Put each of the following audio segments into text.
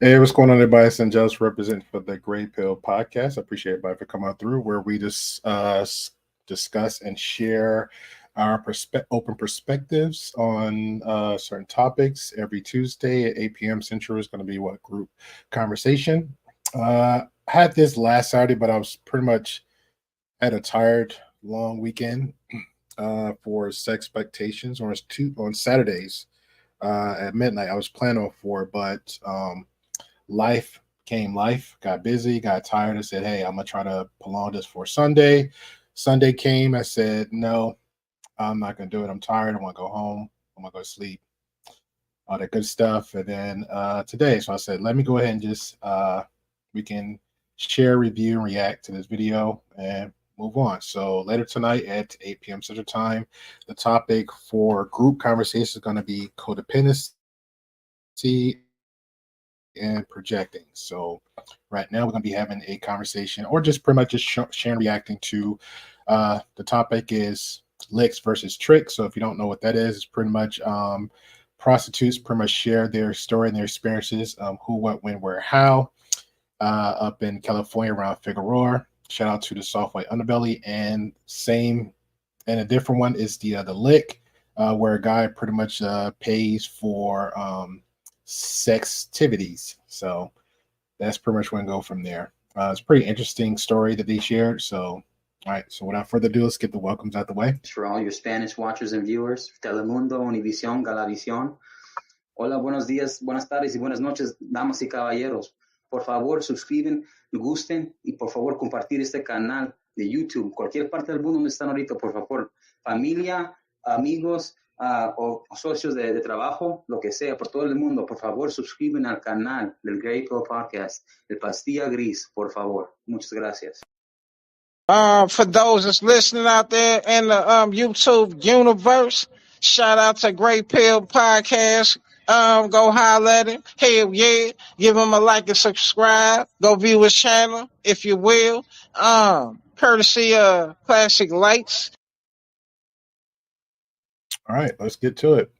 Hey, what's going on, everybody? It's Just representing for the Gray Pill Podcast. I appreciate everybody for coming through, where we just discuss and share our open perspectives on certain topics. Every Tuesday at 8 p.m. Central is going to be what group conversation. I had this last Saturday, but I was pretty much had a tired, long weekend for sex expectations on Saturdays at midnight. I was planning on for it, but life got busy, got tired. I said, hey, I'm gonna try to prolong this for Sunday came. I said, no, I'm not gonna do it. I'm tired. I want to go home. I'm gonna go to sleep, all that good stuff. And then today, so I said, let me go ahead and just we can share, review, and react to this video and move on. So later tonight at 8 p.m. Central Time, the topic for group conversation is going to be codependency and projecting. So right now we're going to be having a conversation, or just pretty much just sharing, reacting to the topic is licks versus tricks. So if you don't know what that is, it's pretty much prostitutes pretty much share their story and their experiences, who, what, when, where, how, up in California around Figueroa. Shout out to the soft white underbelly. And same, and a different one is the lick, where a guy pretty much pays for sex activities. So that's pretty much going to go from there. It's a pretty interesting story that they shared. So, all right. So without further ado, let's get the welcomes out the way. For all your Spanish watchers and viewers, Telemundo, Univision, Galavisión. Hola, buenos días, buenas tardes y buenas noches, damas y caballeros. Por favor, suscriben, gusten y por favor compartir este canal de YouTube. Cualquier parte del mundo donde están ahorita, por favor. Familia, amigos, o socios de trabajo, lo que sea, por todo el mundo, por favor, suscriben al canal del TheGreyPillPodcast, el Pastilla Gris, por favor. Muchas gracias. For those that's listening out there in the YouTube universe, shout out to Great Pill Podcast. Go holler at him. Hell yeah. Give him a like and subscribe. Go view his channel, if you will. Courtesy of Classic Lights. All right, let's get to it.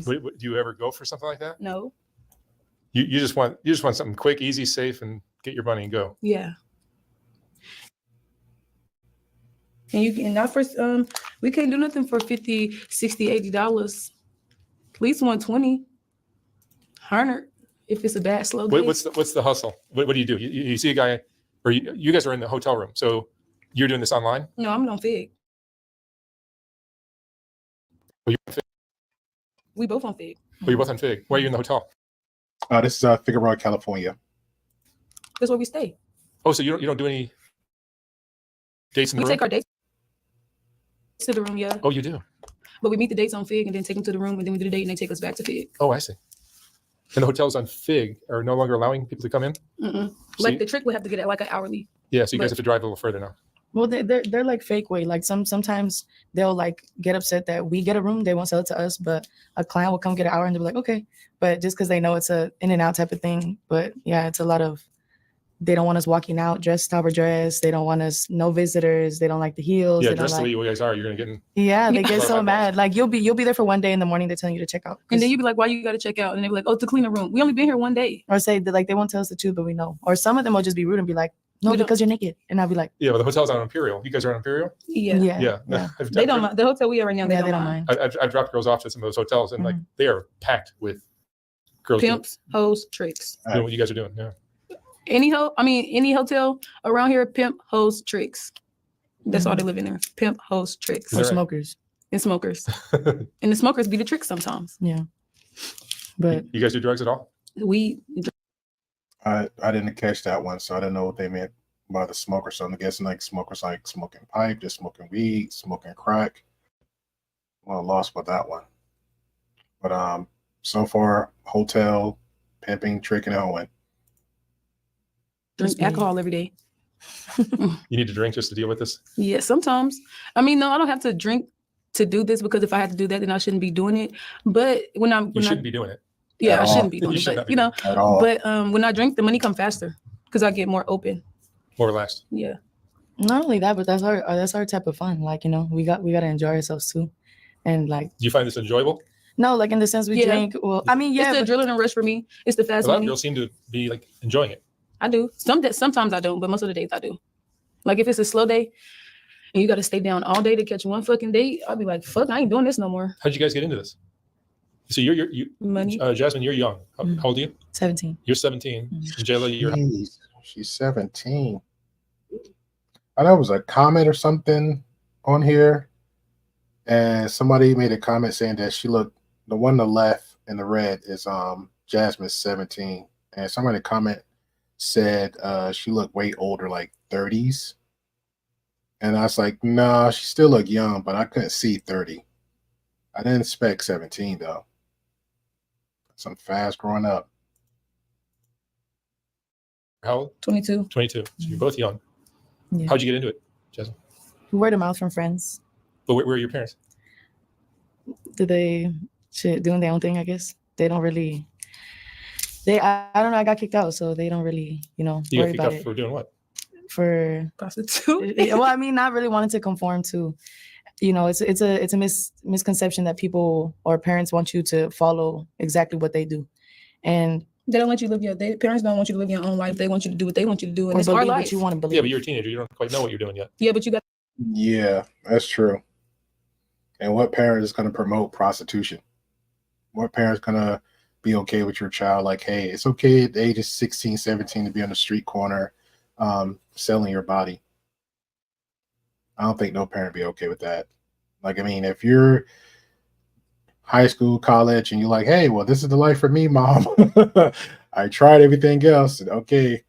Do you ever go for something like that? No. You just want something quick, easy, safe, and get your money and go. Yeah. And you can not for we can't do nothing for $50, $60, $80. At least 120. 100 if it's a bad slow day. What's the hustle? What do? You see a guy, or you guys are in the hotel room, so you're doing this online? No, I'm on Fig. Oh, you're on Fig. We both on Fig. Oh, you're both on Fig. Where are you in the hotel? This is Figueroa, California. That's where we stay. Oh, so you don't do any dates in the We room? take our dates to the room, yeah. Oh, you do? But we meet the dates on Fig and then take them to the room, and then we do the date and they take us back to Fig. Oh, I see. And the hotels on Fig are no longer allowing people to come in? Mm-mm. So Like the trick would have to get it like an hourly. Yeah, so you guys have to drive a little further now. Well, they're like fake way. Like sometimes they'll like get upset that we get a room, they won't sell it to us, but a client will come get an hour and they'll be like, okay. But just because they know it's a in and out type of thing. But yeah, it's a lot of, they don't want us walking out dressed how we're dressed. They don't want us, no visitors. They don't like the heels. Yeah, they don't dressed the way like, you guys are, you're gonna get in. yeah, they get Yeah. so mad. Like you'll be there for one day in the morning, they're telling you to check out. And then you'd be like, why you got to check out? And they'd be like, oh, to clean a room. We only been here one day. Or say that like they won't tell us the truth, but we know. Or some of them will just be rude and be like, no, We don't- because you're naked. And I'll be like, Yeah, well, the hotel's on Imperial. You guys are on Imperial? Yeah. yeah. Yeah. They don't mind. The hotel we are right now, Yeah, they don't mind. I've dropped girls off to some of those hotels, and like they are packed with girls Pimps, hoes, tricks. doing what you guys are doing. Yeah. Any hotel around here, pimp, hoes, tricks. That's all they live in there. Pimp, hoes, tricks. Is Or that right? smokers. And smokers. And the smokers be the tricks sometimes. Yeah. But You guys do drugs at all? We I didn't catch that one, so I didn't know what they meant by the smoker. So I'm guessing like smokers like smoking pipe, just smoking weed, smoking crack. Well, lost with that one. But so far, hotel, pimping, tricking, and hoeing. drink Just me. alcohol every day. You need to drink just to deal with this? Yeah, sometimes. I mean, no, I don't have to drink to do this, because if I had to do that, then I shouldn't be doing it. But when You shouldn't be doing it. yeah, At I all. shouldn't be You doing it. should not But, be you know, At all. but when I drink, the money come faster because I get more open. More relaxed. Yeah. not only that, but that's our type of fun. Like, you know, we gotta enjoy ourselves too. And like, Do you find this enjoyable? No, like in the sense we Yeah. drink. Well, I mean, yeah, It's the but adrenaline rush for me. It's the A fast lot of money. girls seem to be like enjoying it. I do. Sometimes I don't, but most of the days I do. Like if it's a slow day and you got to stay down all day to catch one fucking date, I'll be like, fuck, I ain't doing this no more. How'd you guys get into this? So you Money. Jasmine, you're young. How old are you? 17. You're 17. And Jaylay, you're Jeez, she's 17. I know it was a comment or something on here, and somebody made a comment saying that she looked, the one on the left in the red is Jasmine's 17, and somebody in the comment said she looked way older, like 30s, and I was like, no, she still looked young, but I couldn't see 30. I didn't expect 17 though. Some fast growing up. how old? 22. 22. So you're both young. Yeah. How'd you get into it, Jasmine? Word of mouth from friends. But where are your parents? Did they shit doing their own thing? I guess they don't really. I don't know. I got kicked out, so they don't really, You worry got kicked about out it. for doing what? For Prostitute. well, I mean, not really wanting to conform to, it's a misconception that people or parents want you to follow exactly what they do, and They don't let you live parents don't want you to live your own life. They want you to do what they want you to do. And or it's our believe life. what you want to believe. Yeah, but you're a teenager. You don't quite know what you're doing yet. Yeah, but you got Yeah, that's true. And what parent is going to promote prostitution? What parent's going to be okay with your child? Like, hey, it's okay at the age of 16, 17 to be on the street corner selling your body. I don't think no parent be okay with that. Like, I mean, if you're high school, college, and you're like, hey, well, this is the life for me, mom. I tried everything else. Okay.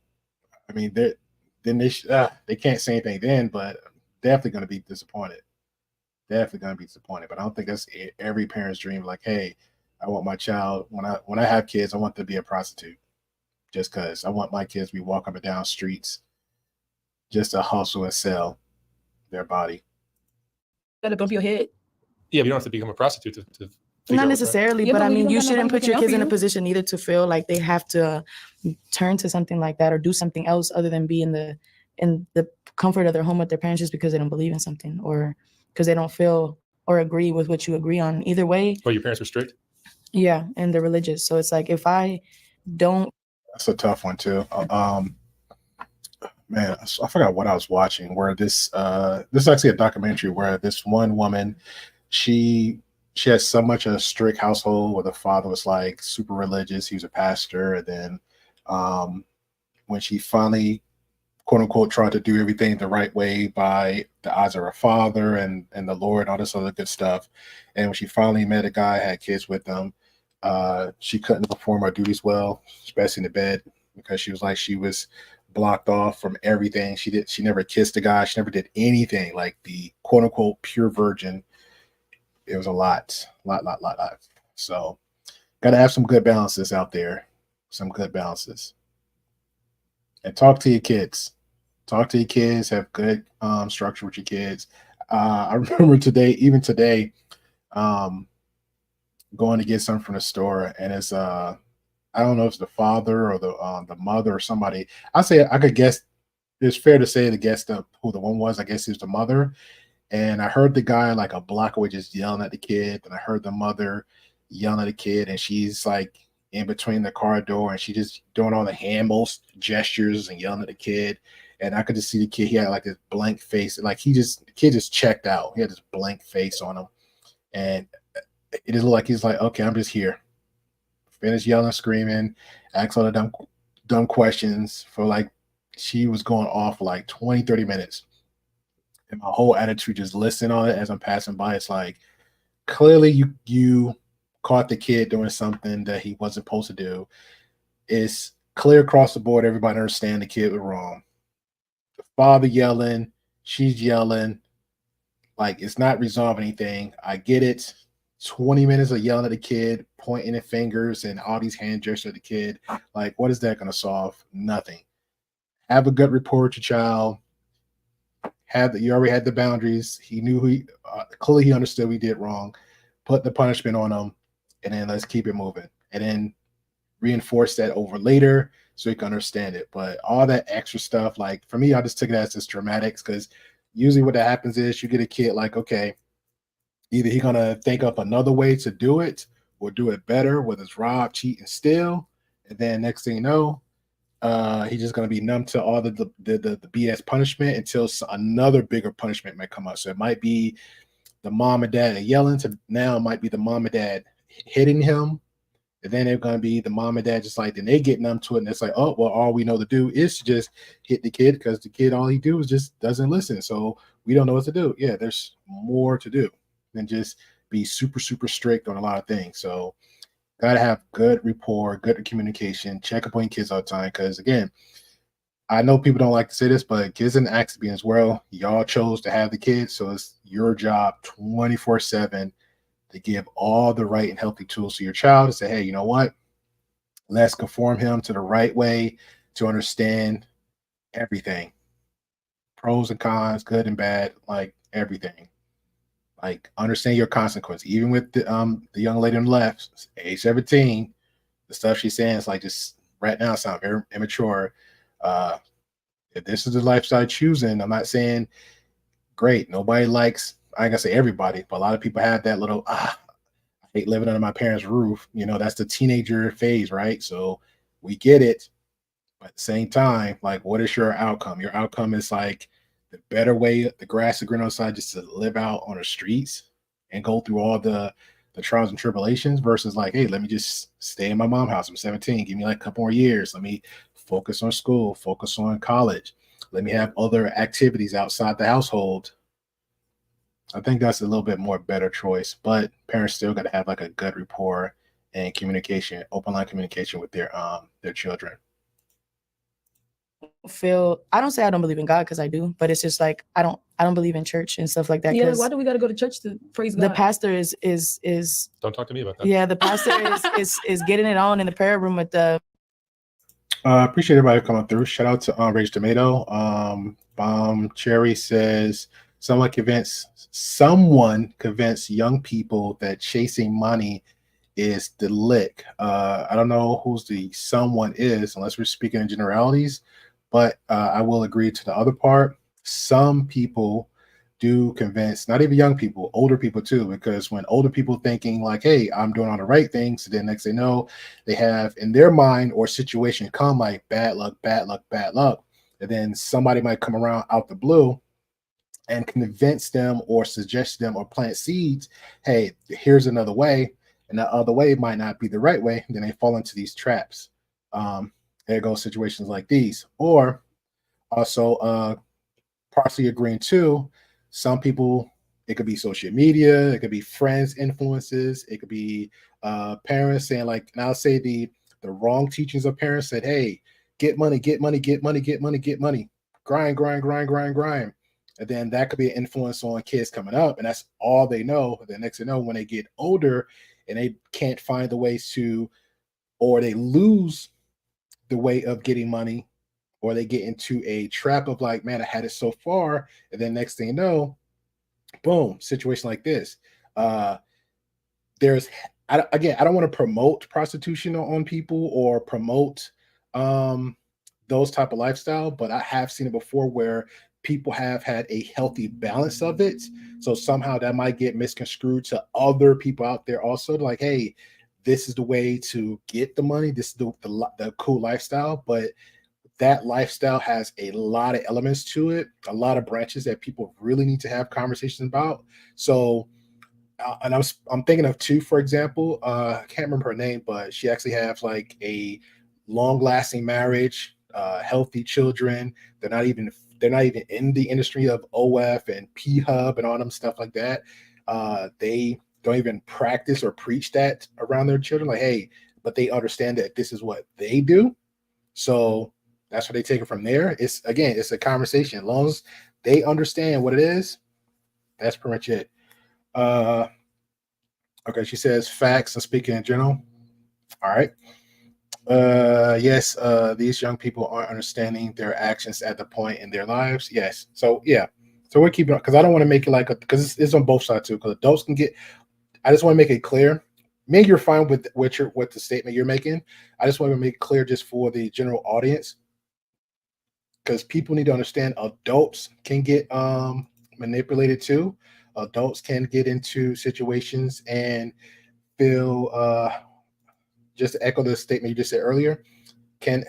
I mean, then they can't say anything then, but definitely going to be disappointed. Definitely going to be disappointed. But I don't think that's every parent's dream. Like, hey, I want my child, when I have kids, I want them to be a prostitute. Just because I want my kids to be walking up and down streets just to hustle and sell their body. to bump your head. Yeah, but you don't have to become a prostitute to figure Not out what necessarily, Yeah, but but I when you mean, don't you got shouldn't nobody put who your can kids help in a you. position either to feel like they have to turn to something like that or do something else other than be in the comfort of their home with their parents just because they don't believe in something or because they don't feel or agree with what you agree on. Either way, Well, your parents were strict. yeah, and they're religious. So it's like if I don't. That's a tough one too. Man, I forgot what I was watching. Where this is actually a documentary where this one woman, she has so much a strict household where the father was like super religious. He was a pastor, and then when she finally, quote unquote, tried to do everything the right way by the eyes of her father and the Lord and all this other good stuff, and when she finally met a guy, had kids with him, she couldn't perform her duties well, especially in the bed, because she was like she was blocked off from everything. She never kissed a guy. She never did anything. Like the quote unquote pure virgin. It was a lot. So got to have some good balances out there. Some good balances. And talk to your kids. Talk to your kids. Have good structure with your kids. I remember today, going to get something from the store, and it's I don't know if it's the father or the mother or somebody. I say I could guess. It's fair to say to guess who the one was. I guess it was the mother. And I heard the guy like a block away just yelling at the kid, and I heard the mother yelling at the kid, and she's like in between the car door, and she just doing all the hand gestures and yelling at the kid. And I could just see the kid. He had like this blank face, like the kid just checked out. He had this blank face on him, and it looked like he's like, okay, I'm just here. Finished yelling, screaming, asked all the dumb questions for like, she was going off for like 20, 30 minutes. And my whole attitude, just listening on it as I'm passing by, it's like, clearly you caught the kid doing something that he wasn't supposed to do. It's clear across the board. Everybody understand the kid was wrong. The father yelling, she's yelling. Like, it's not resolving anything. I get it. 20 minutes of yelling at the kid, pointing the fingers and all these hand gestures at the kid. Like, what is that going to solve? Nothing. Have a good rapport with your child. You already had the boundaries. He knew clearly he understood we did wrong. Put the punishment on him, and then let's keep it moving. And then reinforce that over later so he can understand it. But all that extra stuff, like for me, I just took it as just dramatics, because usually what that happens is you get a kid like, okay, either he's gonna think up another way to do it, will do it better, whether it's rob, cheat, and steal. And then next thing you know, he's just going to be numb to all the BS punishment until another bigger punishment might come up. So it might be the mom and dad yelling, to now it might be the mom and dad hitting him. And then they're going to be the mom and dad just like, then they get numb to it. And it's like, oh, well, all we know to do is to just hit the kid, because the kid, all he do is just doesn't listen. So we don't know what to do. Yeah, there's more to do than just be super, super strict on a lot of things. So got to have good rapport, good communication, check up on your kids all the time. Because again, I know people don't like to say this, but kids in the accident as well. Y'all chose to have the kids. So it's your job 24/7 to give all the right and healthy tools to your child to say, hey, you know what? Let's conform him to the right way to understand everything. Pros and cons, good and bad, like everything. Like understand your consequence. Even with the young lady on the left, age 17, the stuff she's saying is like just right now sound very immature. If this is the lifestyle choosing, I'm not saying great. Nobody likes, I ain't gonna say everybody, but a lot of people have that little I hate living under my parents' roof. You know, that's the teenager phase, right? So we get it. But at the same time, like, what is your outcome? Your outcome is like the better way, the grass is green outside, just to live out on the streets and go through all the trials and tribulations, versus like, hey, let me just stay in my mom's house. I'm 17. Give me like a couple more years. Let me focus on school, focus on college. Let me have other activities outside the household. I think that's a little bit more better choice, but parents still got to have like a good rapport and communication, open line communication with their children. I don't say I don't believe in God, because I do, but it's just like I don't believe in church and stuff like that. Yeah, why do we got to go to church to praise God? The pastor is Don't talk to me about that. Yeah, the pastor is getting it on in the prayer room with the. Appreciate everybody coming through. Shout out to Rage Tomato. Bomb Cherry says someone convinced young people that chasing money is the lick. I don't know who's the someone is, unless we're speaking in generalities, but I will agree to the other part. Some people do convince, not even young people, older people too, because when older people thinking like, hey, I'm doing all the right things, so then next they know, they have in their mind or situation come like bad luck, bad luck, bad luck. And then somebody might come around out the blue and convince them or suggest them or plant seeds, hey, here's another way. And that other way might not be the right way. And then they fall into these traps. There go situations like these. Or also partially agreeing too, some people, it could be social media, it could be friends, influences, it could be parents saying like, and I'll say the wrong teachings of parents said, hey, get money, get money, get money, get money, get money, grind, grind, grind, grind, grind. And then that could be an influence on kids coming up, and that's all they know. The next thing you know, when they get older and they can't find the ways to, or they lose the way of getting money, or they get into a trap of like, man, I had it so far, and then next thing you know, boom, situation like this. There's, I don't want to promote prostitution on people or promote those type of lifestyle, but I have seen it before where people have had a healthy balance of it. So somehow that might get misconstrued to other people out there also, like, hey, this is the way to get the money. This is the cool lifestyle, but that lifestyle has a lot of elements to it, a lot of branches that people really need to have conversations about. So, and I'm thinking of two, for example, I can't remember her name, but she actually has like a long-lasting marriage, healthy children. They're not even in the industry of OF and P-Hub and all them stuff like that. They don't even practice or preach that around their children. Like, hey, but they understand that this is what they do. So that's what they take it from there. It's a conversation. As long as they understand what it is, that's pretty much it. Okay, she says facts and speaking in general. All right. Yes, these young people aren't understanding their actions at the point in their lives. Yes. So yeah. So we're keeping, because I don't want to make it like because it's on both sides too. Because adults can get. I just want to make it clear. Maybe you're fine with what the statement you're making. I just want to make it clear just for the general audience, because people need to understand adults can get manipulated too. Adults can get into situations and feel just to echo the statement you just said earlier, can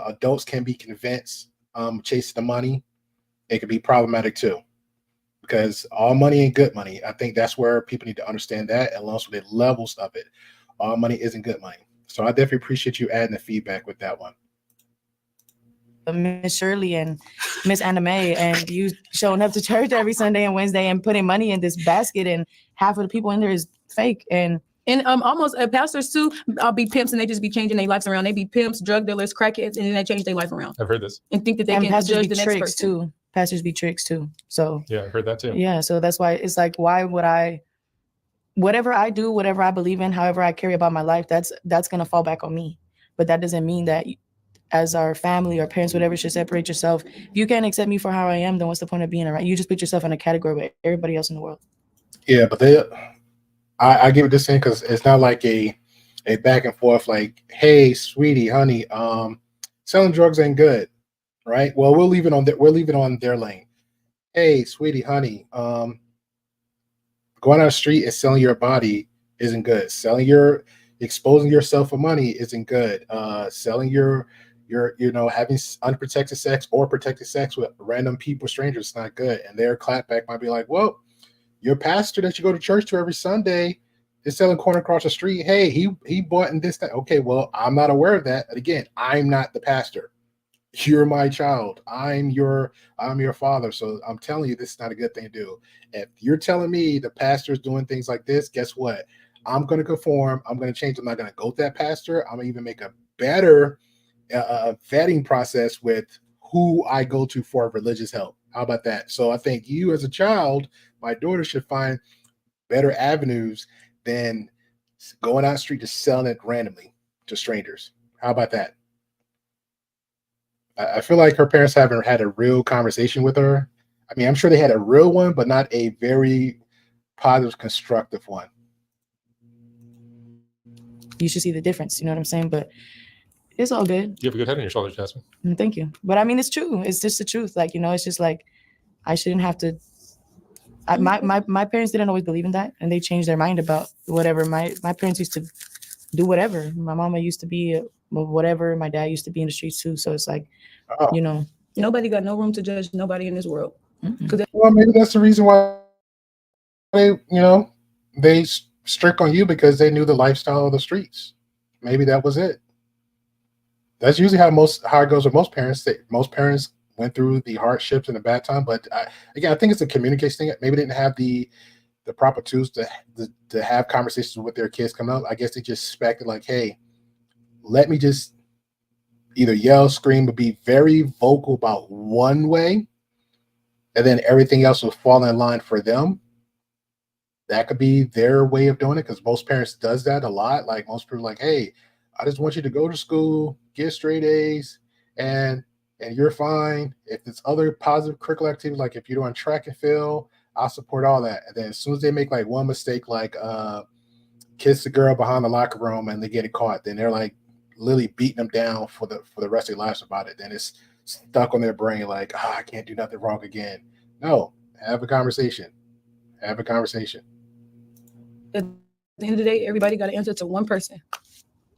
adults can be convinced chasing the money. It could be problematic too, because all money ain't good money. I think that's where people need to understand that, and also the levels of it. All money isn't good money. So I definitely appreciate you adding the feedback with that one. Miss Shirley and Miss Anna Mae, and you showing up to church every Sunday and Wednesday and putting money in this basket, and half of the people in there is fake. And almost pastors too, I'll be pimps and they just be changing their lives around. They be pimps, drug dealers, crackheads, and then they change their life around I've heard this. and think that they and can pastors judge be the next tricks person. too. Pastors be tricks too. So Yeah, I've heard that too. yeah, so that's why it's like, why would I? Whatever I do, whatever I believe in, however I carry about my life, that's gonna fall back on me. But that doesn't mean that as our family or parents, whatever, should separate yourself. If you can't accept me for how I am, then what's the point of being around? You just put yourself in a category with everybody else in the world. Yeah, but I give it this thing because it's not like a back and forth like, hey, sweetie, honey, selling drugs ain't good, right? Well, we'll leave it on their lane. Hey, sweetie, honey, going on the street and selling your body isn't good. Exposing yourself for money isn't good. Selling your having unprotected sex or protected sex with random people, strangers, is not good. And their clapback might be like, well, your pastor that you go to church to every Sunday is selling corn across the street. Hey, he bought in this, that. Okay, well, I'm not aware of that. And again, I'm not the pastor. You're my child. I'm your father. So I'm telling you, this is not a good thing to do. If you're telling me the pastor's doing things like this, guess what? I'm going to conform. I'm going to change. I'm not going to go to that pastor. I'm going to even make a better vetting process with who I go to for religious help. How about that? So I think you as a child, my daughter, should find better avenues than going out the street just selling it randomly to strangers. How about that? I feel like her parents haven't had a real conversation with her. I mean, I'm sure they had a real one, but not a very positive, constructive one. You should see the difference. You know what I'm saying? But it's all good. You have a good head on your shoulders, Jasmine. Thank you. But I mean, it's true. It's just the truth. Like, it's just like, I shouldn't have to. My parents didn't always believe in that, and they changed their mind about whatever. My parents used to do whatever. My mama used to be whatever. My dad used to be in the streets too. So it's like, nobody got no room to judge nobody in this world. Well, maybe that's the reason why they strict on you, because they knew the lifestyle of the streets. Maybe that was it. That's usually how it goes with most parents. Most parents went through the hardships and the bad time, but I think it's a communication thing. Maybe they didn't have the proper tools to have conversations with their kids coming up. I guess they just expected like, hey, let me just either yell, scream, or be very vocal about one way, and then everything else will fall in line for them. That could be their way of doing it, because most parents does that a lot. Like most people are like, hey, I just want you to go to school, get straight A's, and you're fine. If it's other positive curricular activities, like if you're doing track and field, I'll support all that. And then as soon as they make like one mistake, like kiss the girl behind the locker room and they get it caught, then they're like literally beating them down for the rest of their lives about it. Then it's stuck on their brain like, I can't do nothing wrong again. No, have a conversation. Have a conversation. At the end of the day, everybody got to answer to one person.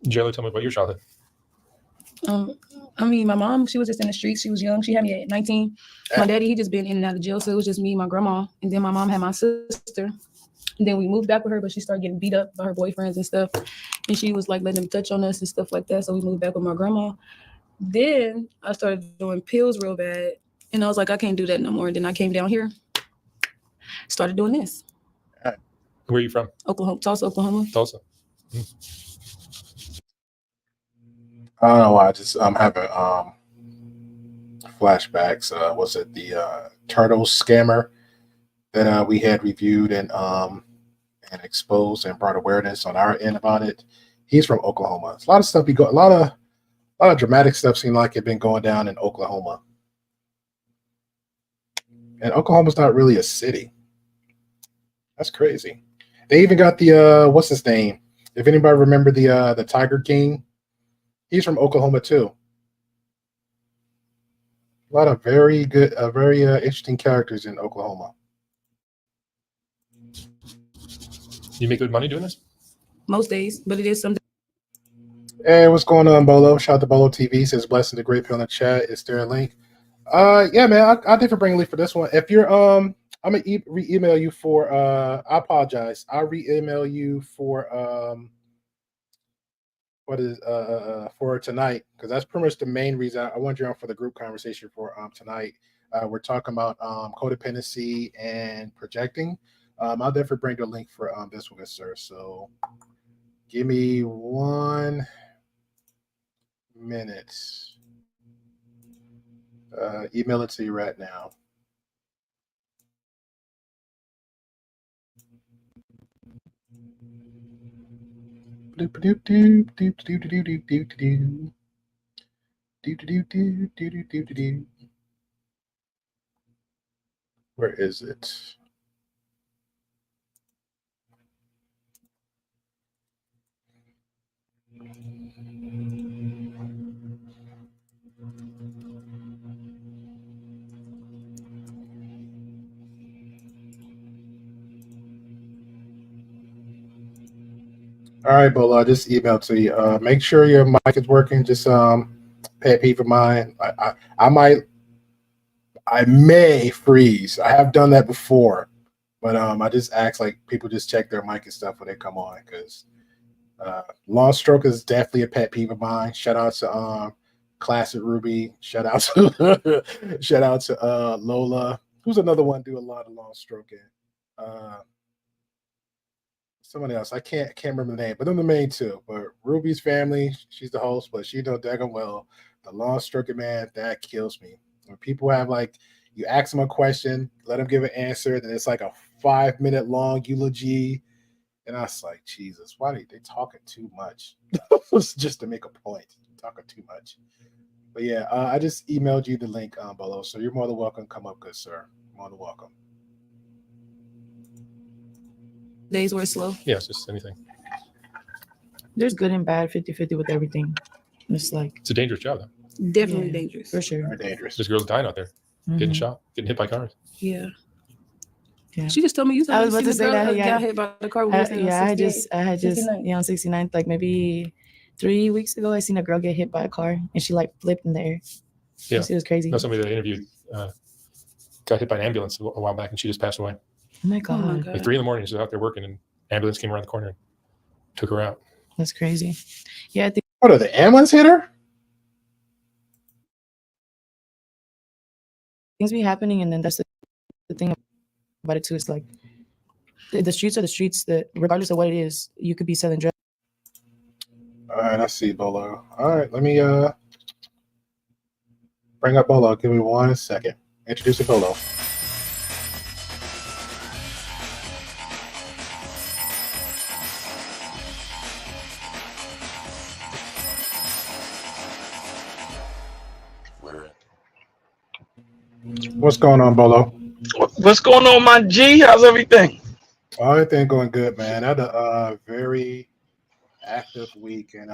Jaylay, tell me about your childhood. I mean, my mom, she was just in the streets. She was young. She had me at 19. My daddy, he just been in and out of jail. So it was just me and my grandma. And then my mom had my sister. And then we moved back with her, but she started getting beat up by her boyfriends and stuff. And she was like letting them touch on us and stuff like that. So we moved back with my grandma. Then I started doing pills real bad. And I was like, I can't do that no more. And then I came down here, started doing this. Where are you from? Oklahoma, Tulsa, Oklahoma. Tulsa. I don't know why. I'm having flashbacks. Was it the turtle scammer that we had reviewed and exposed and brought awareness on our end about it? He's from Oklahoma. It's a lot of stuff. A lot of dramatic stuff seemed like it been going down in Oklahoma. And Oklahoma's not really a city. That's crazy. They even got the what's his name? If anybody remember the Tiger King, he's from Oklahoma too. A lot of very good, very interesting characters in Oklahoma. You make good money doing this? most days, but it is something. Hey, what's going on, Bolo? Shout out to Bolo TV. Says blessing the great pill in the chat. Is there a link? Yeah, man. I'll definitely bring a link for this one. If you're I'm gonna re-email you for I apologize. I'll re-email you for what is for tonight, because that's pretty much the main reason I want you on for the group conversation for tonight. We're talking about codependency and projecting. I'll definitely bring the link for this one, sir. So give me 1 minute. Email it to you right now. Where is it? All right, Bola, I just emailed to you. Make sure your mic is working. Just pet peeve of mine. I may freeze. I have done that before, but I just ask like people just check their mic and stuff when they come on, because long stroke is definitely a pet peeve of mine. Shout out to Classic Ruby. Shout out to shout out to Lola. Who's another one do a lot of long stroking? Someone else. I can't remember the name, but they're the main two. But Ruby's family, she's the host, but she know daggone well the long stroking, man, that kills me. When people have like, you ask them a question, let them give an answer, then it's like a 5-minute long eulogy, and I was like, Jesus, why are they talking too much? Just to make a point, talking too much. But yeah, I just emailed you the link below, so you're more than welcome. Come up, good sir. More than welcome. Days where it's slow. Yes, just anything. There's good and bad, 50-50 with everything. It's like It's a dangerous job, though. Definitely Yeah, dangerous. for sure. Very dangerous. There's girls dying out there, getting shot, getting hit by cars. Yeah. Yeah. She just told me you I was seen about to the say girl that, yeah. got hit by the car. I had just 69th. on 69th, like maybe 3 weeks ago, I seen a girl get hit by a car and she like flipped in the air. Yeah. It was crazy. No, somebody that I interviewed got hit by an ambulance a while back, and she just passed away. Oh my God. Oh my God. Like 3 a.m, she was out there working, and ambulance came around the corner and took her out. That's crazy. Yeah, I think What are the ambulance hit her? things be happening, and then that's the thing about it too. It's like the streets are the streets, that regardless of what it is, you could be selling drugs. All right, I see Bolo. All right, let me bring up Bolo. Give me 1 second. Introduce Bolo. What's going on, Bolo? What's going on, my G? How's everything? Everything going good, man. I had a very active week, and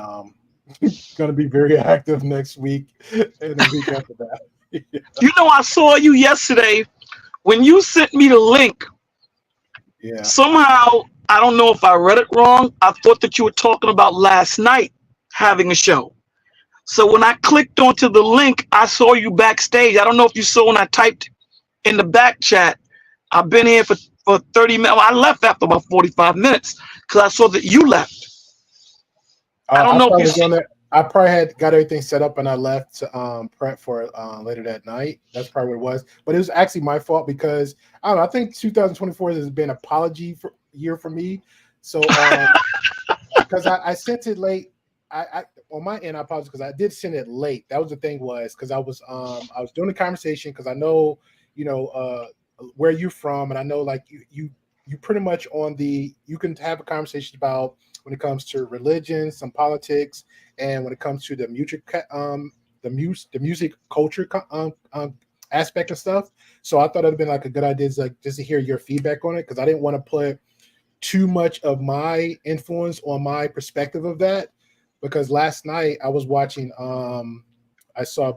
gonna be very active next week and the week after that. You know, I saw you yesterday when you sent me the link. Yeah. Somehow, I don't know if I read it wrong. I thought that you were talking about last night having a show. So when I clicked onto the link, I saw you backstage. I don't know if you saw when I typed in the back chat. I've been here for 30 minutes. Well, I left after about 45 minutes because I saw that you left. I don't know if you see. I probably had got everything set up and I left to prep for it later that night. That's probably what it was. But it was actually my fault because I don't know. I think 2024 has been an apology year for me. So because I sent it late. I on my end, I apologize because I did send it late. That was the thing, was because I was doing the conversation because I know, you know, where you're from, and I know like you pretty much you can have a conversation about when it comes to religion, some politics, and when it comes to the music culture aspect of stuff. So I thought it'd been like a good idea just to hear your feedback on it, because I didn't want to put too much of my influence on my perspective of that. Because last night I was watching, I saw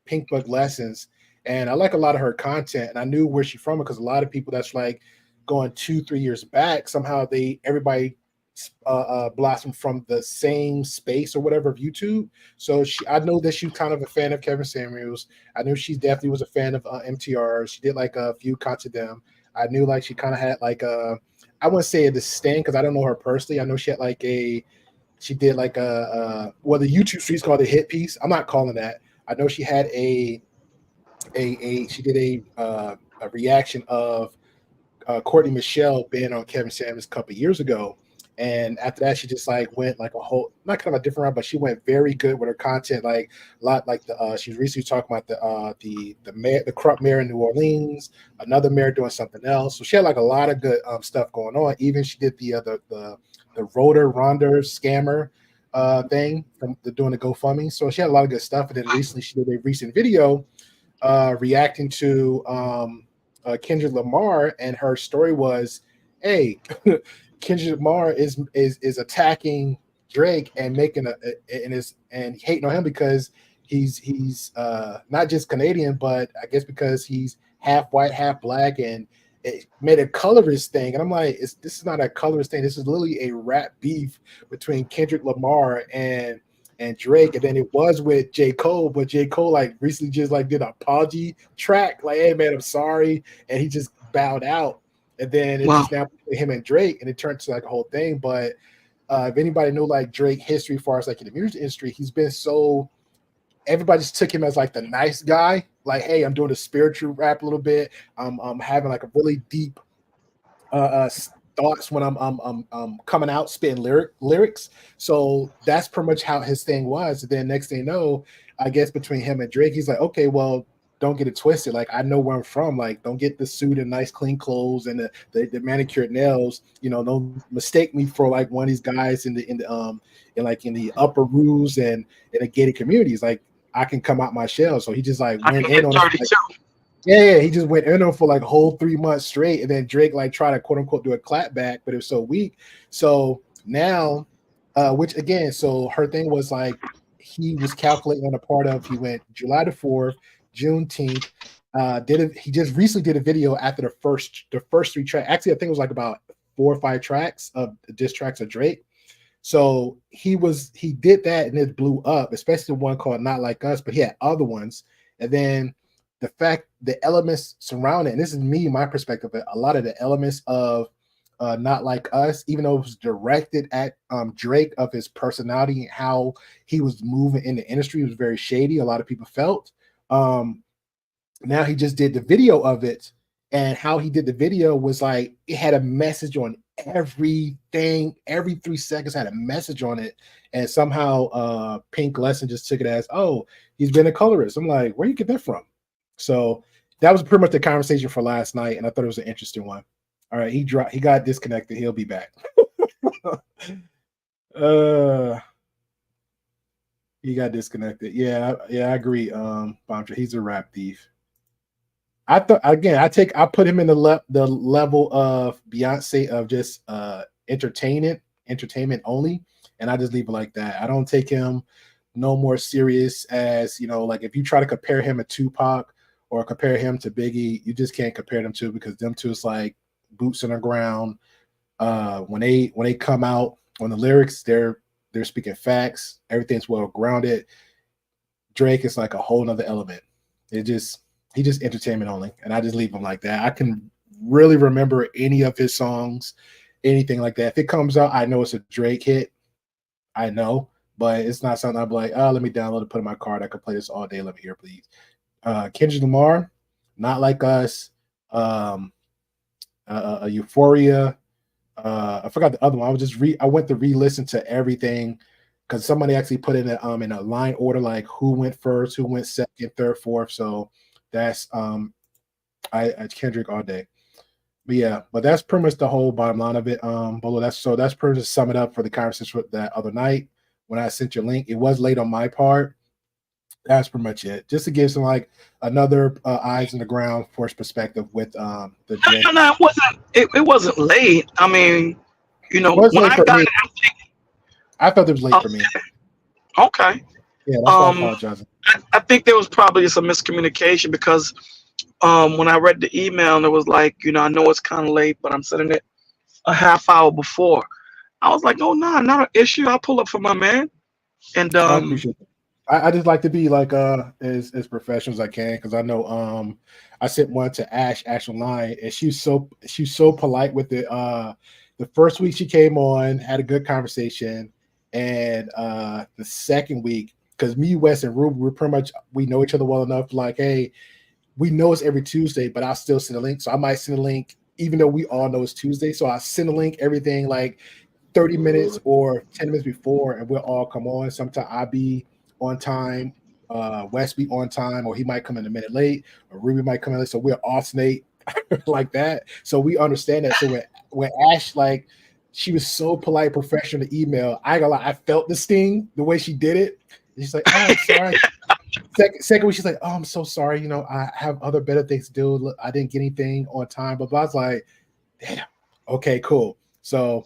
Pink Book Lessons, and I like a lot of her content, and I knew where she's from because a lot of people that's like going 2-3 years back, somehow everybody blossomed from the same space or whatever of YouTube. So I know that she's kind of a fan of Kevin Samuels. I knew she definitely was a fan of MTR. She did like a few cuts to them. I knew like she kind of had like I wouldn't say a disdain because I don't know her personally. I know she had like she did like well, the YouTube streets called a hit piece. I'm not calling that. I know she had she did a reaction of Courtney Michelle being on Kevin Samuels a couple of years ago. And after that, she just like went like a whole, not kind of a different route, but she went very good with her content. Like a lot, like she was recently talking about the corrupt mayor in New Orleans, another mayor doing something else. So she had like a lot of good stuff going on. Even she did the Ronder scammer thing from doing the GoFundMe. So she had a lot of good stuff. And then recently she did a recent video reacting to Kendrick Lamar, and her story was, hey. Kendrick Lamar is attacking Drake and making and hating on him because he's not just Canadian, but I guess because he's half white, half black, and it made a colorist thing. And I'm like, this is not a colorist thing. This is literally a rap beef between Kendrick Lamar and Drake. And then it was with J. Cole, but J. Cole like recently just like did an apology track, like, hey man, I'm sorry, and he just bowed out. And then it's just now him and Drake, and it turned to like a whole thing. But if anybody knew like Drake history, as far as like in the music industry, he's been so, everybody just took him as like the nice guy. Like, hey, I'm doing a spiritual rap a little bit. I'm having like a really deep thoughts when I'm coming out spitting lyrics. So that's pretty much how his thing was. And then next thing you know, I guess between him and Drake, he's like, okay, well, don't get it twisted. Like, I know where I'm from. Like, don't get the suit and nice clean clothes and the manicured nails. You know, don't mistake me for like one of these guys in the upper rooms and in the gated communities. Like, I can come out my shell. So he just like went in on it. Yeah, he just went in on for like a whole 3 months straight, and then Drake like tried to quote unquote do a clapback, but it was so weak. So now, which again, so her thing was like he was calculating on a part of, he went July the 4th. Juneteenth, he just recently did a video after the first 3 tracks. Actually, I think it was like about 4 or 5 tracks of diss tracks of Drake. So he did that and it blew up, especially the one called Not Like Us, but he had other ones. And then the elements surrounding, and this is my perspective, but a lot of the elements of Not Like Us, even though it was directed at Drake, of his personality and how he was moving in the industry, was very shady. A lot of people felt. Now he just did the video of it, and how he did the video was like it had a message on everything. Every 3 seconds had a message on it, and somehow Pink Lesson just took it as, oh, he's been a colorist. I'm like, where you get that from? So that was pretty much the conversation for last night, and I thought it was an interesting one. All right, he got disconnected. He'll be back. He got disconnected. Yeah, I agree. Bombshell, he's a rap thief. I thought again, I put him in the level of Beyonce of just entertainment only, and I just leave it like that. I don't take him no more serious as, you know, like if you try to compare him to Tupac or compare him to Biggie, you just can't compare them two, because them two is like boots on the ground. When they come out on the lyrics, they're speaking facts. Everything's well grounded. Drake is like a whole nother element. He just entertainment only, and I just leave him like that. I can really remember any of his songs, anything like that. If it comes out, I know it's a Drake hit. I know, but it's not something I'll be like, oh, let me download it, put it in my card. I can play this all day. Let me hear, please. Kendrick Lamar, Not Like Us, Euphoria. I forgot the other one. I went to re-listen to everything because somebody actually put it in a line order, like who went first, who went second, third, fourth. So that's I Kendrick all day. But yeah, but that's pretty much the whole bottom line of it. Bolo, that's pretty much to sum it up for the conversation that other night when I sent your link. It was late on my part. That's pretty much it. Just to give some like another eyes on the ground force perspective with the Drake. No, it wasn't late. I mean, you know, when I got it, I thought it was late for me. Okay. Yeah, that's why I apologize. I think there was probably some miscommunication because when I read the email and it was like, I know it's kind of late, but I'm sending it a half hour before. I was like, oh no, not an issue. I'll pull up for my man. And I appreciate it. I just like to be like as professional as I can, because I know I sent one to Ash online, and she's so polite with it. The first week she came on, had a good conversation, and the second week, because me, Wes, and Ruby, we know each other well enough. Like, hey, we know it's every Tuesday, but I'll still send a link. So I might send a link, even though we all know it's Tuesday. So I send a link, everything like 30 minutes or 10 minutes before, and we'll all come on. Sometimes I'll be on time, Wes be on time, or he might come in a minute late, or Ruby might come in late. So we'll alternate like that. So we understand that. So when Ash, like, she was so polite, professional in the email, I got I felt the sting the way she did it. And she's like, oh, I'm sorry. Second week, she's like, oh, I'm so sorry. I have other better things to do. Look, I didn't get anything on time. But I was like, damn, okay, cool. So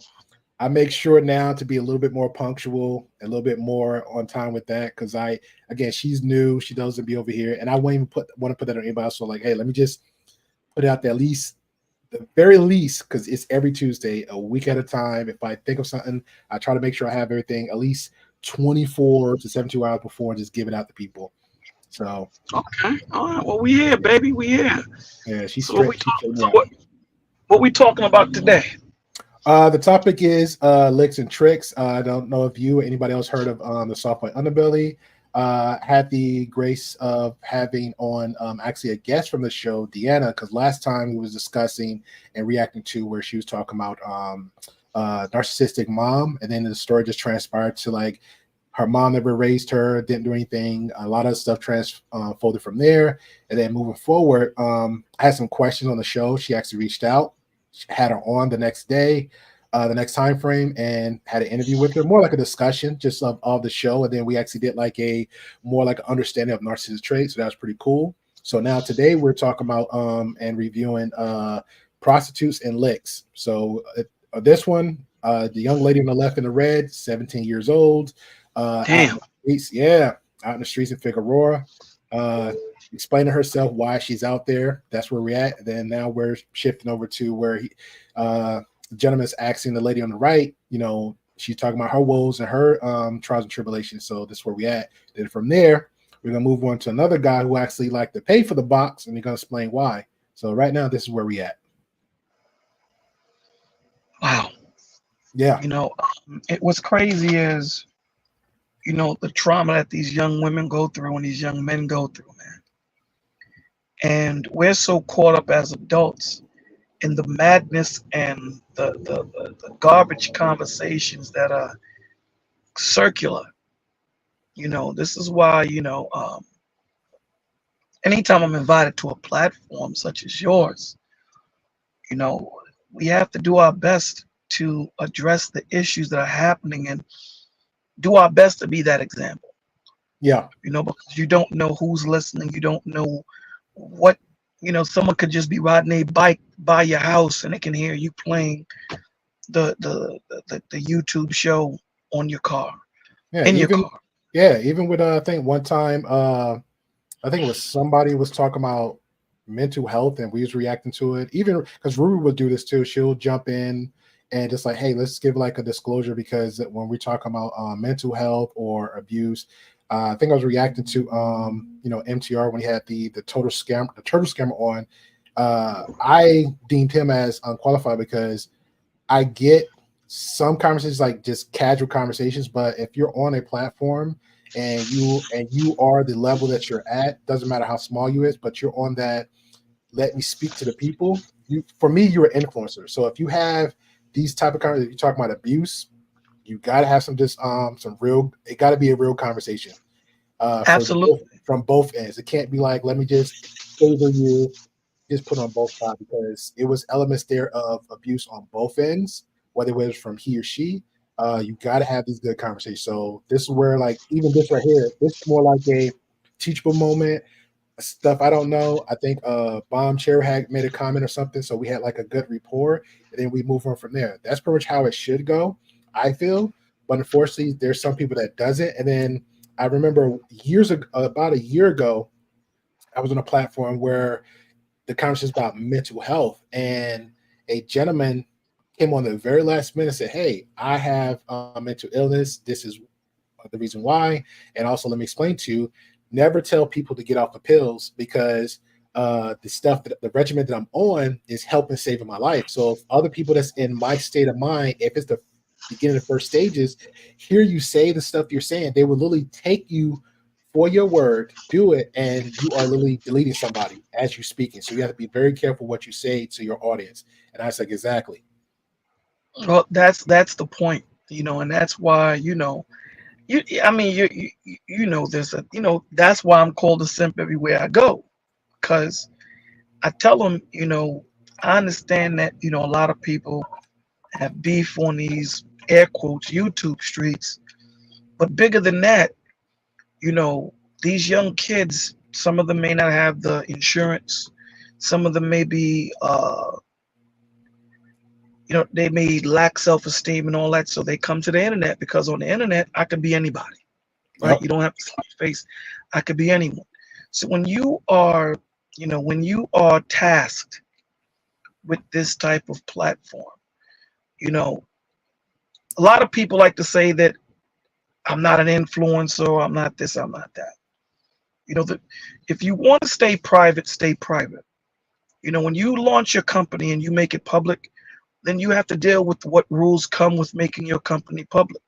I make sure now to be a little bit more punctual, a little bit more on time with that, because again, she's new. She doesn't be over here, and I won't even want to put that on anybody else. So like, hey, let me just put it out there, at least the very least, because it's every Tuesday, a week at a time. If I think of something, I try to make sure I have everything at least 24 to 72 hours before and just give it out to people. So okay, all right. Well, we here, baby. We here. yeah, she's So straight. what we talking about today? The topic is licks and tricks. I don't know if you or anybody else heard of the soft white underbelly. Had the grace of having on actually a guest from the show, Deanna, because last time we was discussing and reacting to where she was talking about narcissistic mom, and then the story just transpired to like her mom never raised her, didn't do anything. A lot of stuff folded from there, and then moving forward, I had some questions on the show. She actually reached out, had her on the next day, the next time frame, and had an interview with her, more like a discussion just of the show. And then we actually did like a more like an understanding of narcissistic traits. So that was pretty cool. So now today we're talking about and reviewing prostitutes and licks. So this one, the young lady on the left in the red, 17 years old. Damn. Out in the streets in Figueroa, explaining herself why she's out there. That's where we're at. And then now we're shifting over to where the gentleman's asking the lady on the right, she's talking about her woes and her trials and tribulations. So that's where we at. Then from there, we're gonna move on to another guy who actually like to pay for the box, and he's gonna explain why. So right now, this is where we at. Wow. Yeah. What's crazy is, the trauma that these young women go through and these young men go through, man. And we're so caught up as adults in the madness and the garbage conversations that are circular. This is why, anytime I'm invited to a platform such as yours, we have to do our best to address the issues that are happening and do our best to be that example. Yeah. Because you don't know who's listening. You don't know what, someone could just be riding a bike by your house and they can hear you playing the YouTube show on your car. Yeah. In your car. Yeah. Even with, I think one time, I think it was somebody was talking about mental health and we was reacting to it. Even because Ruby would do this too. She'll jump in and just like, hey, let's give like a disclosure, because when we talk about mental health or abuse, I think I was reacting to MTR when he had the turtle scammer on. I deemed him as unqualified because I get some conversations like just casual conversations, but if you're on a platform and you are the level that you're at, doesn't matter how small you is, but you're on that, let me speak to the people. For me, you're an influencer. So if you have these type of conversations, you talk about abuse, you got to have some real, it got to be a real conversation. Absolutely. From both ends. It can't be like, let me just favor you, just put on both sides, because it was elements there of abuse on both ends, whether it was from he or she. You got to have these good conversations. So this is where, like, even this right here, this is more like a teachable moment. Stuff I don't know. I think Bomb Chair had made a comment or something, so we had like a good rapport, and then we move on from there. That's pretty much how it should go, I feel. But unfortunately, there's some people that doesn't. And then I remember about a year ago, I was on a platform where the conversation about mental health, and a gentleman came on the very last minute and said, "Hey, I have mental illness. This is the reason why, and also let me explain to you. Never tell people to get off the pills because the regimen that I'm on is helping saving my life. So if other people that's in my state of mind, if it's the beginning of the first stages, hear you say the stuff you're saying, they will literally take you for your word, do it, and you are literally deleting somebody as you're speaking. So you have to be very careful what you say to your audience." And I was like, exactly. Well, that's the point, and that's why, I mean, you know this, that's why I'm called a simp everywhere I go, because I tell them, I understand that, a lot of people have beef on these air quotes YouTube streets, but bigger than that, you know, these young kids, some of them may not have the insurance, some of them may be, they may lack self-esteem and all that, so they come to the internet, because on the internet, I could be anybody, right? Yep. You don't have to see my face. I could be anyone. So when you are tasked with this type of platform, a lot of people like to say that I'm not an influencer, I'm not this, I'm not that. That if you want to stay private, stay private. When you launch your company and you make it public, then you have to deal with what rules come with making your company public.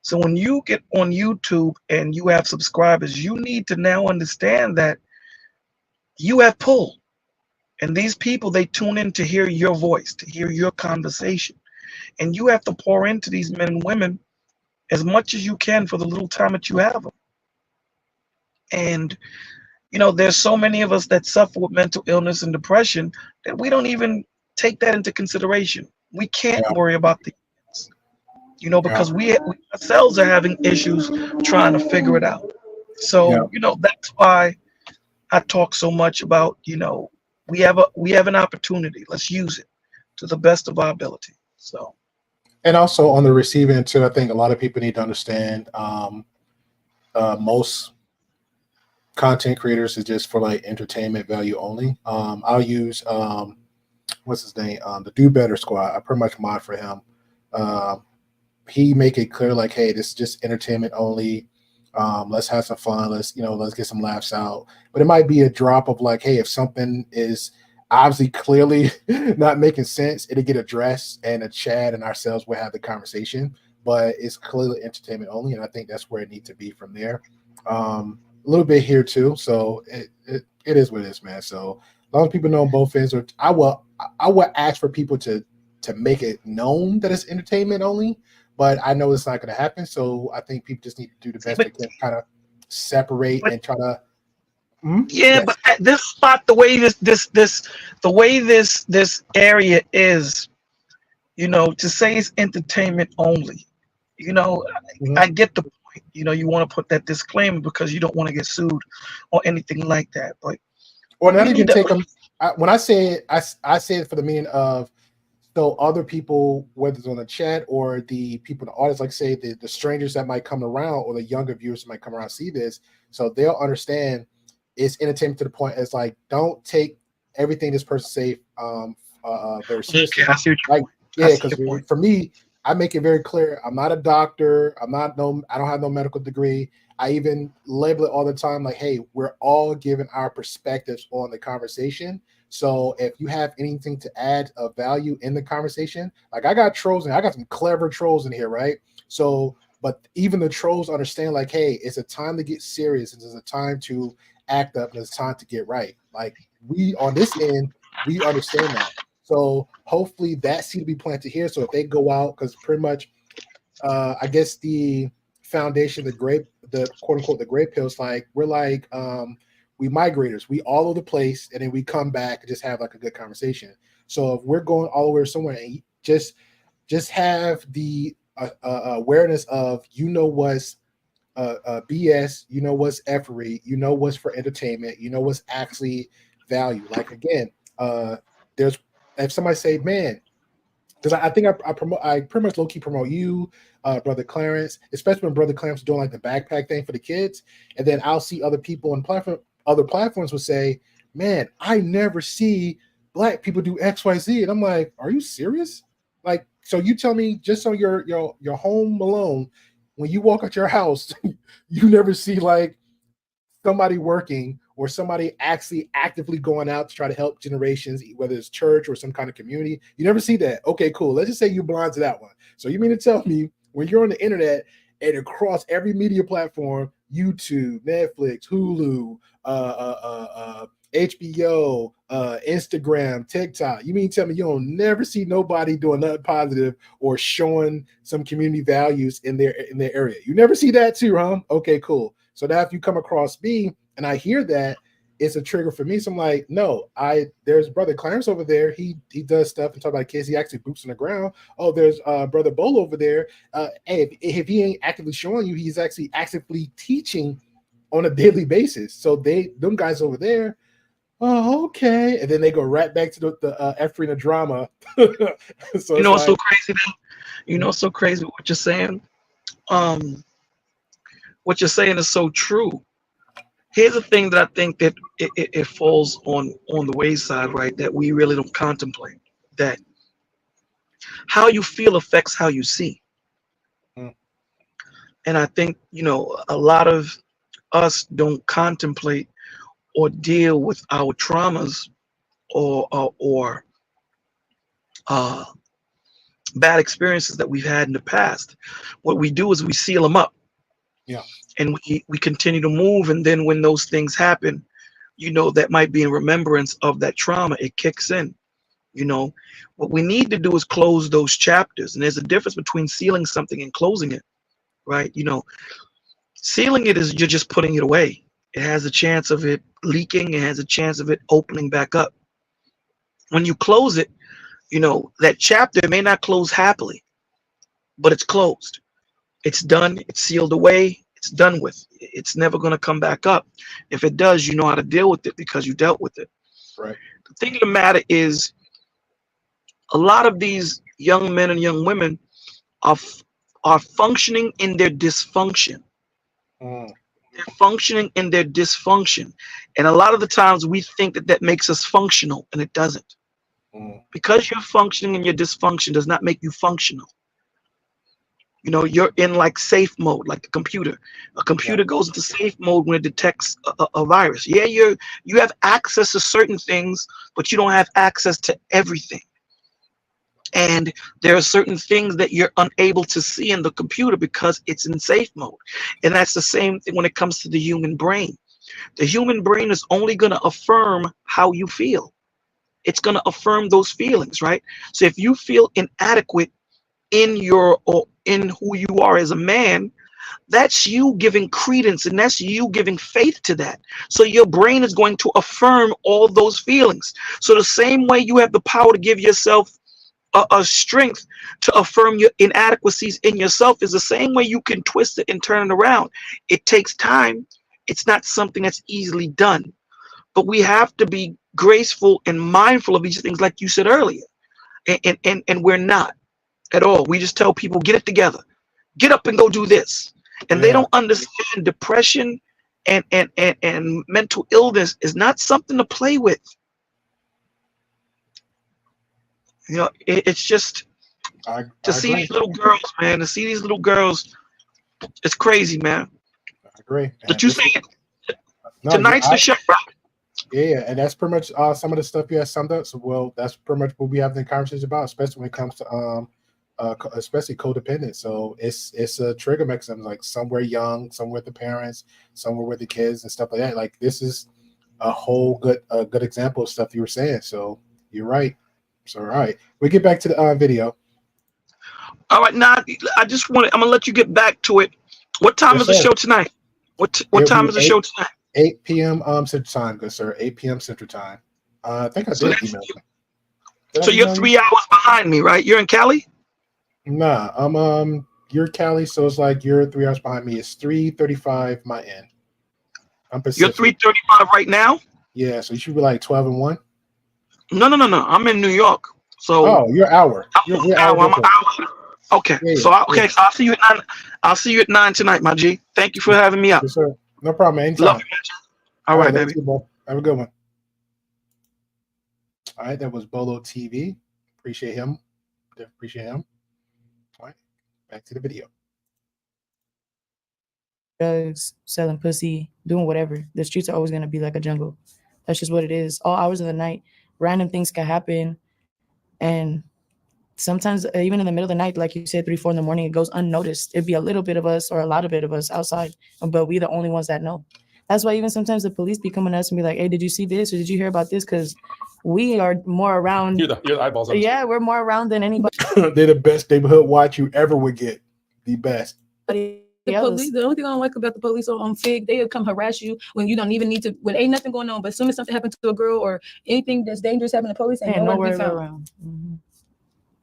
So when you get on YouTube and you have subscribers, you need to now understand that you have pull. And these people, they tune in to hear your voice, to hear your conversation. And you have to pour into these men and women as much as you can for the little time that you have them. And, there's so many of us that suffer with mental illness and depression that we don't even take that into consideration. We can't Yeah. worry about the because we ourselves are having issues trying to figure it out. So, that's why I talk so much about, we have an opportunity. Let's use it to the best of our ability. So, And also on the receiving end too, I think a lot of people need to understand most content creators is just for like entertainment value only. I'll use what's his name? The Do Better Squad. I pretty much mod for him. He make it clear like, hey, this is just entertainment only. Let's have some fun. Let's get some laughs out. But it might be a drop of like, hey, if something is obviously clearly not making sense, it'll get addressed, and a Chad and ourselves will have the conversation. But it's clearly entertainment only, and I think that's where it needs to be from there. A little bit here too, so it is what it is, man. So as long as people know on both ends, or I will ask for people to make it known that it's entertainment only. But I know it's not going to happen, so I think people just need to do the best they can, kind of separate and try to. Yes. But at this spot, the way this area is, to say it's entertainment only, I get the point. You want to put that disclaimer because you don't want to get sued or anything like that. But or not even take them. When I say it, I say it for the meaning of. So other people, whether it's on the chat or the people in the audience, like say the strangers that might come around or the younger viewers that might come around see this, so they'll understand it's entertainment to the point as like, don't take everything this person say very seriously. Okay, I see like, yeah, because for me, I make it very clear. I'm not a doctor. I don't have no medical degree. I even label it all the time like, hey, we're all giving our perspectives on the conversation. So if you have anything to add of value in the conversation, like I got trolls and I got some clever trolls in here, right? So, but even the trolls understand like, hey, it's a time to get serious. It's a time to act up. And it's time to get right. Like we on this end, we understand that. So hopefully that seed will be planted here. So if they go out, because pretty much, I guess the foundation, the quote unquote, the Grey Pills, like we're like, we migrators, we all over the place, and then we come back and just have like a good conversation. So if we're going all over somewhere, and just have the awareness of what's BS, what's effery, what's for entertainment, what's actually value. Like again, there's if somebody say, man, because I think I pretty much low key promote you, Brother Clarence, especially when Brother Clarence is doing like the backpack thing for the kids, and then I'll see other people on other platforms will say, man, I never see black people do XYZ. And I'm like, are you serious? Like, so you tell me just on your home alone, when you walk out your house, you never see like somebody working or somebody actually actively going out to try to help generations, whether it's church or some kind of community. You never see that. Okay, cool. Let's just say you're blind to that one. So you mean to tell me when you're on the internet and across every media platform, YouTube, Netflix, Hulu, HBO, Instagram, TikTok, you mean to tell me you don't never see nobody doing nothing positive or showing some community values in their area? You never see that too, huh? Okay, cool. So now if you come across me and I hear that, it's a trigger for me. So I'm like, no, there's brother Clarence over there. He does stuff and talk about kids. He actually boots on the ground. Oh, there's brother Bolo over there. Hey, if he ain't actively showing you, he's actually actively teaching on a daily basis. So them guys over there, oh, okay. And then they go right back to the Efrina drama. So You know what's so crazy? You know what's so crazy what you're saying? What you're saying is so true. Here's the thing that I think that it falls on the wayside, right? That we really don't contemplate. That how you feel affects how you see. And I think, you know, a lot of us don't contemplate or deal with our traumas or bad experiences that we've had in the past. What we do is we seal them up. Yeah. And we continue to move, and then when those things happen, you know, that might be in remembrance of that trauma, it kicks in. You know, what we need to do is close those chapters, and there's a difference between sealing something and closing it, right? You know, sealing it is you're just putting it away. It has a chance of it leaking, it has a chance of it opening back up. When you close it, you know, that chapter may not close happily, but it's closed. It's done, it's sealed away, it's done with. It's never going to come back up. If it does, you know how to deal with it because you dealt with it. Right. The thing of the matter is, a lot of these young men and young women are functioning in their dysfunction. They're functioning in their dysfunction. And a lot of the times we think that makes us functional, and it doesn't. Because you're functioning in your dysfunction does not make you functional. You know, you're in like safe mode, like the computer. A computer goes into safe mode when it detects a virus. Yeah, you have access to certain things, but you don't have access to everything. And there are certain things that you're unable to see in the computer because it's in safe mode. And that's the same thing when it comes to the human brain. The human brain is only going to affirm how you feel. It's going to affirm those feelings, right? So if you feel inadequate in who you are as a man, that's you giving credence and that's you giving faith to that. So your brain is going to affirm all those feelings. So the same way you have the power to give yourself a strength to affirm your inadequacies in yourself is the same way you can twist it and turn it around. It takes time. It's not something that's easily done, but we have to be graceful and mindful of these things, like you said earlier, and we're not at all. We just tell people, get it together, get up and go do this. And they don't understand depression and mental illness is not something to play with. You know, it's just to see these little girls, man, to see these little girls, it's crazy, man. I agree. But you say tonight's the show, right? Yeah, and that's pretty much some of the stuff you have summed up. So, well, that's pretty much what we have the conversations about, especially when it comes to especially codependent. So it's a trigger mechanism, like somewhere young, somewhere with the parents, somewhere with the kids and stuff like that. Like this is a whole good example of stuff you were saying. So you're right. So all right, we get back to the video. All right, now I'm gonna let you get back to it. What time is the show tonight? What time is the show tonight? 8 p.m. Central Time, good sir. 8 p.m. Central Time. I think I did email you. So you're 3 hours behind me, right? You're in Cali? Nah, you're Cali, so it's like you're 3 hours behind me. It's 3:35 my end. I'm Pacific. You're 3:35 right now? Yeah, so you should be like 12 and 1. No. I'm in New York. So you're an hour. I'm an hour. Okay. Yeah, so I'll see you at 9. I'll see you at 9 tonight, my G. Thank you for having me up. Yes, sir. No problem. Anytime. Love you, man. All right, baby. Have a good one. All right, that was Bolo TV. Appreciate him. Appreciate him. All right, back to the video. Drugs, selling pussy, doing whatever. The streets are always going to be like a jungle. That's just what it is. All hours of the night, random things can happen. And sometimes even in the middle of the night, like you said, 3, 4 in the morning, it goes unnoticed. It'd be a little bit of us or a lot of bit of us outside, but we the only ones that know. That's why even sometimes the police be coming to us and be like, hey, did you see this? Or did you hear about this? Because we are more around. You're the eyeballs on the Yeah, we're more around than anybody They're the best neighborhood watch you ever would get. The best. The else. police, the only thing I don't like about the police on Fig, they'll come harass you when you don't even need to, when ain't nothing going on. But as soon as something happens to a girl or anything that's dangerous happen to police, ain't nowhere to be found. around. Mm-hmm.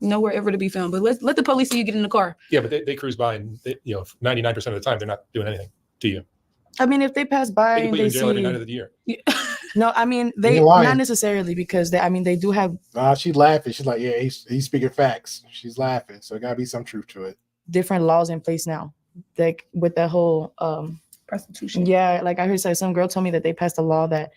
Nowhere ever to be found. But let the police see you get in the car. Yeah, but they cruise by and 99% of the time they're not doing anything to you. I mean, if they pass by They can and put you they in jail every night see, of the year. no, I mean they You're lying. not necessarily because they do have She's laughing. She's like, yeah, he's speaking facts. She's laughing. So gotta be some truth to it. different laws in place now, like with the whole Prostitution. yeah, like I heard some girl told me that they passed a law that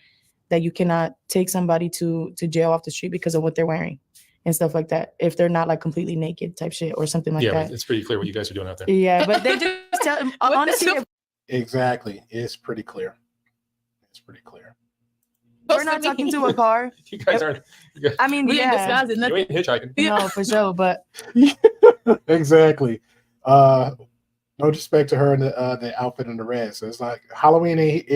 you cannot take somebody to jail off the street because of what they're wearing and stuff like that if they're not like completely naked type shit or something like that. It's pretty clear what you guys are doing out there. Yeah, but they just tell honestly Exactly. It's pretty clear. It's pretty clear. we're not talking to a car. You guys aren't. I mean, We ain't yeah, disguising You nothing. ain't hitchhiking. no, for sure, but Exactly. No disrespect to her and the outfit in the red. So it's like Halloween ain't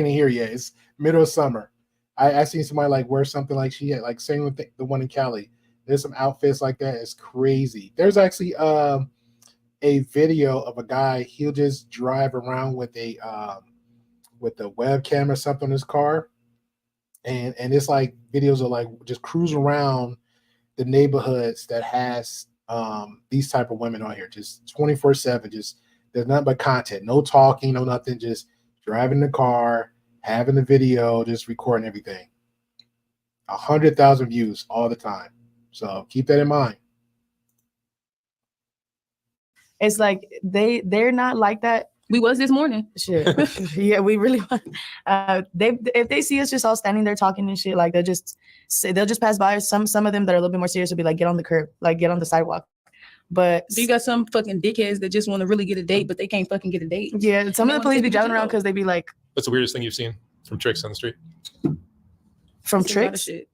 here yet. It's middle of summer. I seen somebody like wear something like she had, like same with the one in Cali. There's some outfits like that. It's crazy. There's actually a video of a guy. He'll just drive around with a webcam or something in his car, and it's like videos of like just cruise around the neighborhoods that has these type of women on here, just 24/7. Just there's nothing but content, no talking, no nothing, just driving the car, having the video, just recording everything. 100,000 views all the time. So keep that in mind. it's like they're not like that. We was this morning. Shit. Yeah, we really want. If they see us just all standing there talking and shit, like they'll just pass by. Some of them that are a little bit more serious will be like, get on the curb, like get on the sidewalk. But So you got some fucking dickheads that just want to really get a date, but they can't fucking get a date. yeah, some of They the police wanna be take you to driving around jail. because they be like What's the weirdest thing you've seen from tricks on the street? from It's a lot of tricks. shit.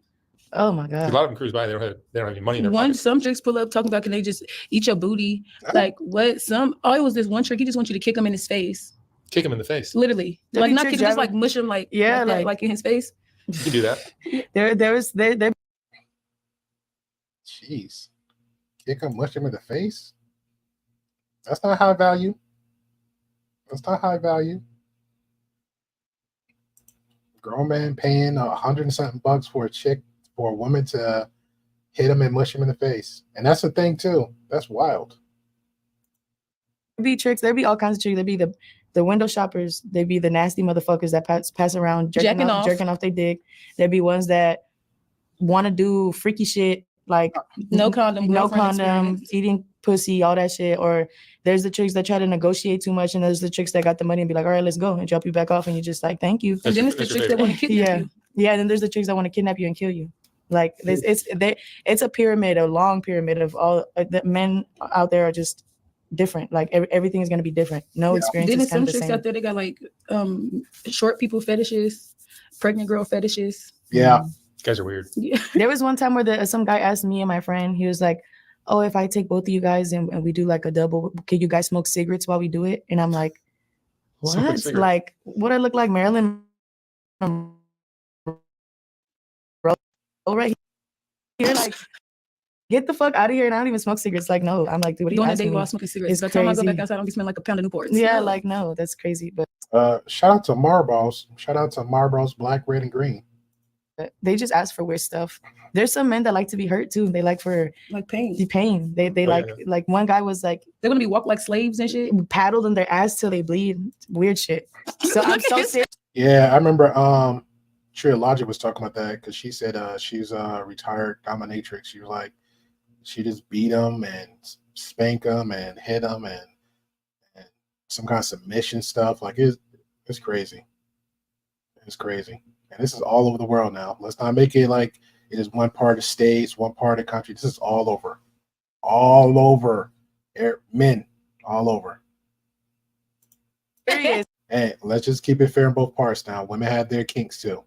Oh my A god. lot of them cruise by. They don't have any money in their One, pockets. some chicks pull up talking about can they just eat your booty? Like what? It was this one trick. He just wants you to kick him in his face, Kick him in the face. literally. There Like be not tricks kick him, just driving- like mush him, like Yeah, like in his face. You can do that. There Jeez. Kick him, mush him in the face? That's not high value. That's not high value. Grown man paying $100 and something bucks for a woman to hit him and mush him in the face. And that's the thing too. That's wild. be tricks. There be all kinds of tricks. There be the window shoppers. There be the nasty motherfuckers that pass around jerking off their dick. There be ones that want to do freaky shit like No condom, no girlfriend condom, experience. eating pussy, all that shit. Or there's the chicks that try to negotiate too much, and there's the chicks that got the money and be like, all right, let's go, and drop you back off, and you just like, thank you. And then it's the That's your chicks that favorite. want to kidnap Yeah. you. Yeah, and then there's the chicks that want to kidnap you and kill you. Like it's a pyramid, a long pyramid of all the men out there are just different. Like everything is gonna be different. No Yeah. experience Then is there's kind some of the chicks same. out there. They got like short people fetishes, pregnant girl fetishes. Yeah. These guys are weird. Yeah. There was one time where some guy asked me and my friend, he was like, oh, if I take both of you guys and we do like a double, can you guys smoke cigarettes while we do it? And I'm like, Smoke what? cigarettes. Like, what I look like Marilyn Monroe right here? Like, get the fuck out of here. And I don't even smoke cigarettes. Like, no. I'm like, dude, what are you Doing a asking date me? while smoking cigarettes. It's By the time I go back crazy. outside, I don't be smelling like a pound of Newports. Yeah, No. like, no, that's crazy. But Shout out to Marlboros. Shout out to Marlboros Black, Red, and Green. they just ask for weird stuff. There's some men that like to be hurt too. They like for Like pain. the pain. They Oh, like yeah. like one guy was like They're gonna be walk like slaves and shit. paddled in their ass till they bleed. Weird shit. So I'm Look at so his- serious. Yeah, I remember Tria Logic was talking about that because she said she's a retired dominatrix. She was like, she just beat him and spank him and hit him and some kind of submission stuff. Like it's crazy. It's crazy. And this is all over the world now. Let's not make it like It is one part of states, one part of the country. This is all over. All over. Men, all over. Serious. Hey, let's just keep it fair in both parts now. Women have their kinks too.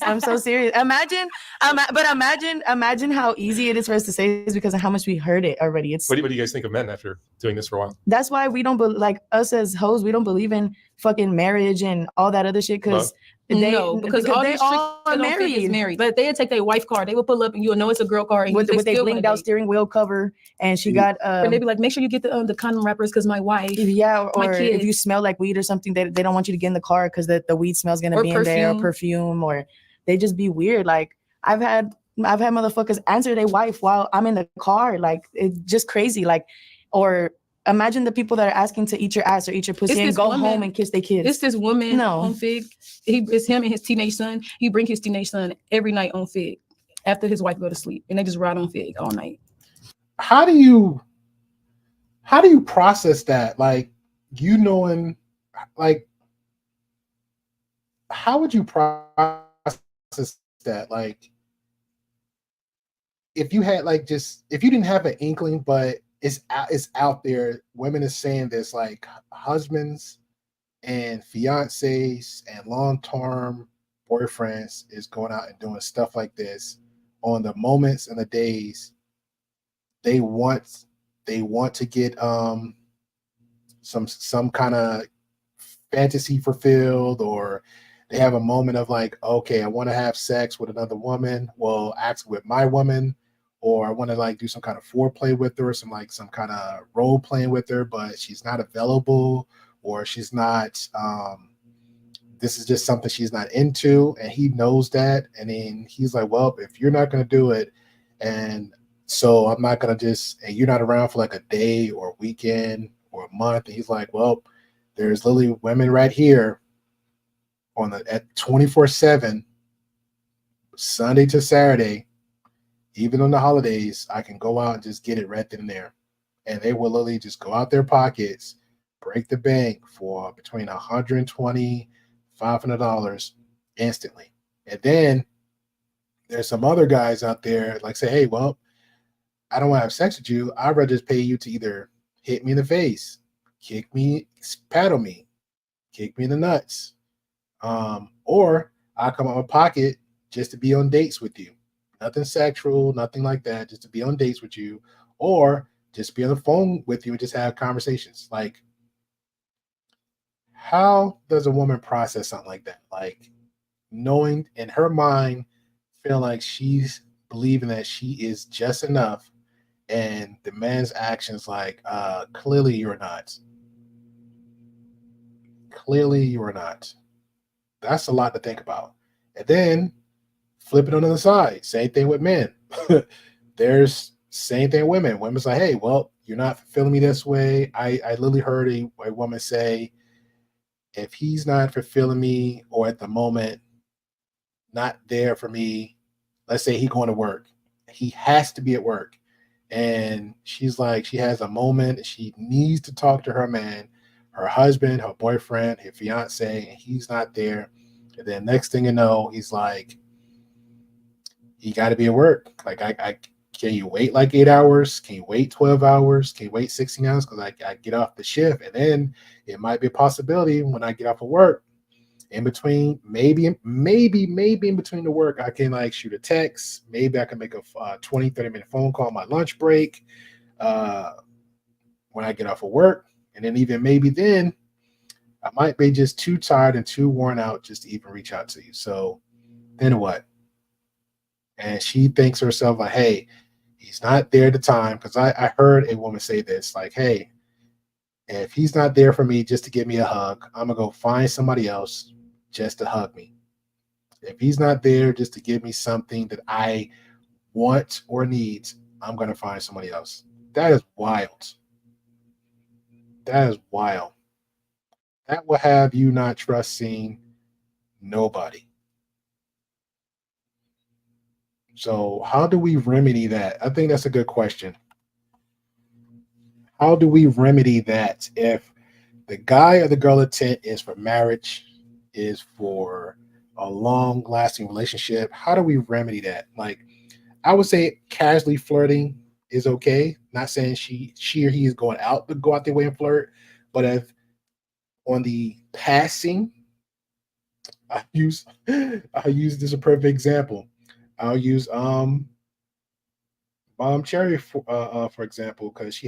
I'm so serious. Imagine how easy it is for us to say this because of how much we heard it already. It's What do you guys think of men after doing this for a while? that's why we don't like us as hoes. We don't believe in fucking marriage and all that other shit because because all they these all are are married. married. But they'd take their wife card. They would pull up and you'll know it's a girl car. And With they they still blinged gonna out date. steering wheel cover, and she got And they'd be like, make sure you get the condom wrappers because my wife. yeah, my or if kids. you smell like weed or something, they don't want you to get in the car because the weed smell's gonna Or be in there, or perfume. perfume, or they just be weird. Like I've had motherfuckers answer their wife while I'm in the car. Like it's just crazy. Like, or imagine the people that are asking to eat your ass or eat your pussy It's and this go woman- home and kiss their kids. It's this woman No. on Fig. It's him and his teenage son. He bring his teenage son every night on Fig after his wife go to sleep, and they just ride on Fig all night. How do you process that? Like, you knowing, like, how would you process that? Like, if you had like just if you didn't have an inkling, but it's out there, women is saying this, like husbands and fiancés and long-term boyfriends is going out and doing stuff like this on the moments and the days they want to get some kind of fantasy fulfilled, or they have a moment of like, okay, I want to have sex with another woman. Well, act with my woman, or I want to like do some kind of foreplay with her, some kind of role playing with her, but she's not available, or she's not. This is just something she's not into, and he knows that, and then he's like, well, if you're not going to do it, and so I'm not going to and you're not around for like a day or a weekend or a month, and he's like, well, there's literally women right here at 24/7, Sunday to Saturday, even on the holidays, I can go out and just get it right then and there. And they will literally just go out their pockets, break the bank for between $120, $500 instantly. And then there's some other guys out there like say, hey, well, I don't want to have sex with you. I'd rather just pay you to either hit me in the face, kick me, paddle me, kick me in the nuts, or I come out of my pocket just to be on dates with you. Nothing sexual, nothing like that, just to be on dates with you, or just be on the phone with you and just have conversations. Like, how does a woman process something like that? Like, knowing in her mind, feeling like she's believing that she is just enough, and the man's actions like, clearly you're not. Clearly you are not. That's a lot to think about. And then flip it on the other side. Same thing with men. There's same thing with women. Women's like, hey, well, you're not fulfilling me this way. I literally heard a woman say, if he's not fulfilling me, or at the moment not there for me, let's say he going to work, he has to be at work, and she's like, she has a moment, she needs to talk to her man, her husband, her boyfriend, her fiance, and he's not there. And then next thing you know, he's like, you got to be at work. Like, I can you wait like 8 hours? Can you wait 12 hours? Can you wait 16 hours? Because I get off the shift, and then it might be a possibility when I get off of work, in between, maybe in between the work, I can like shoot a text. Maybe I can make a 20-30-minute phone call on my lunch break when I get off of work. And then even maybe then, I might be just too tired and too worn out just to even reach out to you. So then what? And she thinks to herself like, hey, he's not there at the time. Because I heard a woman say this, like, hey, if he's not there for me just to give me a hug, I'm going to go find somebody else just to hug me. If he's not there just to give me something that I want or need, I'm going to find somebody else. That is wild. That is wild. That will have you not trusting nobody. So how do we remedy that? I think that's a good question. How do we remedy that if the guy or the girl intent is for marriage, is for a long lasting relationship, how do we remedy that? Like, I would say casually flirting is okay. Not saying she or he is going out to go out their way and flirt, but if on the passing, I use this as a perfect example. I'll use Mom Cherry for example, because she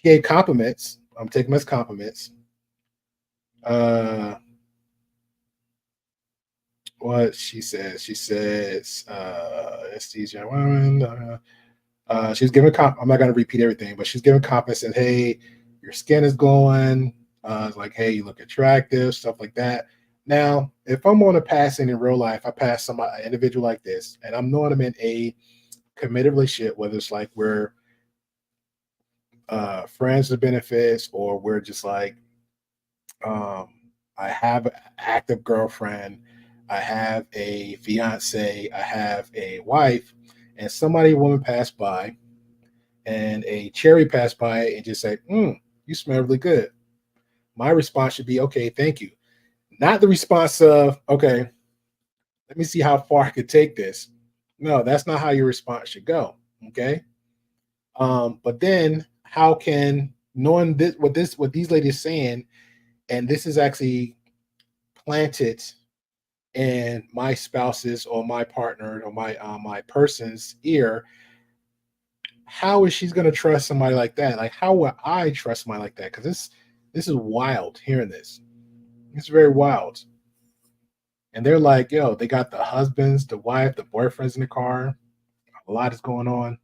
gave compliments. I'm taking them as compliments. What she says? She says, it's these young women. She's giving I'm not going to repeat everything, but she's giving compliments and, hey, your skin is glowing. It's like, hey, you look attractive, stuff like that. Now, if I'm on a passing in real life, I pass an individual like this, and I'm knowing I'm in a committed relationship, whether it's like we're friends with benefits or we're just like, I have an active girlfriend, I have a fiance, I have a wife, and a woman passed by and a cherry passed by and just say, you smell really good. My response should be, okay, thank you. Not the response of, okay, let me see how far I could take this. No, that's not how your response should go. Okay. But then how can knowing what these ladies saying, and this is actually planted in my spouse's or my partner or my person's ear, how is she going to trust somebody like that? Like, how would I trust somebody like that? Because this is wild hearing this. It's very wild. And they're like, yo, they got the husbands, the wife, the boyfriends in the car. A lot is going on.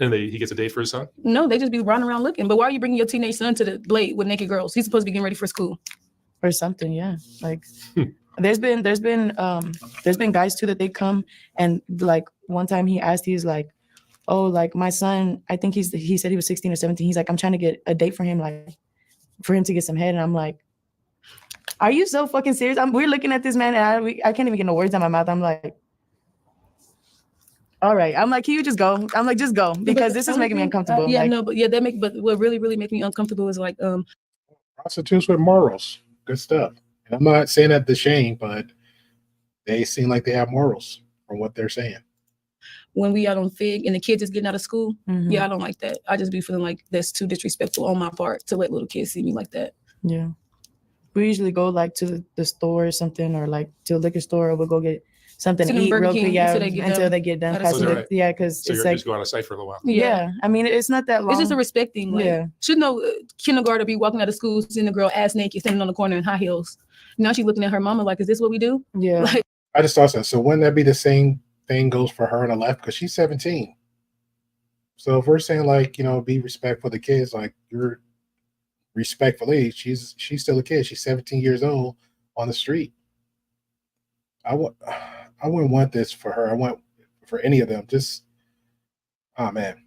And he gets a date for his son? No, they just be running around looking. But why are you bringing your teenage son to the blade with naked girls? He's supposed to be getting ready for school. Or something, yeah. Like there's been guys too that they come and like one time he asked, he's like, oh, like my son, I think he said he was 16 or 17. He's like, I'm trying to get a date for him, like for him to get some head. And I'm like, are you so fucking serious? We're looking at this man and I can't even get no words out of my mouth. I'm like, all right. I'm like, can you just go? I'm like, just go because this is making me uncomfortable. Yeah, like, no, but yeah, but what really make me uncomfortable is like prostitutes with morals. Good stuff. And I'm not saying that to shame, but they seem like they have morals from what they're saying. When we out on Fig and the kids just getting out of school, mhm. yeah, I don't like that. I just be feeling like that's too disrespectful on my part to let little kids see me like that. Yeah. We usually go like to the store or something, or like to a liquor store, or we'll go get something to eat real quick. Yeah, until they get done. Right. Yeah, because so it's you're like just go on a site for a little while. yeah. I mean, it's not that long. It's just a respect thing. Like, yeah. Should no kindergarten be walking out of school, seeing the girl ass naked, standing on the corner in high heels. Now she's looking at her mama like, is this what we do? Yeah. Like, I just thought so. So wouldn't that be the same thing goes for her on the left? Because she's 17. So if we're saying like, be respectful of the kids, like you're respectfully, she's still a kid. She's 17 years old on the street. I wouldn't want this for her. I want for any of them. Just, oh man.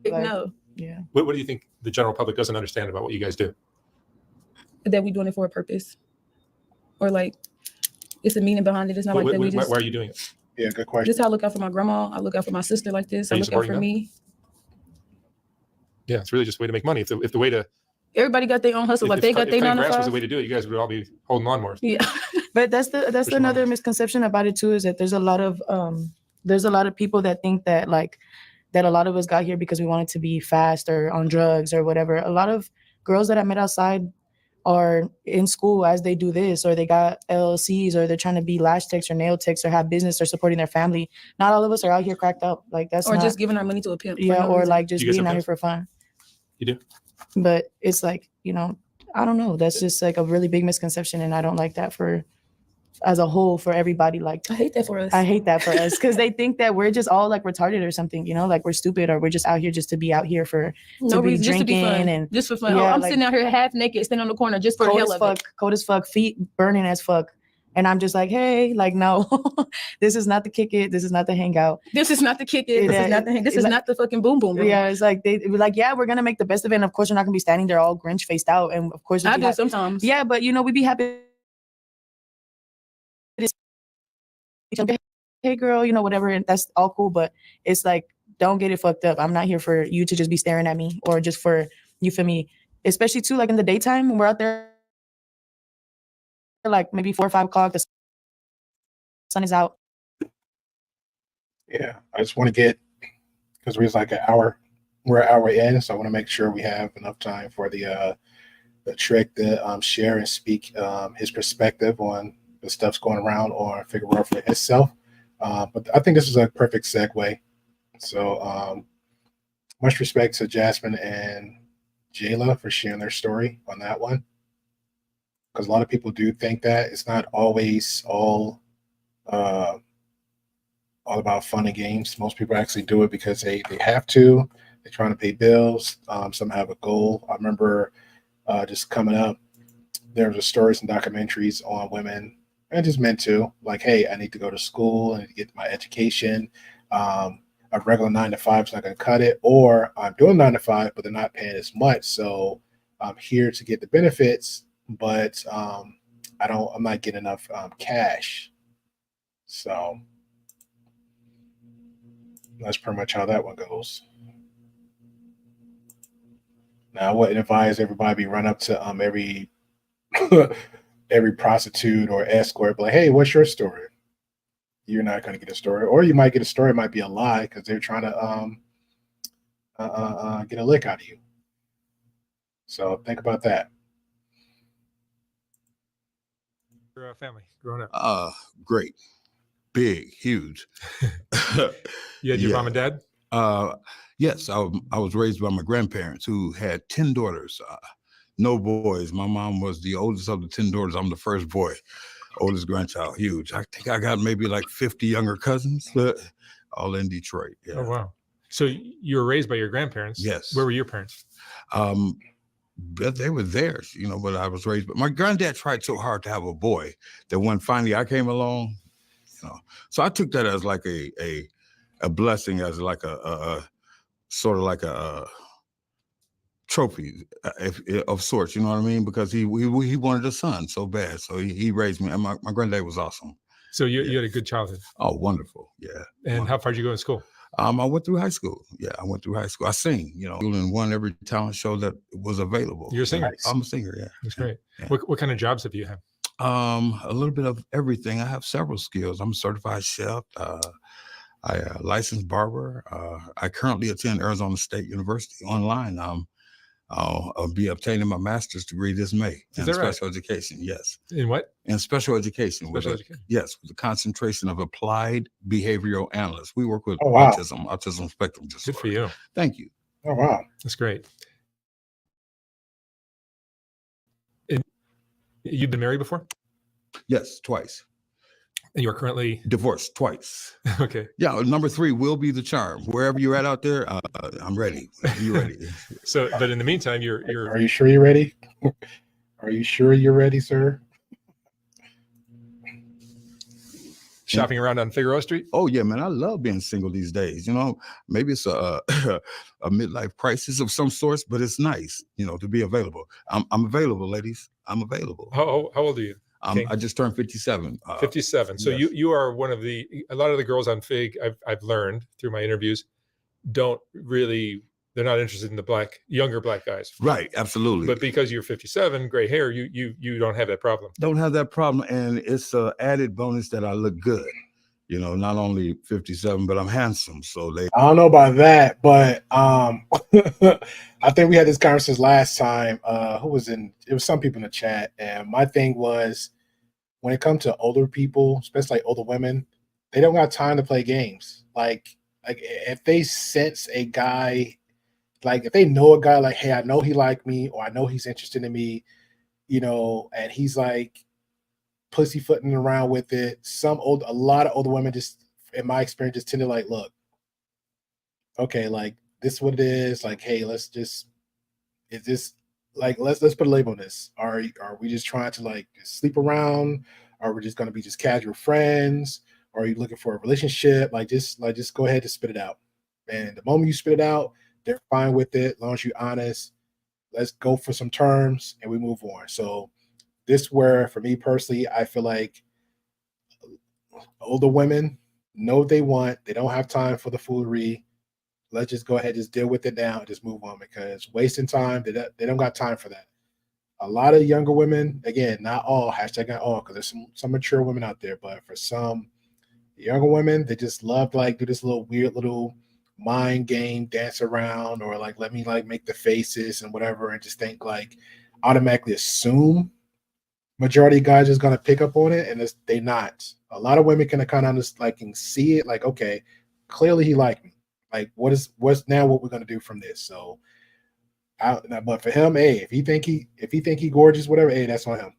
Like, no. Yeah. What do you think the general public doesn't understand about what you guys do? That we doing it for a purpose. Or like, it's a meaning behind it. It's not like that we just... Why are you doing it? Yeah, good question. This is how I look out for my grandma. I look out for my sister like this. I look out for me. Yeah, it's really just a way to make money. If the way to... Everybody got their own hustle. Like they got their 9 to 5. Grass was the way to do it, you guys would all be holding lawnmowers. Yeah. But that's another misconception about it too, is that there's a lot of people that think that like that a lot of us got here because we wanted to be fast or on drugs or whatever. A lot of girls that I met outside are in school as they do this, or they got LLCs, or they're trying to be lash techs or nail techs or have business or supporting their family. Not all of us are out here cracked up. Like that's or not, just giving our money to a pimp. Yeah, or like just being out here for fun. You do? But it's like, I don't know. That's just like a really big misconception, and I don't like that for as a whole for everybody. Like I hate that for us. I hate that for us because they think that we're just all like retarded or something, like we're stupid, or we're just out here just to be out here for no reason, just to be fun. And just for fun. Yeah, I'm sitting out here half naked, standing on the corner just for the hell of it. Cold as fuck, feet burning as fuck. And I'm just like, hey, like, no, this is not the kick it. This is not the hangout. This is not the kick it. This is not the This is not the fucking boom boom room. Yeah, it's like they were like, yeah, we're gonna make the best of it. And of course, we're not gonna be standing there all Grinch faced out. And of course, I do sometimes. Yeah, but we be happy. Hey, girl, whatever, and that's all cool. But it's like don't get it fucked up. I'm not here for you to just be staring at me or just for, you feel me? Especially too, like in the daytime when we're out there, like maybe 4 or 5 o'clock, the sun is out. Yeah, I just want to get, because we're like we're an hour in, so I want to make sure we have enough time for the trick to share and speak his perspective on the stuff's going around on Figueroa for itself. But I think this is a perfect segue. So much respect to Jasmine and Jaylay for sharing their story on that one. Because a lot of people do think that it's not always all about fun and games. Most people actually do it because they have to. They're trying to pay bills. Some have a goal. I remember just coming up, there was stories and documentaries on women and just men too. Like, hey, I need to go to school. I need to get my education. A regular 9 to 5 is not going to cut it. Or I'm doing 9 to 5, but they're not paying as much. So I'm here to get the benefits, but I'm not getting enough cash. So that's pretty much how that one goes. Now, I wouldn't advise everybody run up to every every prostitute or escort, but like, hey, what's your story? You're not going to get a story, or you might get a story. It might be a lie because they're trying to get a lick out of you. So think about that. Your family growing up. Great, big, huge. You had your mom and dad? Yes, I was raised by my grandparents who had 10 daughters, no boys. My mom was the oldest of the 10 daughters. I'm the first boy, oldest grandchild, huge. I think I got maybe like 50 younger cousins, all in Detroit. Yeah. Oh, wow. So you were raised by your grandparents? Yes. Where were your parents? But they were theirs, but I was raised. But my granddad tried so hard to have a boy that when finally I came along, so I took that as like a blessing, as like a sort of like a trophy of sorts, you know what I mean? Because he wanted a son so bad, so he raised me, and my granddad was awesome. So you had a good childhood. Oh, wonderful, yeah. And wonderful. How far did you go to school? I went through high school. Yeah, I went through high school. I sing, and won every talent show that was available. You're a singer. I'm a singer. Yeah, that's great. Yeah. What kind of jobs have you had? A little bit of everything. I have several skills. I'm a certified chef. I licensed barber. I currently attend Arizona State University online. I'll be obtaining my master's degree this May in special education. Yes. In what? In special education. Yes, with a concentration of applied behavioral analysts. We work with autism spectrum disorder. Good for you. Thank you. Oh, wow. That's great. And you've been married before? Yes, twice. And you are currently divorced twice. Okay. Yeah, number 3 will be the charm. Wherever you're at out there, I'm ready. You ready? So, but in the meantime, you're. Are you sure you're ready? Are you sure you're ready, sir? Shopping around on Figueroa Street? Oh yeah, man, I love being single these days. Maybe it's a midlife crisis of some sorts, but it's nice, to be available. I'm available, ladies. I'm available. How old are you? I just turned 57. 57. So yes. you are one of a lot of the girls on Fig, I've learned through my interviews, they're not interested in the younger black guys. Right, absolutely. But because you're 57, gray hair, you don't have that problem. Don't have that problem, and it's an added bonus that I look good. Not only 57, but I'm handsome. So I don't know about that, but I think we had this conversation last time. It was some people in the chat, and my thing was, when it comes to older people, especially like older women, they don't got time to play games. Like if they sense a guy, like if they know a guy, like, hey, I know he liked me, or I know he's interested in me, and he's like pussyfooting around with it. A lot of older women, just in my experience, just tend to like, look, okay, like this is what it is. Like, hey, let's put a label on this. Are we just trying to like sleep around? Are we just going to be just casual friends? Or are you looking for a relationship? Just go ahead and spit it out. And the moment you spit it out, they're fine with it. As long as you're honest, let's go for some terms and we move on. So this where, for me personally, I feel like older women know what they want. They don't have time for the foolery. let's just go ahead, just deal with it now, and just move on, because wasting time, they don't got time for that. A lot of younger women, again, not all, hashtag not all, because there's some mature women out there, but for some younger women, they just love to like do this little weird little mind game, dance around, or like let me like make the faces and whatever, and just think like automatically assume majority of guys is gonna pick up on it, and they not. A lot of women can kind of just like can see it, like, okay, clearly he liked me. Like, what's now what we're gonna do from this? So, but for him, hey, if he think he gorgeous, whatever, hey, that's on him.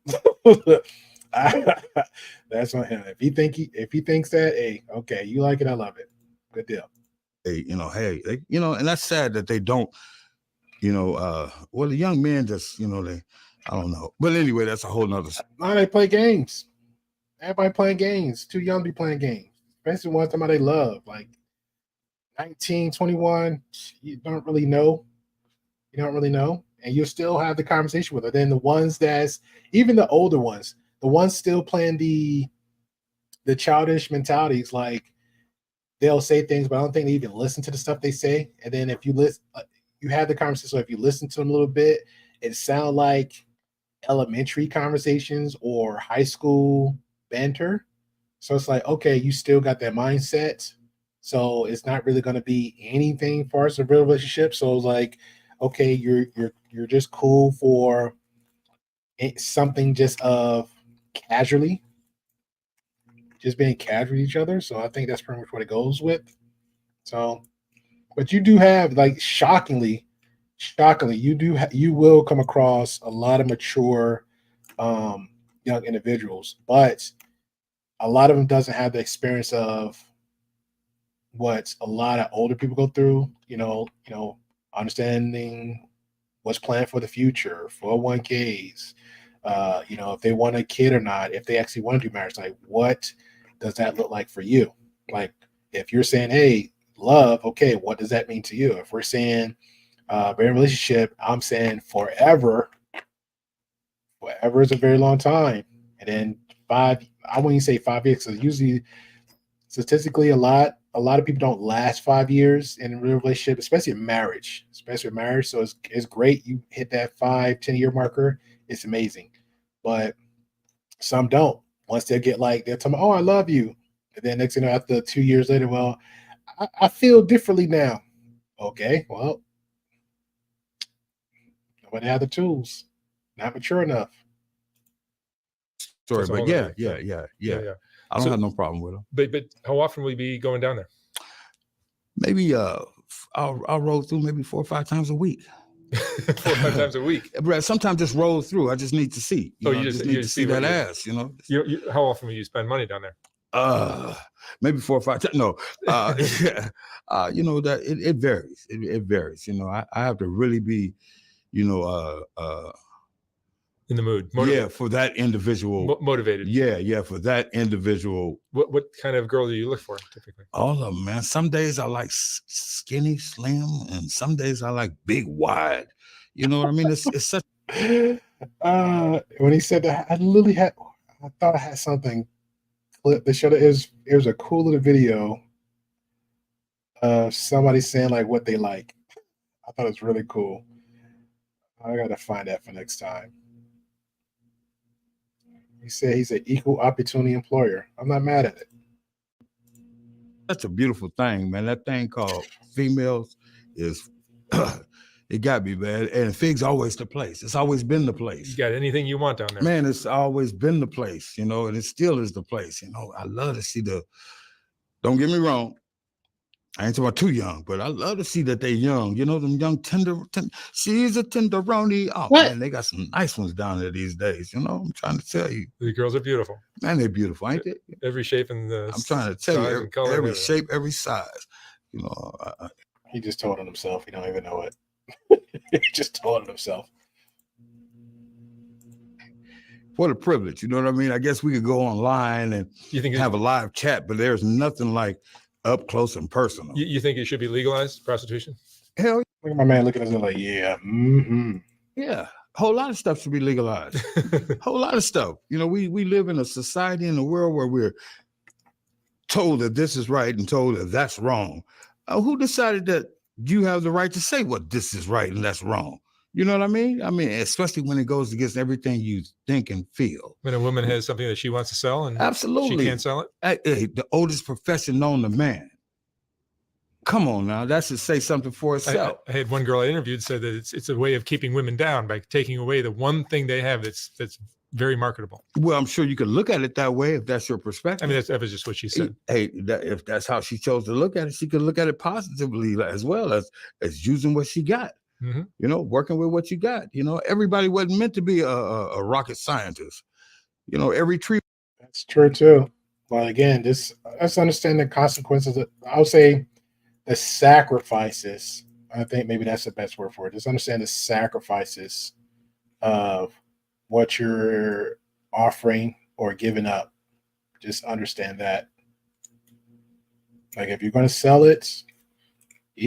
That's on him. If he thinks that, hey, okay, you like it, I love it. Good deal. Hey, and that's sad that they don't, well, the young men just, I don't know. But anyway, that's a whole nother. Now they play games. Everybody playing games. Too young to be playing games. Especially ones somebody they love. Like 19, 21, you don't really know. And you'll still have the conversation with her. Then the ones that's, even the older ones, the ones still playing the childish mentalities, like they'll say things, but I don't think they even listen to the stuff they say. And then if you listen, you have the conversation. So if you listen to them a little bit, it sounds like elementary conversations or high school banter. So it's like, okay, you still got that mindset. So it's not really going to be anything far as a real relationship. So it's like, okay, you're just cool for something just of casually, just being casual with each other. So I think that's pretty much what it goes with. So, but you do have, like, shockingly, you will come across a lot of mature young individuals, but a lot of them doesn't have the experience of what a lot of older people go through, understanding what's planned for the future, 401ks, if they want a kid or not, if they actually want to do marriage, like what does that look like for you? Like if you're saying, hey, love, okay, what does that mean to you? If we're saying very relationship, I'm saying forever is a very long time. And then I wouldn't say 5 years, because usually statistically a lot of people don't last 5 years in a real relationship, especially in marriage. So it's great you hit that 5-10 year marker. It's amazing. But some don't. Once they get like, they're talking, oh, I love you. And then next thing you know, after 2 years later, well, I feel differently now. Okay, well, nobody had the tools. Not mature enough. Sorry, That's a but whole yeah. other- I don't have no problem with them. But how often will you be going down there? Maybe I'll roll through maybe 4 or 5 times a week. 4 or 5 times a week. But sometimes just roll through. I just need to see. You just need to see that ass. How often will you spend money down there? Maybe 4 or 5 times. No, that it varies. It varies. I have to really be, in the mood. Yeah, for that individual. Motivated. Yeah, for that individual. What kind of girl do you look for typically? All of them, man. Some days I like skinny, slim, and some days I like big, wide. You know what I mean? It's such. When he said that, I thought I had something clip that showed it was a cool little video of somebody saying like what they like. I thought it was really cool. I gotta find that for next time. He said he's an equal opportunity employer. I'm not mad at it. That's a beautiful thing, man. That thing called females is it got me, man. And Fig's always the place. It's always been the place. You got anything you want down there? Man, it's always been the place, and it still is the place. I love to see don't get me wrong, I ain't talking about too young, but I love to see that they young. Them young tender. She's a tenderoni. Oh, what? Man, they got some nice ones down there these days. I'm trying to tell you. The girls are beautiful. Man, they're beautiful, ain't they? Every shape and I'm trying to tell you, every shape, every size. He just told on himself. He don't even know it. He just told on himself. What a privilege. You know what I mean? I guess we could go online and have a live chat, but there's nothing like up close and personal. You think it should be legalized, prostitution? Hell yeah. Look at my man looking at us like, yeah. Mm-hmm. Yeah. A whole lot of stuff should be legalized. Whole lot of stuff. We live in a society, in a world where we're told that this is right and told that that's wrong. Who decided that you have the right to say what this is right and that's wrong. You know what I mean? I mean, especially when it goes against everything you think and feel. When a woman has something that she wants to sell and Absolutely. she can't sell it. Hey, the oldest profession known to man. Come on now, that should say something for itself. I had one girl I interviewed said that it's a way of keeping women down by taking away the one thing they have that's very marketable. Well, I'm sure you could look at it that way if that's your perspective. I mean, that was just what she said. Hey, if that's how she chose to look at it, she could look at it positively as well as using what she got. Mm-hmm. You know, working with what you got. You know, everybody wasn't meant to be a rocket scientist. You know, every tree. That's true too. But again, let's understand the consequences. I would say the sacrifices. I think maybe that's the best word for it. Just understand the sacrifices of what you're offering or giving up. Just understand that. Like if you're going to sell it,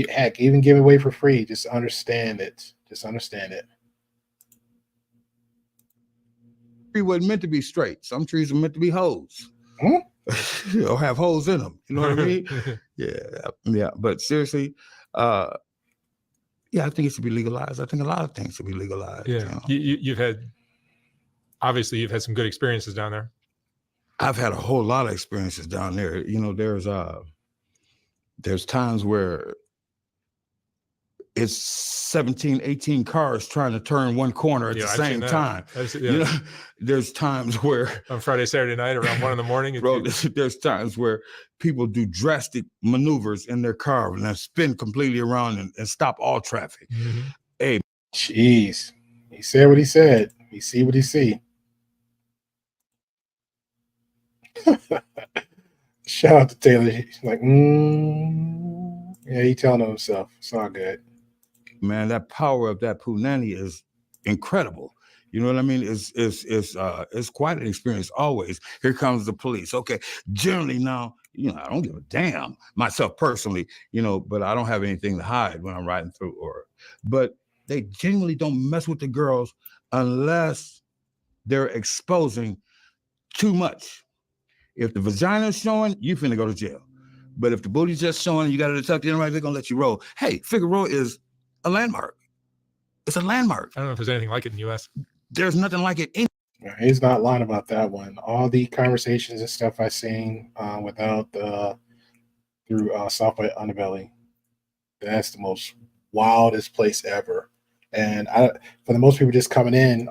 heck, even give it away for free. Just understand it. Just understand it. Tree wasn't meant to be straight. Some trees are meant to be holes. Or have holes in them. You know what I mean? Yeah. But seriously, I think it should be legalized. I think a lot of things should be legalized. Yeah. You know? You've had some good experiences down there. I've had a whole lot of experiences down there. You know, there's times where it's 17, 18 cars trying to turn one corner at the same time. You know, there's times where on Friday, Saturday night around 1 a.m. Bro, there's times where people do drastic maneuvers in their car and then spin completely around and stop all traffic. Mm-hmm. Hey, jeez, he said what he said. He see what he see. Shout out to Taylor. He's like, yeah, he telling on himself. It's all good. Man, that power of that punani is incredible. You know what I mean? It's quite an experience always. Here comes the police. Okay, generally now, you know, I don't give a damn myself personally, you know, but I don't have anything to hide when I'm riding through. But they genuinely don't mess with the girls unless they're exposing too much. If the vagina's showing, you finna go to jail. But if the booty's just showing, you got it tucked in right, they're gonna let you roll. Hey, Figueroa is a landmark. It's a landmark. I don't know if there's anything like it in the U.S. There's nothing like it in. He's not lying about that one. All the conversations and stuff I've seen through Southwest Underbelly, that's the most wildest place ever. And for the most people just coming in,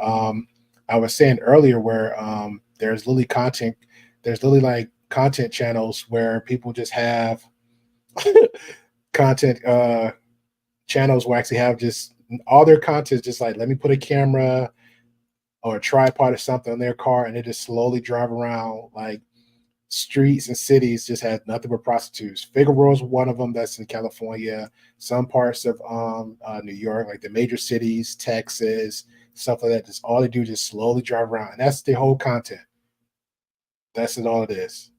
I was saying earlier where there's literally like content channels where people just have content channels where actually have just all their content just like, let me put a camera or a tripod or something on their car and they just slowly drive around like streets and cities just have nothing but prostitutes. Figueroa is one of them that's in California, some parts of New York, like the major cities, Texas, stuff like that. Just all they do is just slowly drive around. And that's the whole content. That's all it is.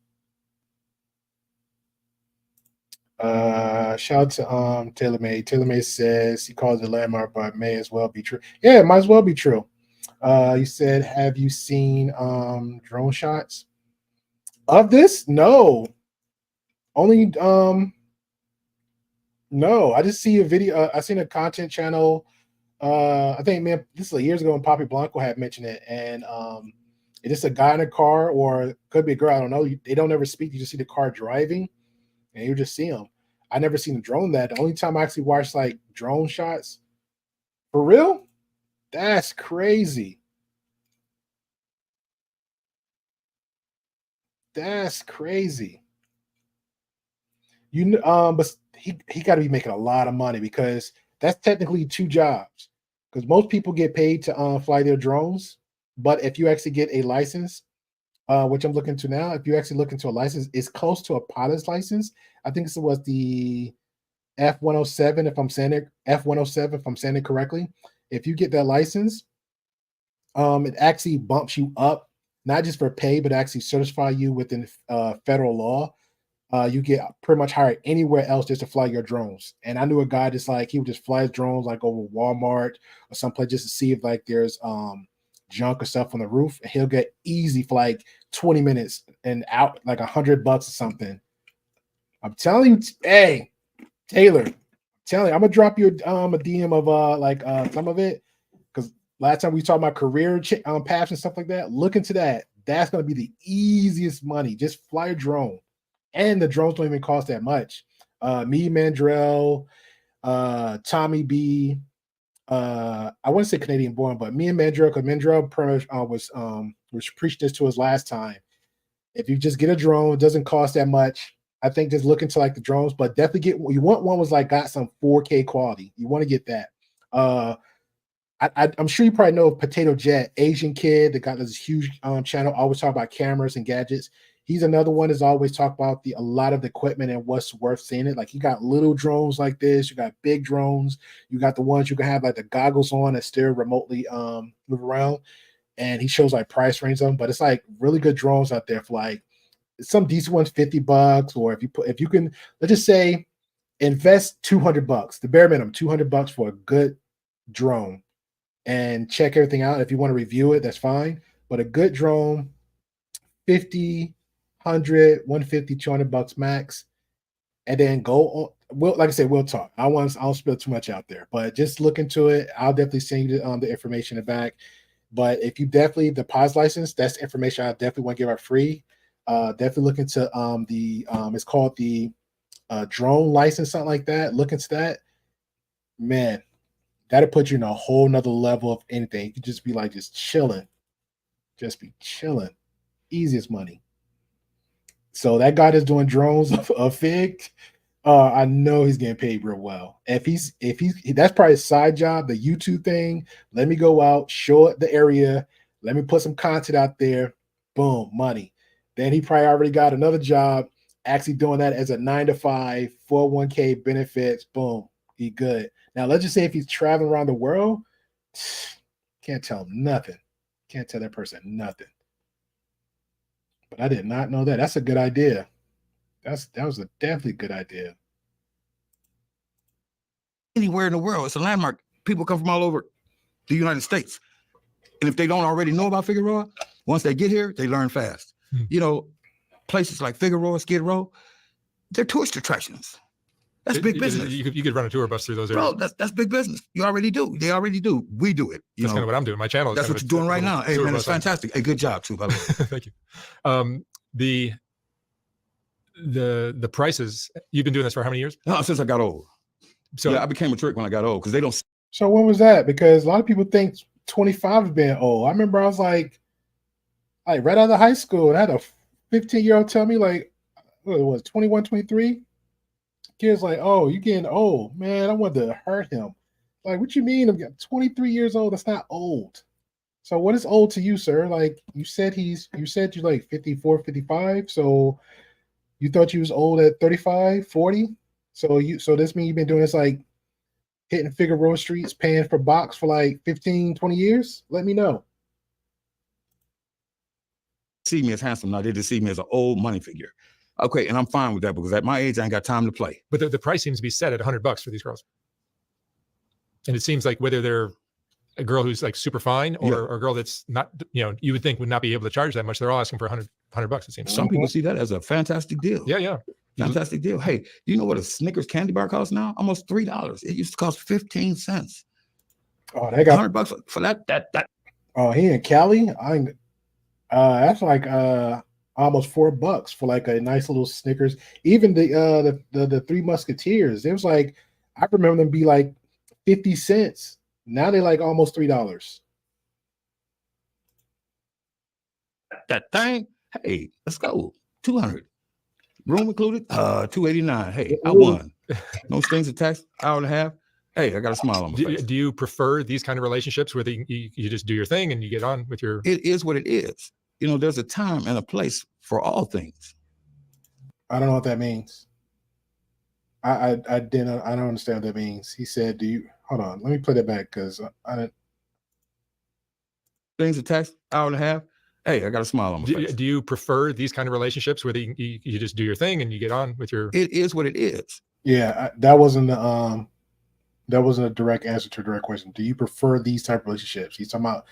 Shout out to Taylor May. Taylor May says he calls it a landmark, but may as well be true. Yeah, it might as well be true. You said, have you seen drone shots of this? No. Only no. I just see a video. I seen a content channel. I think this is years ago when Poppy Blanco had mentioned it, and it's just a guy in a car, or it could be a girl. I don't know. They don't ever speak. You just see the car driving, and you just see them. I never seen a drone that. The only time I actually watched like drone shots, for real, that's crazy. That's crazy. But he got to be making a lot of money because that's technically two jobs. Because most people get paid to fly their drones, but if you actually get a license, which I'm looking to now, if you actually look into a license, it's close to a pilot's license. I think it was the F-107, if I'm saying it, F-107, if I'm saying it correctly. If you get that license, it actually bumps you up, not just for pay, but actually certify you within federal law. You get pretty much hired anywhere else just to fly your drones. And I knew a guy just like, he would just fly his drones like over Walmart or someplace just to see if like there's junk or stuff on the roof. And he'll get easy for like 20 minutes and out like $100 or something. I'm telling you, hey, Taylor, I'm Telling you, I'm gonna drop you a DM of some of it, because last time we talked about career paths and stuff like that. Look into that. That's gonna be the easiest money. Just fly a drone, and the drones don't even cost that much. Me, Mandrell, Tommy B. I wouldn't say Canadian born, but me and Mandrell, because Mandrell was preached this to us last time. If you just get a drone, it doesn't cost that much. I think just look into like the drones, but definitely get you want one was like got some 4K quality. You want to get that. I'm sure you probably know Potato Jet, Asian kid that got this huge channel. Always talk about cameras and gadgets. He's another one that's always talk about a lot of the equipment and what's worth seeing it. Like you got little drones like this, you got big drones, you got the ones you can have like the goggles on that still remotely move around. And he shows like price range of them, but it's like really good drones out there for like some decent ones, $50, or if you can, let's just say invest $200, the bare minimum, $200 for a good drone, and check everything out. If you want to review it, that's fine. But a good drone, 50, 100, 150, $200 max, and then go on. Like I said, we'll talk. I don't spill too much out there, but just look into it. I'll definitely send you the information back. But if you definitely the POS license, that's information I definitely want to give out free. Definitely look into it's called the drone license, something like that. Look into that, man. That'll put you in a whole nother level of anything. You could just be like just chilling, easiest money. So that guy that's doing drones of Fig, I know he's getting paid real well. If he's that's probably his side job, the YouTube thing. Let me go out, show it the area, let me put some content out there, boom, money. Then he probably already got another job, actually doing that as a 9-to-5, 401k benefits, boom, he good. Now let's just say if he's traveling around the world, can't tell him nothing. Can't tell that person nothing. But I did not know that. That's a good idea. That was a definitely good idea. Anywhere in the world, it's a landmark. People come from all over the United States. And if they don't already know about Figueroa, once they get here, they learn fast. You know, places like Figueroa, Skid Row, they're tourist attractions. That's big business. You could run a tour bus through those areas. Bro, that's big business. You already do. They already do. We do it. That's kind of what I'm doing. My channel is that's what you're doing right now. Hey, man, it's fantastic. Hey, good job, too, by the way. Thank you. The prices, you've been doing this for how many years? No, since I got old. So yeah, I became a trick when I got old because they don't. So when was that? Because a lot of people think 25 is being old. I remember I was like right out of high school, and I had a 15-year-old tell me like, what it was 21, 23. Kids like, oh, you getting old, man. I wanted to hurt him. Like, what you mean? I'm 23 years old. That's not old. So what is old to you, sir? Like you said you're like 54, 55. So you thought you was old at 35, 40. So this means you've been doing this like hitting Figueroa streets, paying for box for like 15, 20 years? Let me know. See me as handsome. Now they just see me as an old money figure. Okay, and I'm fine with that because at my age, I ain't got time to play. But the price seems to be set at $100 for these girls. And it seems like whether they're a girl who's like super fine or a girl that's not, you would think would not be able to charge that much. They're all asking for $100, it seems. Some people see that as a fantastic deal. Yeah. Fantastic deal. Hey, do you know what a Snickers candy bar costs now? Almost $3. It used to cost 15 cents. Oh, they got $100 for that. Oh, he in Cali? That's like almost $4 for like a nice little Snickers. Even the Three Musketeers, it was like, I remember them be like 50 cents. Now they're like almost $3. That thing, hey, let's go. 200. Room included, 289. Hey, I won. No strings attached, hour and a half. Hey, I got a smile on my face. Do you prefer these kind of relationships where you just do your thing and you get on with your... It is what it is. There's a time and a place for all things. I don't know what that means. I don't understand what that means. He said, hold on, let me play that back because I didn't. Things attached, hour and a half. Hey, I got a smile on my face. Do you prefer these kind of relationships where you just do your thing and you get on with your... It is what it is. Yeah, that wasn't a direct answer to a direct question. Do you prefer these type of relationships? He's talking about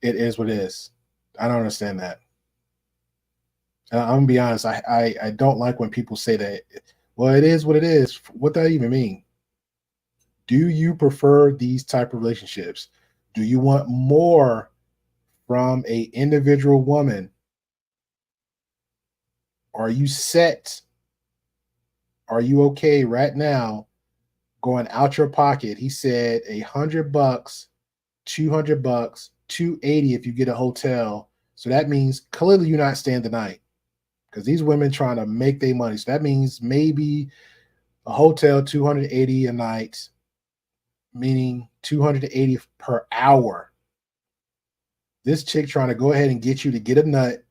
it is what it is. I don't understand that. I'm gonna be honest. I don't like when people say that. Well, it is what it is. What does that even mean? Do you prefer these type of relationships? Do you want more from a individual woman? Are you set? Are you okay right now going out your pocket? He said $100, $200, $280 if you get a hotel. So that means clearly you're not staying the night, because these women trying to make their money. So that means maybe a hotel $280 a night, meaning $280 per hour. This chick trying to go ahead and get you to get a nut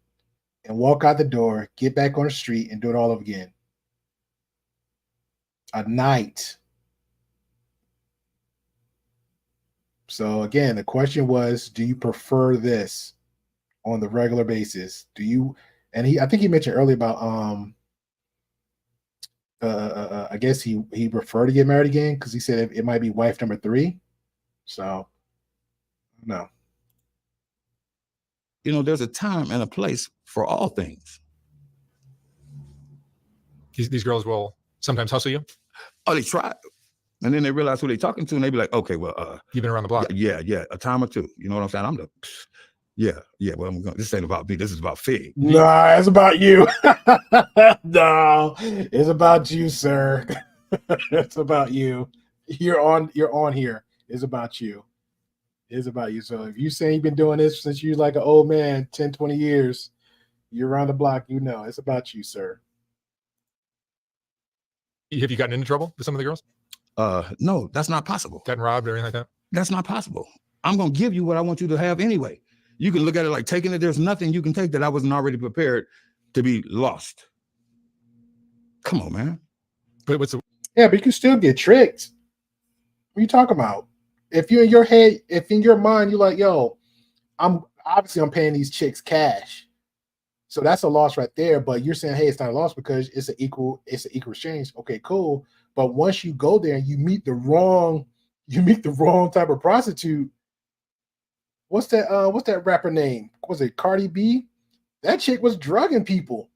and walk out the door, get back on the street, and do it all over again. A night. So again, the question was, do you prefer this on the regular basis? Do you? And I think he mentioned earlier about I guess he preferred to get married again because he said it might be wife number 3. So no. You know, there's a time and a place for all things. These girls will sometimes hustle you. Oh, they try. And then they realize who they're talking to, and they be like, okay, well, You've been around the block. Yeah, a time or two. You know what I'm saying? I'm the, yeah. Well, this ain't about me. This is about Fig. Nah, it's about you. No, it's about you, sir. It's about you. You're on here. It's about you. It's about you. So if you say you've been doing this since you're like an old man, 10, 20 years, you're around the block, you know, it's about you, sir. Have you gotten into trouble with some of the girls? No, that's not possible. Gotten robbed or anything like that? That's not possible. I'm going to give you what I want you to have anyway. You can look at it like taking it. There's nothing you can take that I wasn't already prepared to be lost. Come on, man. But what's the... Yeah, but you can still get tricked. What are you talking about? If you're in your head, if in your mind, you're like, yo, I'm paying these chicks cash. So that's a loss right there. But you're saying, hey, it's not a loss because it's an equal exchange. Okay, cool. But once you go there and you meet the wrong type of prostitute. What's that rapper name? Was it Cardi B? That chick was drugging people.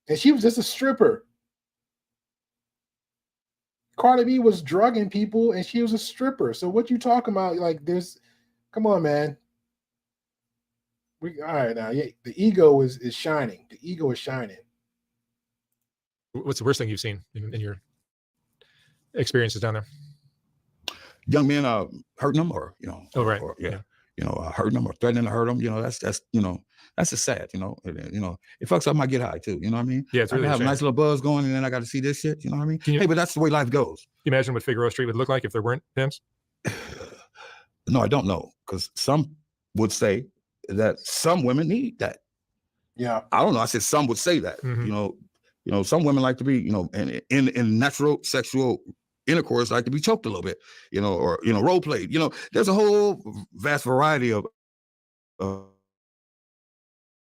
And she was just a stripper. Cardi B was drugging people and she was a stripper. So what you talking about? Like, come on, man. All right now. Yeah, the ego is shining. The ego is shining. What's the worst thing you've seen in your experiences down there? Young men hurting them, or right. Hurting them or threatening to hurt them. That's just sad. It fucks up my get high too. You know what I mean? Yeah, it's really I have a nice little buzz going, and then I got to see this shit. You know what I mean? Hey, but that's the way life goes. Can you imagine what Figueroa Street would look like if there weren't pimps? No, I don't know, because some would say that some women need that. Yeah, I don't know. I said some would say that. Mm-hmm. Some women like to be, in natural sexual intercourse, like to be choked a little bit, or role played. There's a whole vast variety of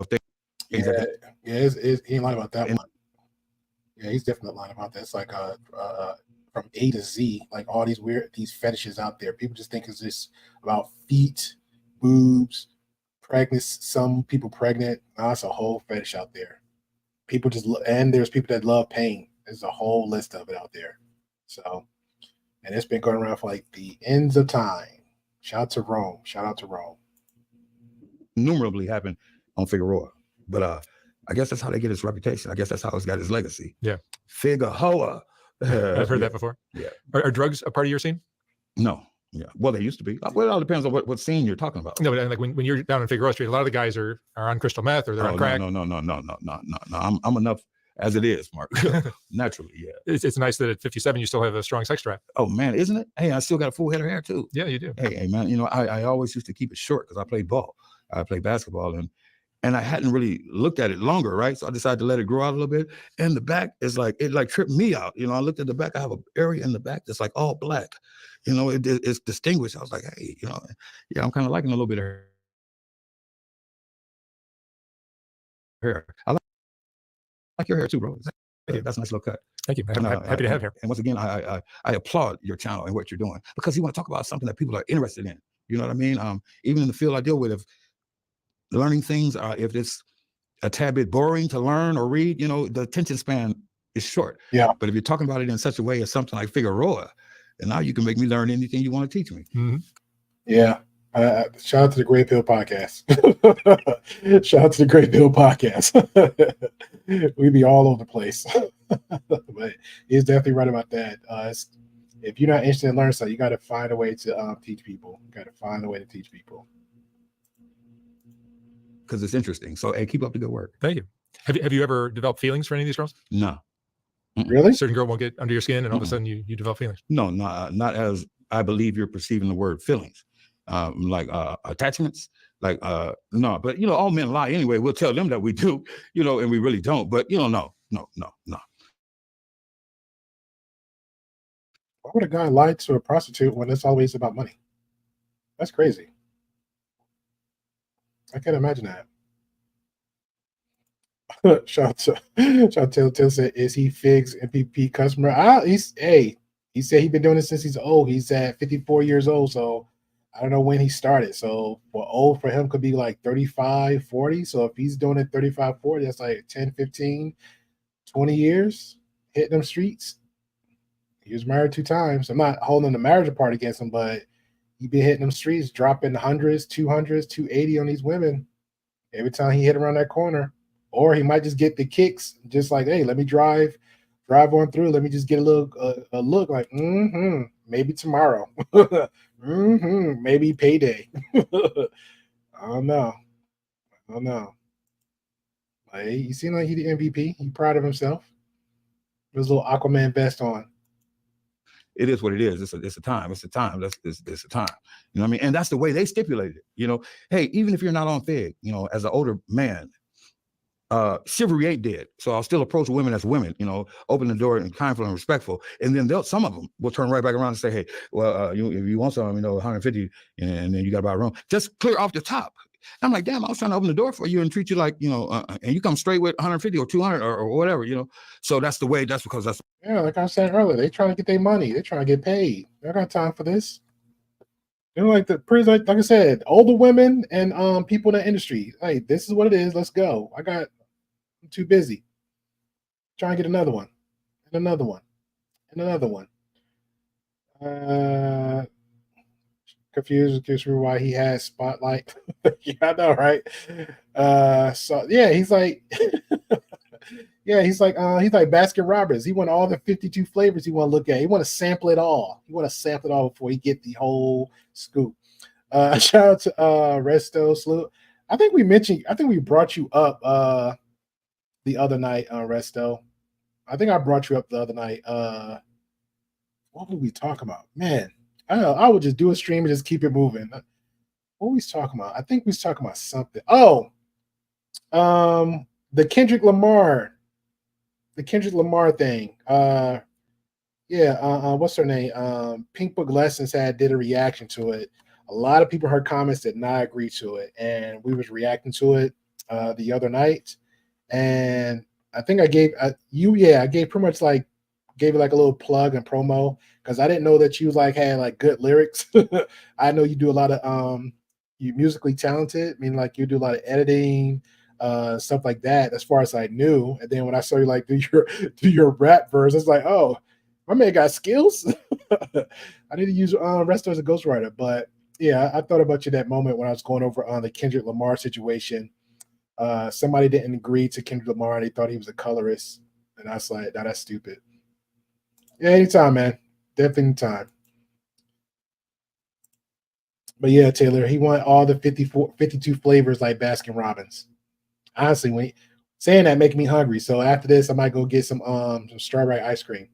things. Yeah, he ain't lying about that one. Yeah, he's definitely lying about that. It's like from A to Z, like all these fetishes out there. People just think it's just about feet, boobs, pregnancy. Some people pregnant. No, it's a whole fetish out there. People and there's people that love pain. There's a whole list of it out there. So, and it's been going around for like the ends of time. Shout out to Rome. Innumerably happened on Figueroa, but I guess that's how they get his reputation. I guess that's how it's got his legacy. Yeah, Figueroa. I've heard that before. Yeah. Are drugs a part of your scene? No. Yeah. Well, they used to be. Well, it all depends on what scene you're talking about. No, but like when you're down in Figueroa Street, a lot of the guys are on crystal meth or they're on crack. No. I'm enough as it is, Mark. Naturally, yeah. It's nice that at 57 you still have a strong sex drive. Oh man, isn't it? Hey, I still got a full head of hair too. Yeah, you do. Hey, man. I always used to keep it short because I played ball. I played basketball, and I hadn't really looked at it longer, right? So I decided to let it grow out a little bit. And the back is like, it like tripped me out. I looked at the back. I have an area in the back that's like all black. It's distinguished. I was like, hey, I'm kind of liking a little bit of hair. I like your hair too, bro. Hey, that's a nice little cut. Thank you. I'm happy to have here. And once again, I applaud your channel and what you're doing, because you want to talk about something that people are interested in. You know what I mean? Even in the field I deal with, if learning things, if it's a tad bit boring to learn or read, the attention span is short. Yeah. But if you're talking about it in such a way as something like Figueroa, And now you can make me learn anything you want to teach me. Mm-hmm. Yeah. Shout out to the Grey Pill Podcast. Shout out to the Grey Pill Podcast. We be all over the place. But he's definitely right about that. If you're not interested in learning something, you got to find a way to teach people. You got to find a way to teach people. Because it's interesting. So, hey, keep up the good work. Thank you. Have you ever developed feelings for any of these girls? No. Really? A certain girl won't get under your skin, and all of a sudden you develop feelings. No, not as I believe you're perceiving the word feelings, like attachments. Like no, but all men lie anyway. We'll tell them that we do, and we really don't. But no. Why would a guy lie to a prostitute when it's always about money? That's crazy. I can't imagine that. Shout out to Taylor said, is he Fig's MPP customer? He said he's been doing it since he's old. He's at 54 years old, so I don't know when he started. So old for him could be like 35, 40. So if he's doing it 35, 40, that's like 10, 15, 20 years hitting them streets. He was married 2 times. I'm not holding the marriage apart against him, but he been hitting them streets, dropping hundreds, 200s, 280 on these women every time he hit around that corner. Or he might just get the kicks, just like, hey, let me drive on through. Let me just get a look like, maybe tomorrow. Maybe payday. I don't know. Like, he seemed like he the MVP. He proud of himself. His little Aquaman vest on. It is what it is. It's a time. It's a time. It's a time. You know what I mean? And that's the way they stipulated it. Hey, even if you're not on Fig, as an older man, chivalry ain't dead. So I'll still approach women as women, open the door and kindful and respectful. And then some of them will turn right back around and say, hey, well, if you want something, 150, and then you got to buy a room. Just clear off the top. I'm like, damn, I was trying to open the door for you and treat you like, and you come straight with 150 or 200 or whatever, So that's the way. That's because that's. Yeah, like I said earlier, they trying to get their money. They trying to get paid. They don't got time for this. Like like I said, older women and people in the industry. Hey, this is what it is. Let's go. I'm too busy. Trying to get another one, and another one, and another one. Confused why he has spotlight. Yeah, I know, right? So yeah, he's like, he's like Baskin Robbins. He want all the 52 flavors he want to look at. He want to sample it all. He want to sample it all before he get the whole scoop. Shout out to Resto Salute. I think we brought you up the other night, Resto. I think I brought you up the other night. What were we talking about? Man, I don't know. I would just do a stream and just keep it moving. What were we talking about? I think we was talking about something. Oh, the Kendrick Lamar thing. What's her name? Pink Book Lessons did a reaction to it. A lot of people heard comments did not agree to it, and we was reacting to it the other night. And I think I gave pretty much gave it like a little plug and promo because I didn't know that you had like good lyrics. I know you do a lot of you musically talented, meaning like you do a lot of editing, stuff like that. As far as I knew, and then when I saw you do your rap verse, I was like, oh, my man got skills. I need to use Resto as a ghostwriter, but yeah, I thought about you that moment when I was going over on the Kendrick Lamar situation. Somebody didn't agree to Kendrick Lamar and they thought he was a colorist, and I was like, that's stupid. Yeah, anytime, man. Definitely time. But yeah, Taylor, he wanted all the 52 flavors like Baskin Robbins. Honestly, when saying that making me hungry. So after this, I might go get some strawberry ice cream.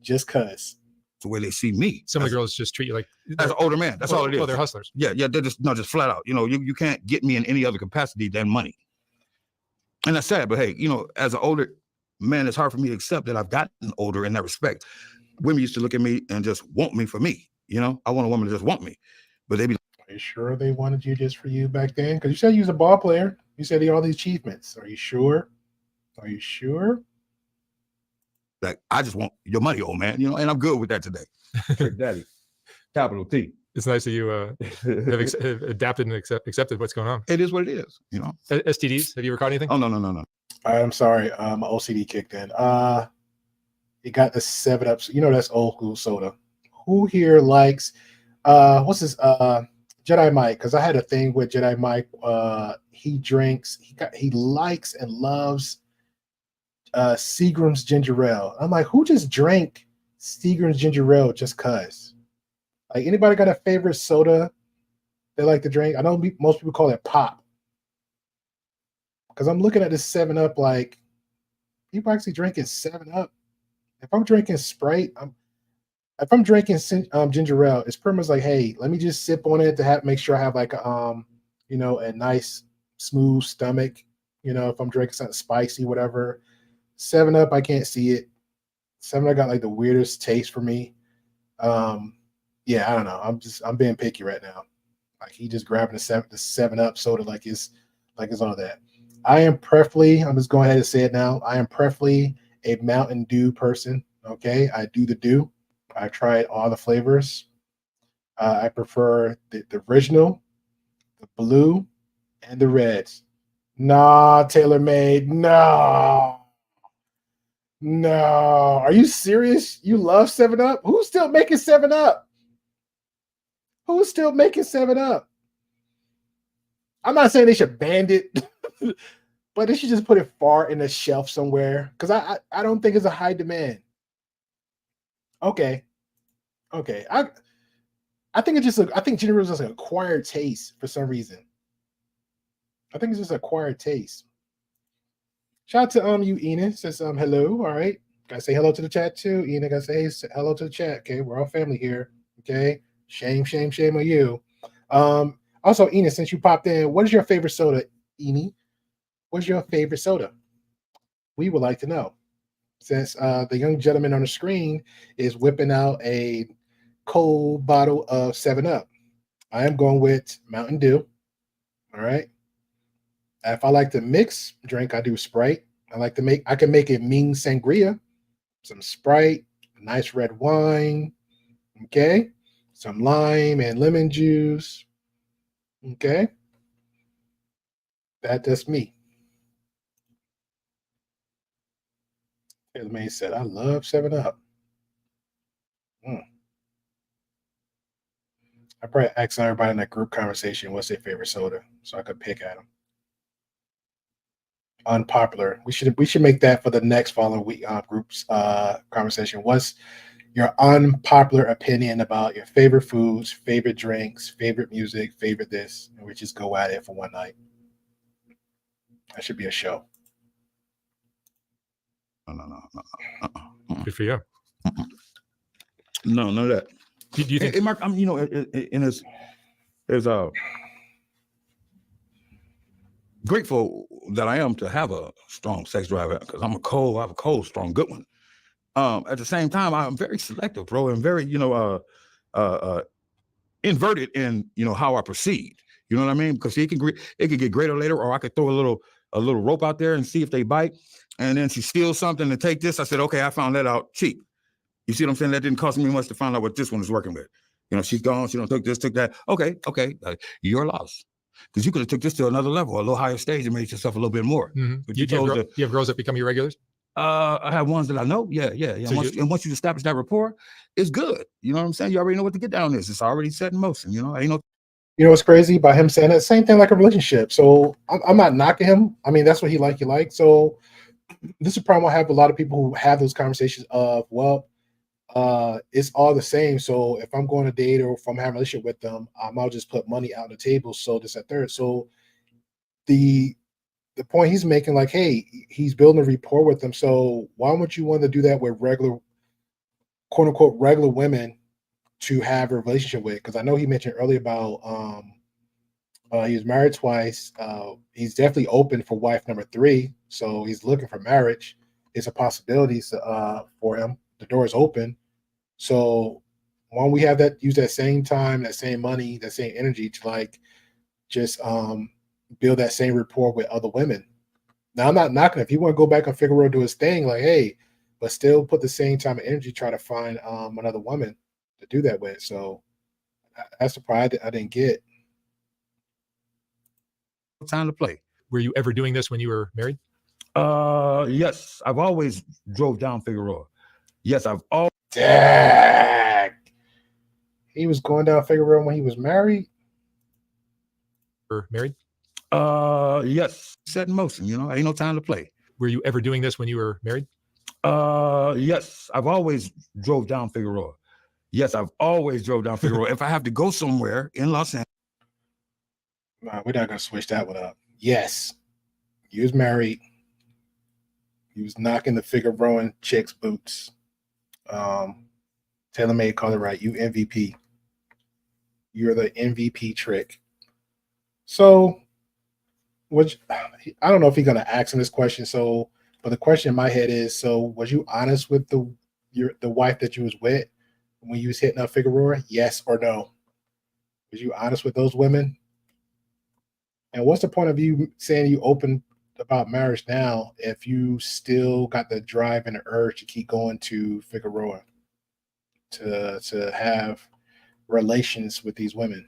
Just cause. The way they see me. Some of the girls just treat you like as an older man. That's all it is. Well, they're hustlers. Yeah, they're just flat out. You can't get me in any other capacity than money. And that's sad, but hey, as an older man, it's hard for me to accept that I've gotten older in that respect. Women used to look at me and just want me for me. I want a woman to just want me. But they be like, are you sure they wanted you just for you back then? Because you said you was a ball player. You said he had all these achievements. Are you sure? Like, I just want your money, old man, and I'm good with that today. Daddy, capital T. It's nice that you have adapted and accepted what's going on. It is what it is, STDs, have you ever caught anything? Oh, no. I'm sorry. My OCD kicked in. You got the 7-Up. You know that's old school soda. Who here likes what's his Jedi Mike? Because I had a thing with Jedi Mike. He likes and loves Seagram's ginger ale. I'm like, who just drank Seagram's ginger ale just cuz? Like, anybody got a favorite soda they like to drink? I know most people call it pop. Because I'm looking at this 7-Up, like, people actually drinking 7-Up. If I'm drinking Sprite, if I'm drinking ginger ale, it's pretty much like, hey, let me just sip on it to make sure I have like a a nice smooth stomach. If I'm drinking something spicy, whatever. 7-Up, I can't see it. 7-Up got like the weirdest taste for me. Yeah, I don't know. I'm being picky right now. Like, he just grabbing the 7-Up soda like it's all that. I'm just going ahead and say it now. I am preferably a Mountain Dew person. Okay, I do the Dew. I tried all the flavors. I prefer the original, the blue, and the reds. Nah, TaylorMade. No. Are you serious? You love 7-Up? Who's still making 7-Up? Who's still making 7-Up? I'm not saying they should ban it, but they should just put it far in the shelf somewhere, because I don't think it's a high demand. Okay. I think ginger ale is just an acquired taste for some reason. I think it's just acquired taste. Shout out to you, Ina. Says hello. All right. Gotta say hello to the chat too. Ina, gotta say hello to the chat. Okay, we're all family here. Okay. Shame on you. Also, Ina, since you popped in, what is your favorite soda, Ina? What's your favorite soda? We would like to know. Since the young gentleman on the screen is whipping out a cold bottle of 7-Up. I am going with Mountain Dew. All right. If I like to mix drink, I do Sprite. I can make it Ming Sangria, some Sprite, a nice red wine. Okay. Some lime and lemon juice. Okay. That's me. Taylor said, I love 7-Up. I probably asked everybody in that group conversation what's their favorite soda, so I could pick at them. Unpopular. We should make that for the next following week groups conversation. What's your unpopular opinion about your favorite foods, favorite drinks, favorite music, favorite this, and we just go at it for one night. That should be a show. No. Good for you. No, none of that. Do you think? Hey, Mark, I'm grateful that I am to have a strong sex drive, because I have a cold, strong, good one. At the same time, I'm very selective, bro, and very, inverted in, how I proceed. You know what I mean? Because it could get greater later, or I could throw a little rope out there and see if they bite. And then she steals something to take this. I said, okay, I found that out cheap. You see what I'm saying? That didn't cost me much to find out what this one is working with. She's gone. She don't took this, took that. Okay. Your loss. Because you could have took this to another level, a little higher stage, and made yourself a little bit more. Mm-hmm. But you have girls that become your regulars? I have ones that I know. Yeah. So once you establish that rapport, it's good. You know what I'm saying? You already know what the get down is. It's already set in motion. Ain't no. You know what's crazy about him saying that? Same thing like a relationship. So I'm not knocking him. I mean, that's what he like. So this is a problem I have with a lot of people who have those conversations of, well, it's all the same. So if I'm going to date or if I'm having a relationship with them, I'll just put money out on the table. So this, that, third. So the point he's making, like, hey, he's building a rapport with them. So why would you want to do that with regular, quote unquote, regular women to have a relationship with? Because I know he mentioned earlier about he was married twice. He's definitely open for wife number 3. So he's looking for marriage. It's a possibility for him. The door is open. So why don't we have that, use that same time, that same money, that same energy to like just build that same rapport with other women. Now, I'm not knocking. If you want to go back and figure out, do his thing, like, hey, but still put the same time and energy, try to find another woman to do that with. So that's the part I didn't get. Time to play. Were you ever doing this when you were married? Yes. I've always drove down Figueroa. Yes, I've always. Dang. He was going down Figueroa when he was married. Or married? Yes, set in motion. You know, ain't no time to play. Were you ever doing this when you were married? Yes, I've always drove down Figueroa. Yes, I've always drove down Figueroa. If I have to go somewhere in Los Angeles. Nah, we're not gonna switch that one up. Yes, you was married. You was knocking the Figueroa chicks' boots. TaylorMade called it right. You MVP. You're the MVP trick. So, which I don't know if he's gonna ask him this question. So, but the question in my head is: so, was you honest with the wife that you was with when you was hitting up Figueroa? Yes or no? Was you honest with those women? And what's the point of you saying you open about marriage now if you still got the drive and the urge to keep going to Figueroa to have relations with these women?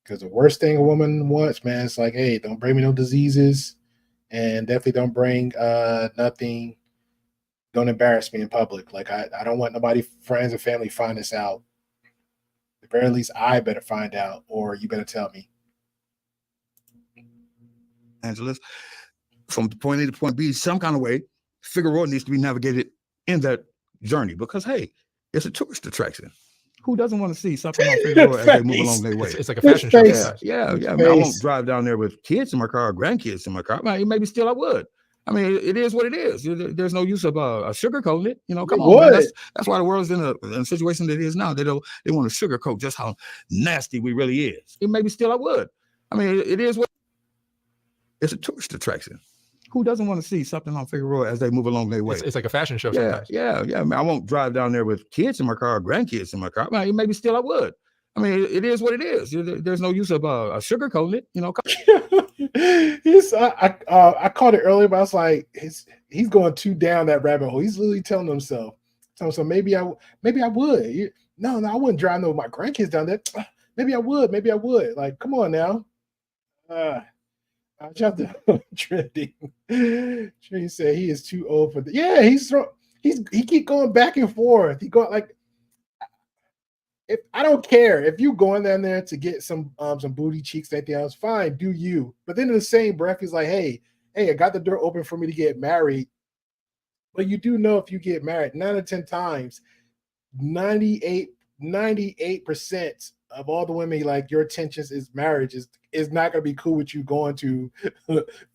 Because the worst thing a woman wants, man, it's like, hey, don't bring me no diseases, and definitely don't bring nothing. Don't embarrass me in public. Like I don't want nobody, friends or family, find this out. At the very least, I better find out, or you better tell me. Angeles, from point A to point B, some kind of way, Figueroa needs to be navigated in that journey because, hey, it's a tourist attraction. Who doesn't want to see something on Figueroa as they move along their way? It's like a fashion show. Yeah. I mean, I won't drive down there with kids in my car or grandkids in my car. Maybe still I would. I mean, it is what it is. There's no use of sugarcoating it. You know, come on, man. That's why the world's in a situation that it is now. They want to sugarcoat just how nasty we really is. Maybe still I would. I mean, it is what. It's a tourist attraction. Who doesn't want to see something on Figueroa as they move along their way? It's like a fashion show. Yeah. I mean, I won't drive down there with kids in my car or grandkids in my car. Maybe still I would. I mean, it is what it is. There's no use of sugarcoating it. You know. I caught it earlier, but I was like, he's going too down that rabbit hole. He's literally telling himself, so maybe I would. No, I wouldn't drive no with my grandkids down there. Maybe I would. Like, come on now. I jumped trending. Trey said he is too old for that. Yeah, he keep going back and forth. He going like, if I don't care if you going down there to get some booty cheeks, anything else, fine, do you. But then in the same breath, he's like, hey, I got the door open for me to get married. But you do know if you get married, 9 out of 10 times, 98% of all the women, like your intentions is marriage is not going to be cool with you going to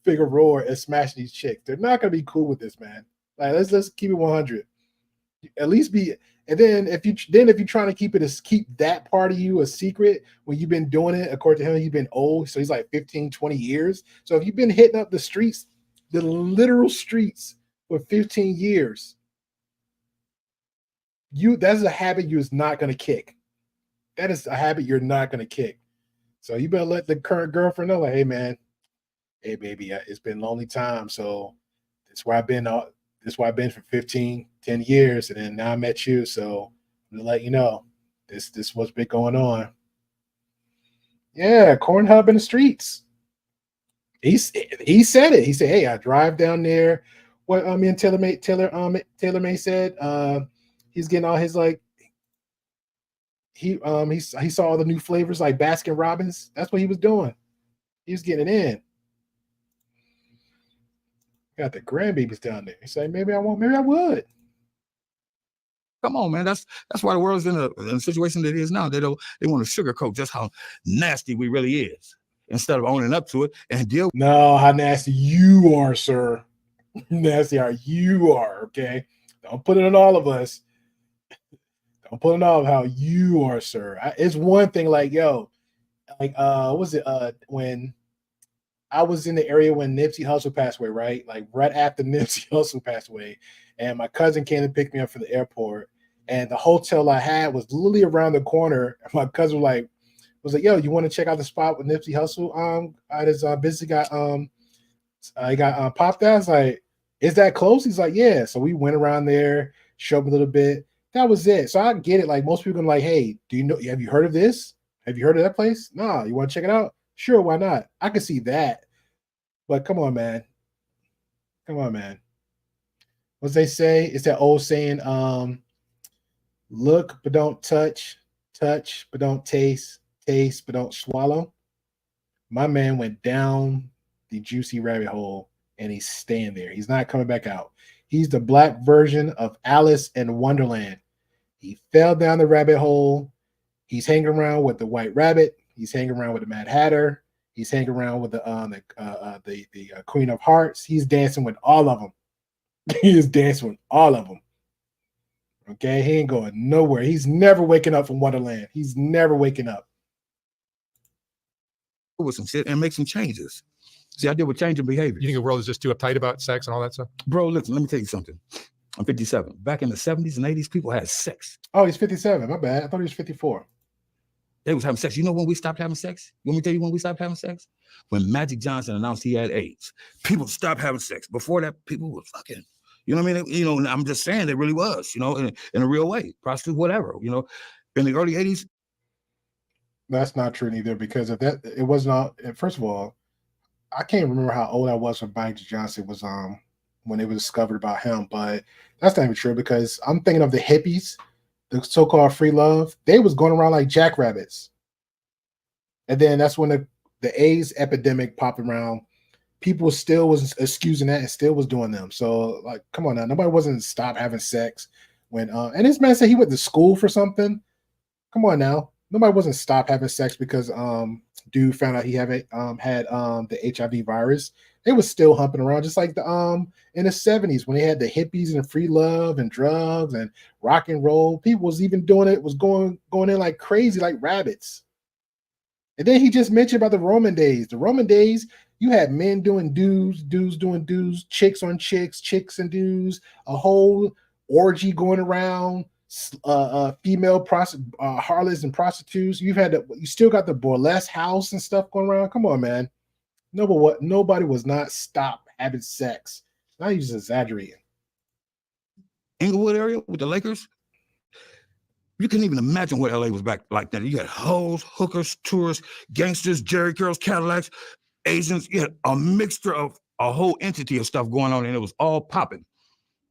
Figueroa and smashing these chicks. They're not going to be cool with this, man. Like let's keep it 100. At least be. And then if you're trying to keep that part of you a secret when you've been doing it, according to him, you've been old. So he's like 15, 20 years. So if you've been hitting up the streets, the literal streets for 15 years, that's a habit you're not going to kick. That is a habit you're not going to kick. So you better let the current girlfriend know, like, hey, man, hey, baby, it's been a lonely time. So that's where I've been. That's why I've been for 10 years. And then now I met you. So I'm going to let you know this what's been going on. Yeah, corn hub in the streets. He said it. He said, hey, I drive down there. What me and TaylorMade said, he's getting all his like, he saw all the new flavors like Baskin Robbins. That's what he was doing. He was getting it in. Got the grandbabies down there. He said, maybe I won't, maybe I would. Come on, man. That's why the world's in a situation that it is now. They want to sugarcoat just how nasty we really is instead of owning up to it and deal. No, how nasty you are, sir. Nasty how you are. Okay, don't put it on all of us. Don't put it on all of how you are, sir. It's one thing, like what was it? When I was in the area when Nipsey Hussle passed away, right? Like right after Nipsey Hussle passed away, and my cousin came to pick me up from the airport, and the hotel I had was literally around the corner. My cousin was like, "Yo, you want to check out the spot with Nipsey Hussle? At his business got popped out." I was like, "Is that close?" He's like, "Yeah." So we went around there, showed me a little bit. That was it. So I get it. Like most people are like, "Hey, have you heard of this? Have you heard of that place? No, you want to check it out? Sure, why not?" I can see that. But come on, man. What they say? It's that old saying, look but don't touch, touch but don't taste, taste but don't swallow. My man went down the juicy rabbit hole and he's staying there. He's not coming back out. He's the black version of Alice in Wonderland. He fell down the rabbit hole. He's hanging around with the White Rabbit. He's hanging around with the Mad Hatter. He's hanging around with the Queen of Hearts. He's dancing with all of them. He is dancing with all of them. Okay, he ain't going nowhere. He's never waking up from Wonderland. He's never waking up. With some shit and make some changes. See, I deal with changing behavior. You think the world is just too uptight about sex and all that stuff? Bro, listen, let me tell you something. I'm 57. Back in the 70s and 80s, people had sex. Oh, he's 57. My bad. I thought he was 54. They was having sex. You know when we stopped having sex? Let me tell you when we stopped having sex? When Magic Johnson announced he had AIDS. People stopped having sex. Before that, people were fucking. You know what I mean? You know, I'm just saying it really was, you know, in a real way. Prostitute, whatever, you know. In the early 80s. That's not true either, because if that it was not, first of all, I can't remember how old I was when Magic Johnson was when it was discovered about him, but that's not even true, because I'm thinking of the hippies, the so-called free love. They was going around like jackrabbits. And then that's when the AIDS epidemic popped around. People still was excusing that and still was doing them. So like, come on now, nobody wasn't stop having sex when and this man said he went to school for something. Come on now. Nobody wasn't stop having sex because dude found out he had the HIV virus. They was still humping around, just like the in the 70s when they had the hippies and free love and drugs and rock and roll. People was even doing it, was going in like crazy, like rabbits. And then he just mentioned about the Roman days. The Roman days, you had men doing dudes doing dudes, chicks on chicks, chicks and dudes, a whole orgy going around. Female harlots and prostitutes. You still got the burlesque house and stuff going around. Come on, man. Nobody was not stop having sex. Now you're just exaggerating. Inglewood area with the Lakers. You couldn't even imagine what LA was back like then. You had hoes, hookers, tourists, gangsters, Jerry curls, Cadillacs, Asians. You had a mixture of a whole entity of stuff going on, and it was all popping.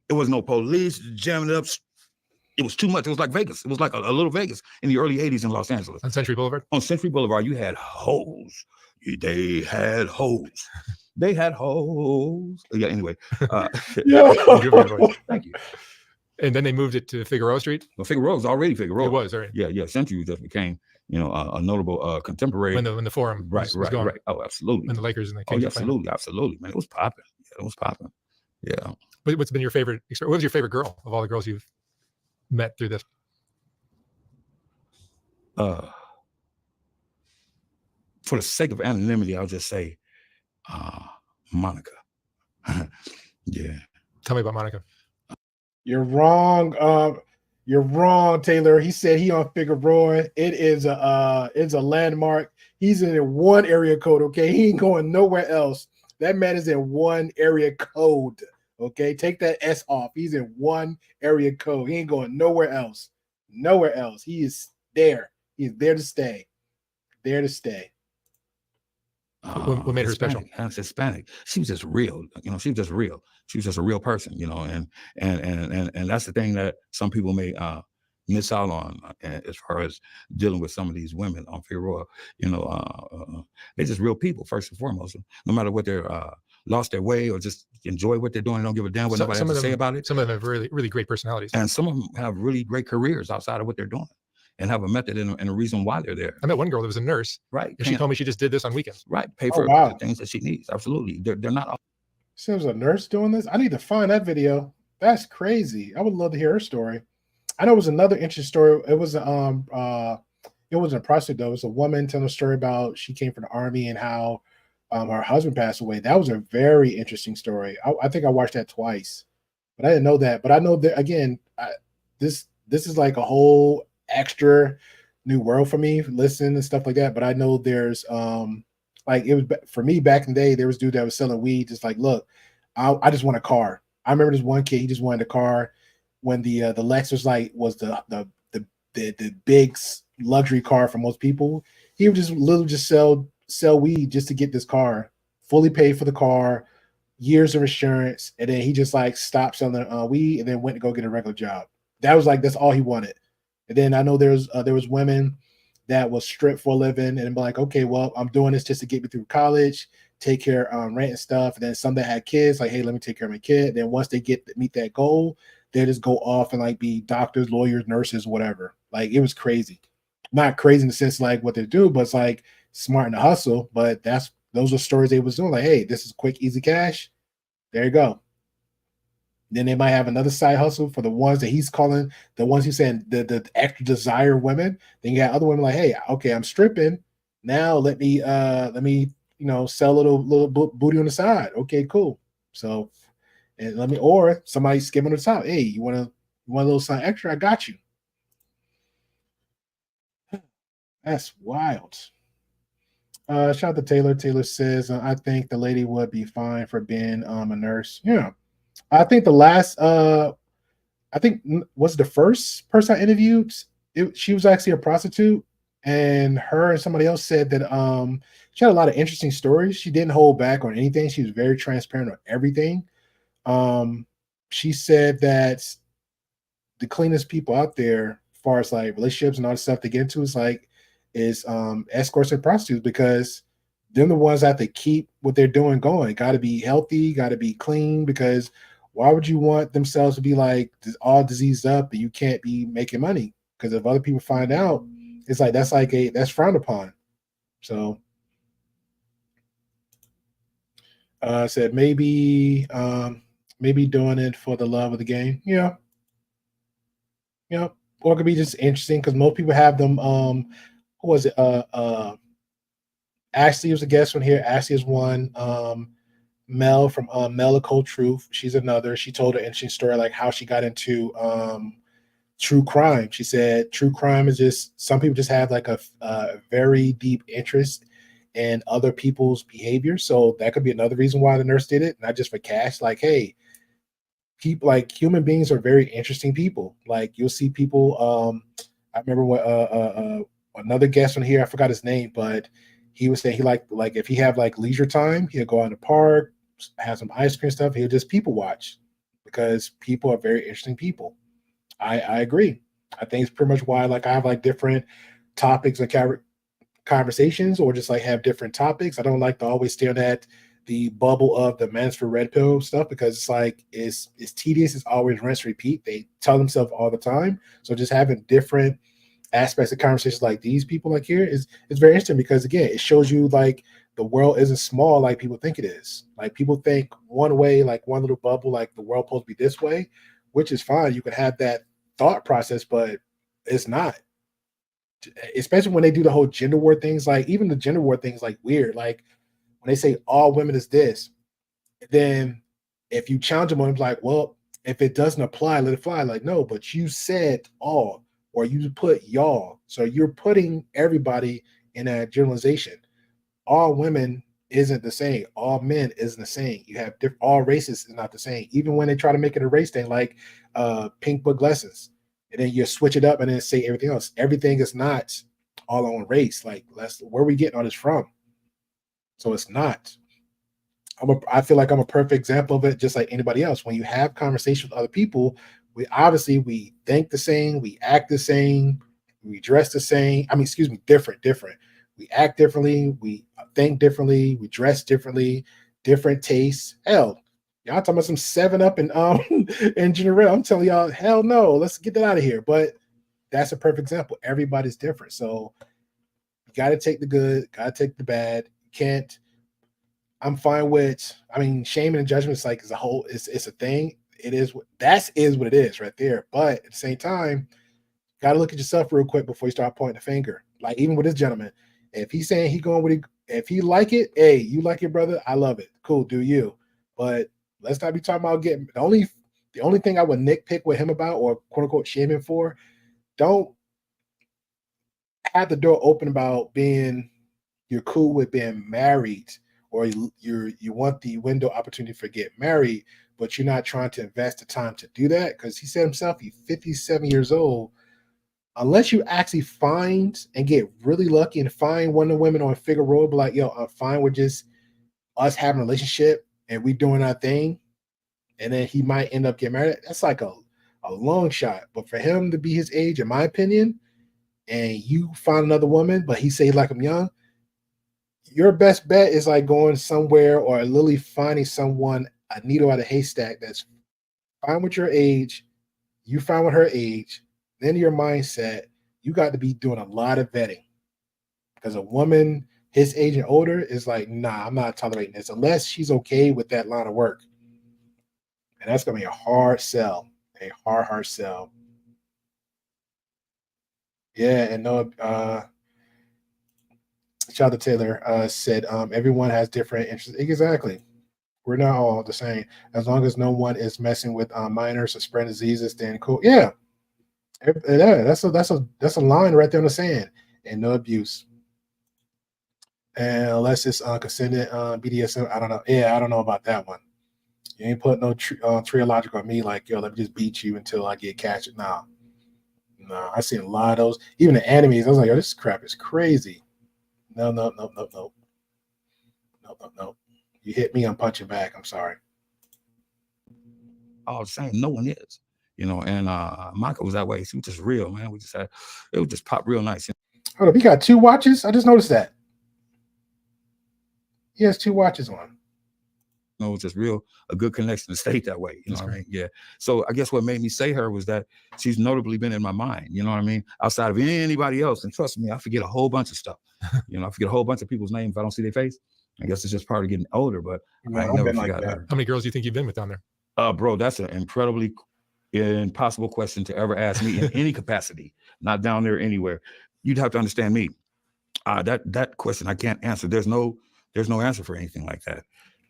There was no police jamming it up. It was too much. It was like Vegas. It was like a little Vegas in the early 80s in Los Angeles. On Century Boulevard? On Century Boulevard, you had hoes. They had hoes. They had hoes. Yeah, anyway. Thank you. And then they moved it to Figueroa Street? Well, Figueroa was already Figueroa. It was, right? Yeah. Century just became, a notable contemporary. When the Forum was going. Right. Oh, absolutely. And the Lakers and the Kings. Absolutely, man. It was popping. Yeah, it was popping. Yeah. But what's been your favorite? What was your favorite girl of all the girls you've met through this? For the sake of anonymity, I'll just say Monica. Yeah. Tell me about Monica. You're wrong. You're wrong, Taylor. He said he on Figueroa. It's a landmark. He's in one area code. Okay, he ain't going nowhere else. That man is in one area code. Okay, take that S off. He's in one area code. He ain't going nowhere else. Nowhere else. He is there. He's there to stay. There to stay. What made her special? Hispanic. She was just real. She was just real. She was just a real person. And that's the thing that some people may miss out on as far as dealing with some of these women on Figueroa. They're just real people first and foremost. No matter what they're lost their way or just enjoy what they're doing, they don't give a damn what nobody has to say about it. Some of them have really, really great personalities, and some of them have really great careers outside of what they're doing. And have a method and a reason why they're there. I met one girl that was a nurse. Right. And she told me she just did this on weekends. Right. Pay for the things that she needs. Absolutely. They're not. She was a nurse doing this. I need to find that video. That's crazy. I would love to hear her story. I know it was another interesting story. It was wasn't a prostitute though. It was a woman telling a story about she came from the army and how her husband passed away. That was a very interesting story. I think I watched that twice, but I didn't know that. But I know that again, this is like a whole extra new world for me, listen and stuff like that. But I know there's like it was for me back in the day, there was a dude that was selling weed, just like, look, I just want a car. I remember this one kid, he just wanted a car when the Lexus was the big luxury car for most people. He would just literally just sell weed just to get this car, fully paid for the car, years of insurance, and then he just like stopped selling weed and then went to go get a regular job. That was like that's all he wanted. And then I know there was women that was stripped for a living and be like, okay, well, I'm doing this just to get me through college, take care of rent and stuff. And then some that had kids, like, hey, let me take care of my kid. Then once they meet that goal, they just go off and like be doctors, lawyers, nurses, whatever. Like it was crazy. Not crazy in the sense like what they do, but it's like smart in the hustle. But those are stories they was doing. Like, hey, this is quick, easy cash. There you go. Then they might have another side hustle for the ones that he's calling the ones he's saying the extra desire women. Then you got other women like, hey, okay, I'm stripping. Now let me sell a little booty on the side. Okay, cool. So and or somebody skimming on the top. Hey, you want a little something extra? I got you. That's wild. Shout out to Taylor. Taylor says, I think the lady would be fine for being a nurse. Yeah. I think the last, was the first person I interviewed. She was actually a prostitute, and her and somebody else said that she had a lot of interesting stories. She didn't hold back on anything. She was very transparent on everything. She said that the cleanest people out there, as far as like relationships and all the stuff to get into, is escorts and prostitutes, because they're the ones that have to keep what they're doing going. Got to be healthy, got to be clean, because why would you want themselves to be like all diseased up and you can't be making money? Because if other people find out, it's like that's frowned upon. So said maybe doing it for the love of the game. Yeah. Or it could be just interesting because most people have them. Who was it? Ashley was a guest one here. Ashley is one. Mel from Melical Truth. She's another. She told an interesting story, like how she got into true crime. She said true crime is just, some people just have like a very deep interest in other people's behavior. So that could be another reason why the nurse did it, not just for cash. Like, hey, people, like human beings are very interesting people. Like you'll see people. I remember what another guest on here, I forgot his name, but he was saying he like if he have like leisure time, he'll go out in the park, have some ice cream stuff. He'll just people watch, because people are very interesting people. I agree. I think it's pretty much why like I have like different topics and conversations, or just like have different topics. I don't like to always stay on that the bubble of the Mansford Red Pill stuff, because it's like it's tedious. It's always rinse repeat. They tell themselves all the time. So just having different aspects of conversations like these people like here is very interesting, because again, it shows you like the world isn't small like people think it is. Like people think one way, like one little bubble, like the world supposed to be this way, which is fine. You can have that thought process, but it's not. Especially when they do the whole gender war things, like even the gender war things, like weird. Like when they say all women is this, then if you challenge them on it, like, well, if it doesn't apply, let it fly. Like, no, but you said all, or you put y'all. So you're putting everybody in a generalization. All women isn't the same. All men isn't the same. You have all races is not the same. Even when they try to make it a race thing, like pink book lessons, and then you switch it up and then say everything else. Everything is not all on race. Like, where are we getting all this from? So it's not. I feel like I'm a perfect example of it, just like anybody else. When you have conversations with other people, we think the same, we act the same, we dress the same. I mean, excuse me, different. We act differently, we think differently, we dress differently, different tastes. Hell, y'all talking about some 7-Up and and Ginger Ale. I'm telling y'all, hell no, let's get that out of here. But that's a perfect example. Everybody's different. So you gotta take the good, gotta take the bad. You can't. I'm fine with, I mean, shame and judgment is like, as a whole, it's a thing. It is what it is right there. But at the same time, got to look at yourself real quick before you start pointing the finger. Like even with this gentleman, if he's saying he going with it, if he like it, hey, you like it, brother, I love it. Cool, do you? But let's not be talking about getting, the only thing I would nitpick with him about, or quote unquote shame him for, don't have the door open about you're cool with being married, or you want the window opportunity for get married, but you're not trying to invest the time to do that. Because he said himself, he's 57 years old. Unless you actually find and get really lucky and find one of the women on Figueroa, be like, yo, I'm fine with just us having a relationship and we doing our thing, and then he might end up getting married. That's like a long shot. But for him to be his age, in my opinion, and you find another woman, but he say he like him young, your best bet is like going somewhere or literally finding someone, a needle out of a haystack that's fine with your age, you find with her age, then your mindset, you got to be doing a lot of vetting. Because a woman his age and older is like, nah, I'm not tolerating this unless she's okay with that line of work. And that's going to be a hard sell, a hard sell. Yeah, and no, shout out to Taylor, said everyone has different interests. Exactly. We're not all the same. As long as no one is messing with minors or spreading diseases, then cool. Yeah. Yeah, that's a line right there in the sand. And no abuse. And unless it's consented BDSM, I don't know. Yeah, I don't know about that one. You ain't put no triological on me like, yo, let me just beat you until I get catch it. Nah. I seen a lot of those. Even the enemies, I was like, yo, this crap is crazy. No. You hit me, I'm punching back. I'm sorry. All the same, no one is, and Michael was that way. He was just real, man. It would just pop real nice. Hold up, he got 2 watches? I just noticed that. He has 2 watches on. It was just a good connection to stay that way. You know what I mean? Yeah. So I guess what made me say her was that she's notably been in my mind. You know what I mean? Outside of anybody else. And trust me, I forget a whole bunch of stuff. I forget a whole bunch of people's names if I don't see their face. I guess it's just part of getting older, but I never forgot her. How many girls do you think you've been with down there? Bro, that's an incredibly impossible question to ever ask me in any capacity. Not down there anywhere. You'd have to understand me. That question I can't answer. There's no answer for anything like that.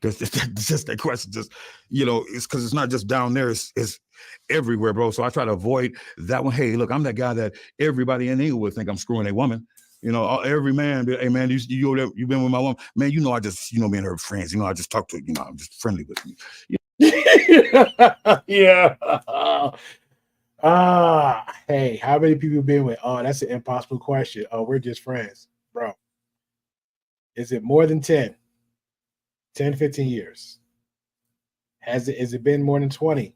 It's just that question. Just it's because it's not just down there. It's everywhere, bro. So I try to avoid that one. Hey, look, I'm that guy that everybody in England think I'm screwing a woman. Every man, hey man, you've been with my woman, man. I just me and her friends. I just talk to her. I'm just friendly with you. Yeah. Hey, how many people been with? Oh, that's an impossible question. Oh, we're just friends, bro. Is it more than 10? 10, 15 years? Has it been more than 20?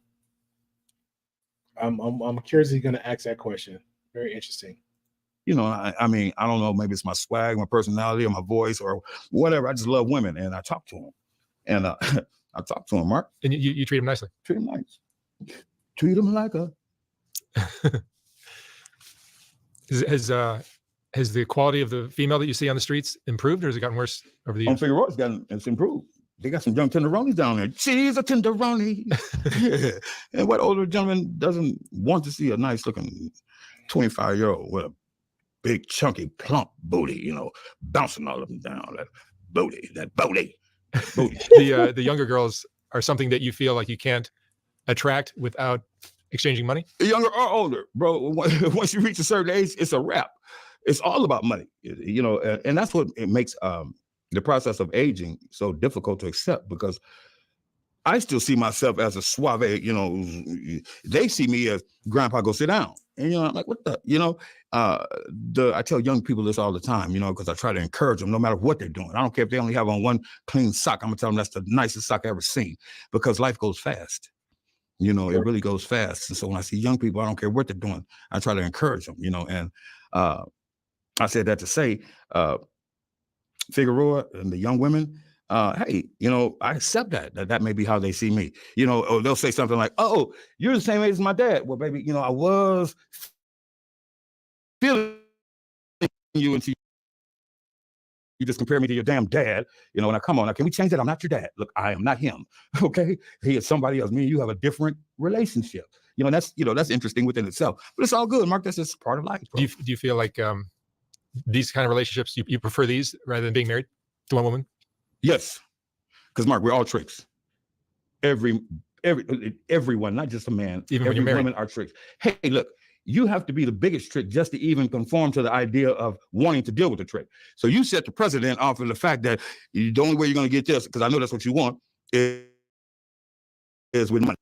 I'm curious if you're gonna ask that question. Very interesting. I mean, I don't know, maybe it's my swag, my personality, or my voice, or whatever. I just love women, and I talk to them. And I talk to them, Mark. And you treat them nicely. Treat them nice. Treat them like a. Has the quality of the female that you see on the streets improved, or has it gotten worse over the years? On Figueroa, it's improved. They got some young tenderonis down there. She's a tenderoni. Yeah. And what older gentleman doesn't want to see a nice looking 25-year-old with a big, chunky, plump booty, bouncing all up and down. That booty. The younger girls are something that you feel like you can't attract without exchanging money? Younger or older, bro. Once you reach a certain age, it's a wrap. It's all about money, and that's what it makes the process of aging so difficult to accept, because I still see myself as a suave, they see me as grandpa, go sit down. And, I'm like, what the, I tell young people this all the time, because I try to encourage them no matter what they're doing. I don't care if they only have on one clean sock. I'm gonna tell them that's the nicest sock I ever seen, because life goes fast. It really goes fast. And so when I see young people, I don't care what they're doing. I try to encourage them, and I said that to say, Figueroa and the young women, hey, I accept that may be how they see me, or they'll say something like, oh, you're the same age as my dad. Well, baby, I was feeling you until you just compare me to your damn dad, and I come on, now, can we change that? I'm not your dad. Look, I am not him. Okay. He is somebody else. Me and you have a different relationship. That's interesting within itself, but it's all good, Mark. That's just part of life. Bro. Do you feel like these kind of relationships, you prefer these rather than being married to one woman? Yes. Because Mark, we're all tricks. Everyone, not just a man, even every woman are tricks. Hey, look, you have to be the biggest trick just to even conform to the idea of wanting to deal with the trick. So you set the precedent off of the fact that the only way you're going to get this, because I know that's what you want, is with money.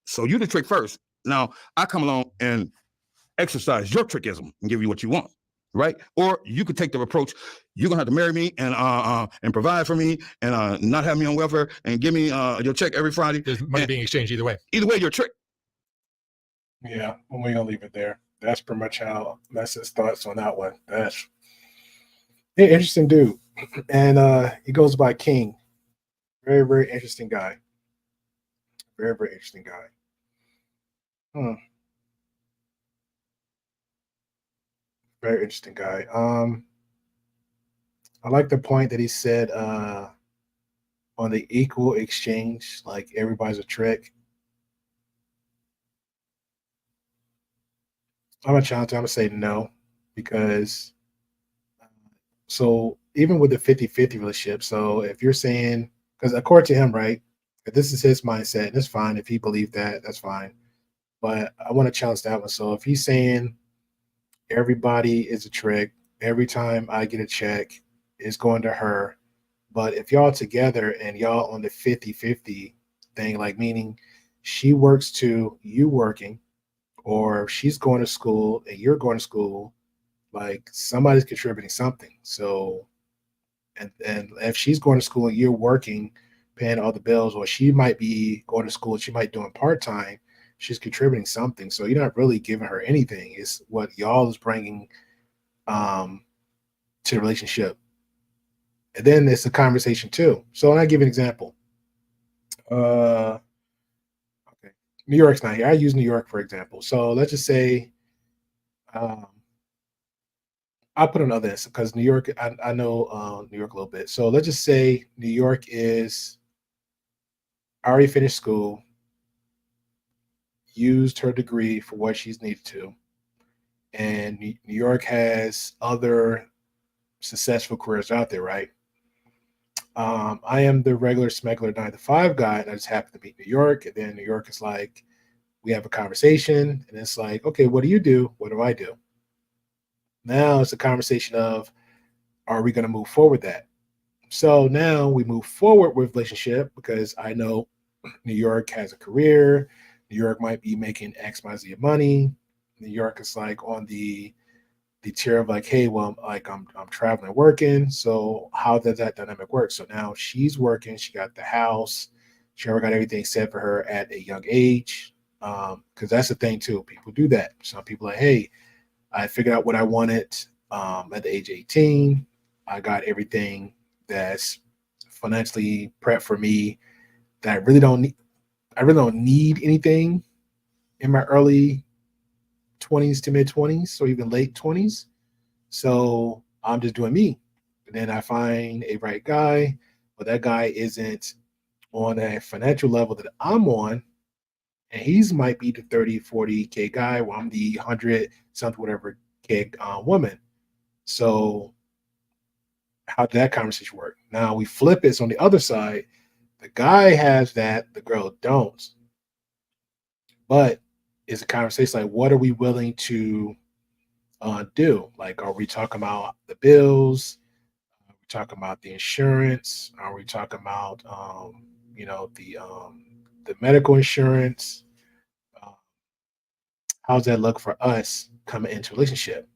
So you the trick first. Now I come along and exercise your trickism and give you what you want. right? Or you could take the approach, you're gonna have to marry me and provide for me and not have me on welfare and give me your check every Friday. There's money being exchanged either way. Either way, you're a trick. Yeah, well, we're gonna leave it there. That's pretty much how that's his thoughts on that one. That's an interesting dude. And he goes by King. Very, very interesting guy. Very, very interesting guy. Very interesting guy. I like the point that he said on the equal exchange, like everybody's a trick. I'm gonna challenge him. I'm gonna say no, because so even with the 50-50 relationship, so if you're saying, because according to him, right, if this is his mindset, and it's fine. If he believes that, that's fine. But I want to challenge that one. So if he's saying everybody is a trick, every time I get a check, it's going to her. But if y'all together and y'all on the 50-50 thing, like meaning she works too, you working, or she's going to school and you're going to school, like somebody's contributing something. So, and if she's going to school and you're working, paying all the bills, or she might be going to school, she might be doing part-time, she's contributing something. So you're not really giving her anything. It's what y'all is bringing to the relationship. And then it's a conversation too. So I'll give you an example. Okay. New York's not here. I use New York, for example. So let's just say I'll put another this because New York, I know New York a little bit. So let's just say New York is already finished school, used her degree for what she's needed to, and New York has other successful careers out there, right? I am the regular smuggler 9-to-5 guy, and I just happen to meet New York. And then New York is like, we have a conversation, and it's like, okay, what do you do? What do I do? Now it's a conversation of, are we going to move forward that? So now we move forward with relationship because I know New York has a career. New York might be making X, Y, Z of money. New York is like on the tier of like, hey, well, like I'm traveling, working. So how does that dynamic work? So now she's working. She got the house. She already got everything set for her at a young age. Because that's the thing too. People do that. Some people are like, hey, I figured out what I wanted at the age of 18. I got everything that's financially prepped for me that I really don't need. I really don't need anything in my early 20s to mid 20s or even late 20s. So I'm just doing me. And then I find a right guy, but that guy isn't on a financial level that I'm on. And he's might be the 30, 40K guy, while I'm the 100 something, whatever K woman. So how did that conversation work? Now we flip it. So on the other side, the guy has that, the girl don't. But it's a conversation like, what are we willing to do? Like, are we talking about the bills? Are we talking about the insurance? Are we talking about, the medical insurance? How's that look for us coming into a relationship?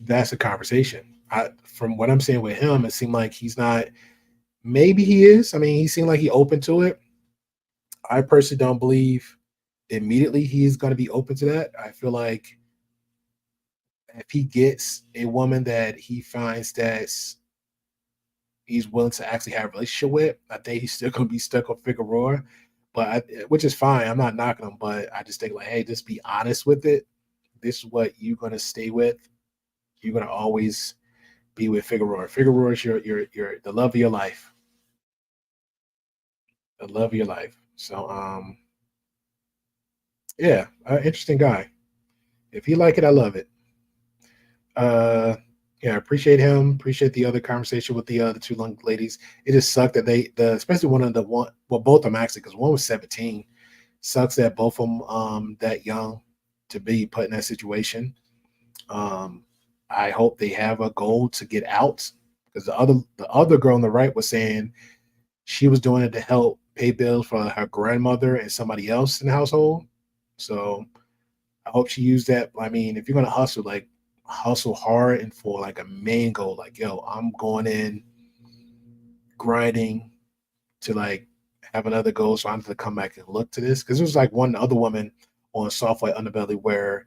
That's a conversation. From what I'm saying with him, it seemed like he's not. Maybe he is. I mean, he seemed like he open to it. I personally don't believe immediately he's going to be open to that. I feel like if he gets a woman that he finds that he's willing to actually have a relationship with, I think he's still going to be stuck on Figueroa, which is fine. I'm not knocking him, but I just think like, hey, just be honest with it. This is what you're going to stay with. You're going to always be with Figueroa. Figueroa is your the love of your life. The love of your life. So, yeah, interesting guy. If you like it, I love it. Yeah, appreciate him. Appreciate the other conversation with the two young ladies. It just sucked that especially both of them actually, because one was 17. Sucks that both of them that young to be put in that situation. I hope they have a goal to get out, because the other girl on the right was saying she was doing it to help pay bills for her grandmother and somebody else in the household. So I hope she used that. I mean, if you're gonna hustle, like hustle hard and for like a main goal, like yo, I'm going in grinding to like have another goal, so I have to come back and look to this because there was like one other woman on Soft White Underbelly where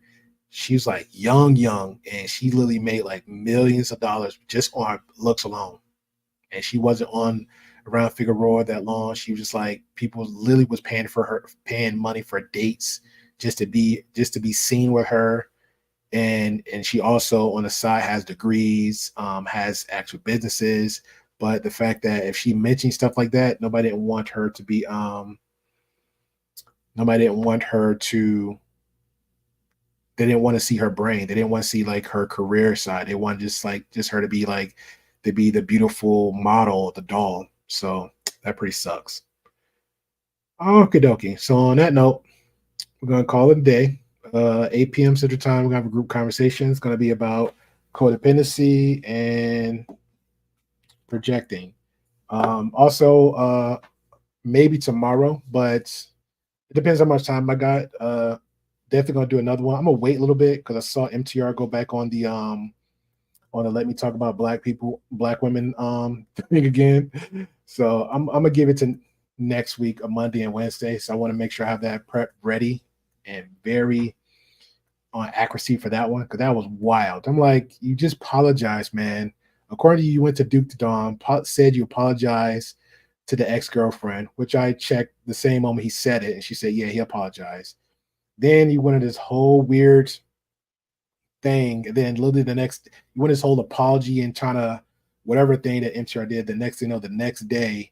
she's like young, and she literally made like millions of dollars just on her looks alone, and she wasn't on around Figueroa that long. She was just like people literally was paying money for dates just to be seen with her. And she also on the side has degrees, has actual businesses. But the fact that if she mentioned stuff like that, nobody didn't want her to be nobody didn't want her to they didn't want to see her brain. They didn't want to see like her career side. They wanted just her to be like the beautiful model, the doll. So that pretty sucks. Okie dokie. So on that note, we're gonna call it a day. 8 p.m. Central Time. We're gonna have a group conversation. It's gonna be about codependency and projecting. Also, maybe tomorrow, but it depends how much time I got. Definitely gonna do another one. I'm gonna wait a little bit because I saw MTR go back on the Let Me Talk About Black Women thing again. So I'm gonna give it to next week, a Monday and Wednesday. So I want to make sure I have that prep ready and very on accuracy for that one because that was wild. I'm like, you just apologize, man. According to you, went to Duke to Dawn, said you apologize to the ex-girlfriend, which I checked the same moment he said it, and she said, yeah, he apologized. Then you went into this whole weird thing, and then literally you went this whole apology and trying to whatever thing that MTR did. The next thing you know, the next day,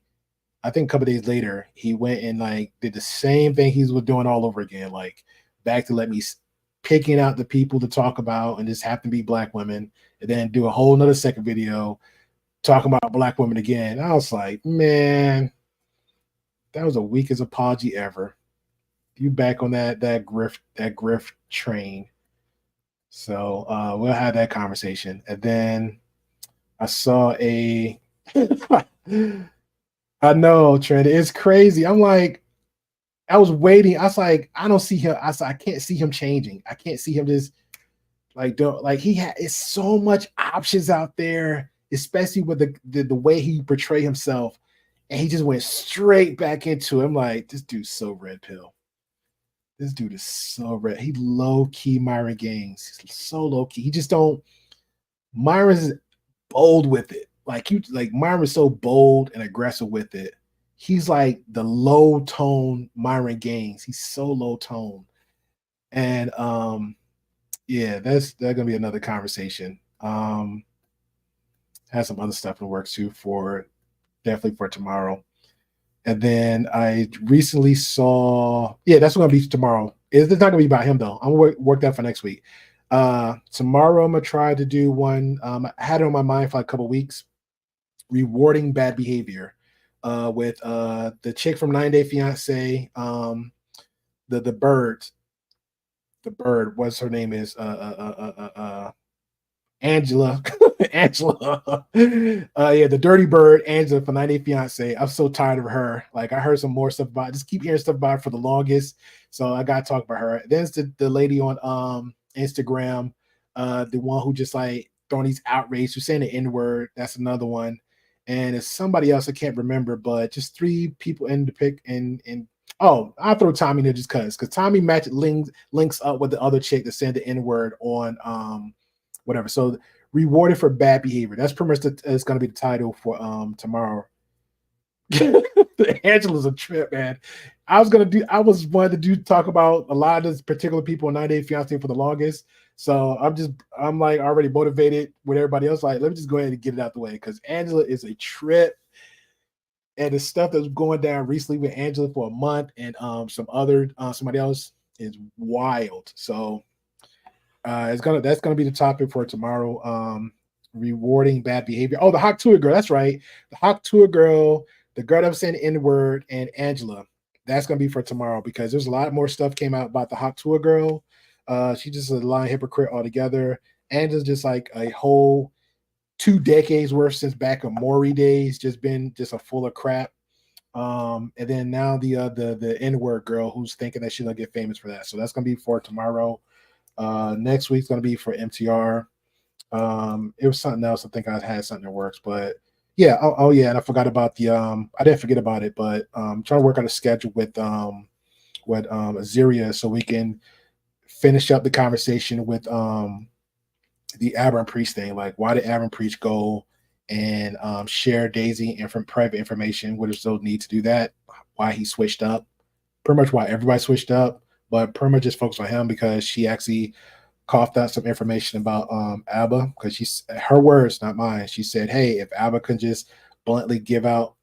I think a couple days later, he went and like did the same thing he was doing all over again, like back to picking out the people to talk about, and just happen to be black women, and then do a whole nother second video talking about black women again. I was like, man, that was the weakest apology ever. You back on that grift train. So we'll have that conversation. And then I saw I know, Trent, it's crazy. I'm like, I was waiting. I was like, I don't see him. I said, I can't see him changing. I can't see him just like it's so much options out there, especially with the way he portrayed himself. And he just went straight back into it. I'm like, this dude's so red pill. This dude is so red. He low-key Myron Gaines. He's so low-key. He just don't. Myron's bold with it. Myron's so bold and aggressive with it. He's like the low-tone Myron Gaines. He's so low-tone. And yeah, that's gonna be another conversation. Has some other stuff in the works too definitely for tomorrow. And then I recently saw, that's going to be tomorrow. It's not going to be about him though. I'm going to work that for next week. Tomorrow I'm going to try to do one. I had it on my mind for a couple weeks. Rewarding bad behavior with the chick from 9 Day Fiance, the bird. What's her name is Angela. The dirty bird, Angela from 90 Day Fiance. I'm so tired of her. Like I heard some more stuff about it. Just keep hearing stuff about it for the longest. So I gotta talk about her. Then it's the lady on Instagram, the one who just like throwing these outrage, who's saying the N-word. That's another one. And it's somebody else I can't remember, but just 3 people in the pic and I'll throw Tommy in there just because Tommy links up with the other chick that said the N-word on whatever. So rewarded for bad behavior. That's pretty much it's going to be the title for tomorrow. Angela's a trip, man. I was wanted to talk about a lot of those particular people in 9 Day Fiance for the longest. So I'm like already motivated with everybody else. Like, let me just go ahead and get it out the way because Angela is a trip. And the stuff that's going down recently with Angela for a month and some other somebody else is wild. So that's gonna be the topic for tomorrow. Rewarding bad behavior. Oh, the Hawk Tour girl. That's right. The Hawk Tour girl, the girl that was saying the N-word, and Angela. That's gonna be for tomorrow because there's a lot more stuff came out about the Hawk Tour girl. She's just a lying hypocrite altogether. Angela's just like a whole 2 decades worth since back in Maury days, just been just a full of crap. And then now the N-word girl who's thinking that she's gonna get famous for that. So that's gonna be for tomorrow. Next week's going to be for MTR. It was something else. I think I had something that works, but yeah. Oh yeah, and I forgot about the I didn't forget about it, but trying to work on a schedule with Azaria so we can finish up the conversation with the Aberrant Priest thing. Like, why did Aberrant Priest go and share Daisy and from private information? What is the need to do that? Why he switched up? Pretty much why everybody switched up, but pretty much just focus on him because she actually coughed out some information about Abba, because her words, not mine. She said, hey, if Abba can just bluntly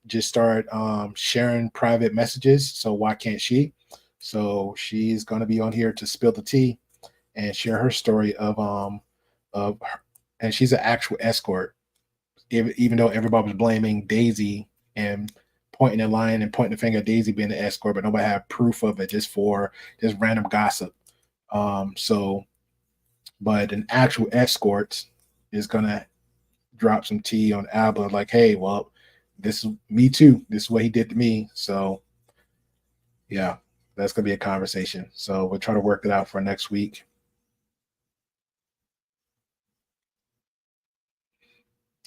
just start sharing private messages, so why can't she? So she's going to be on here to spill the tea and share her story of her, and she's an actual escort, even though everybody was blaming Daisy and pointing the line and pointing the finger at Daisy being the escort, but nobody had proof of it, just random gossip. But an actual escort is gonna drop some tea on Abba, like, hey, well, this is me too. This is what he did to me. So yeah, that's gonna be a conversation. So we'll try to work it out for next week.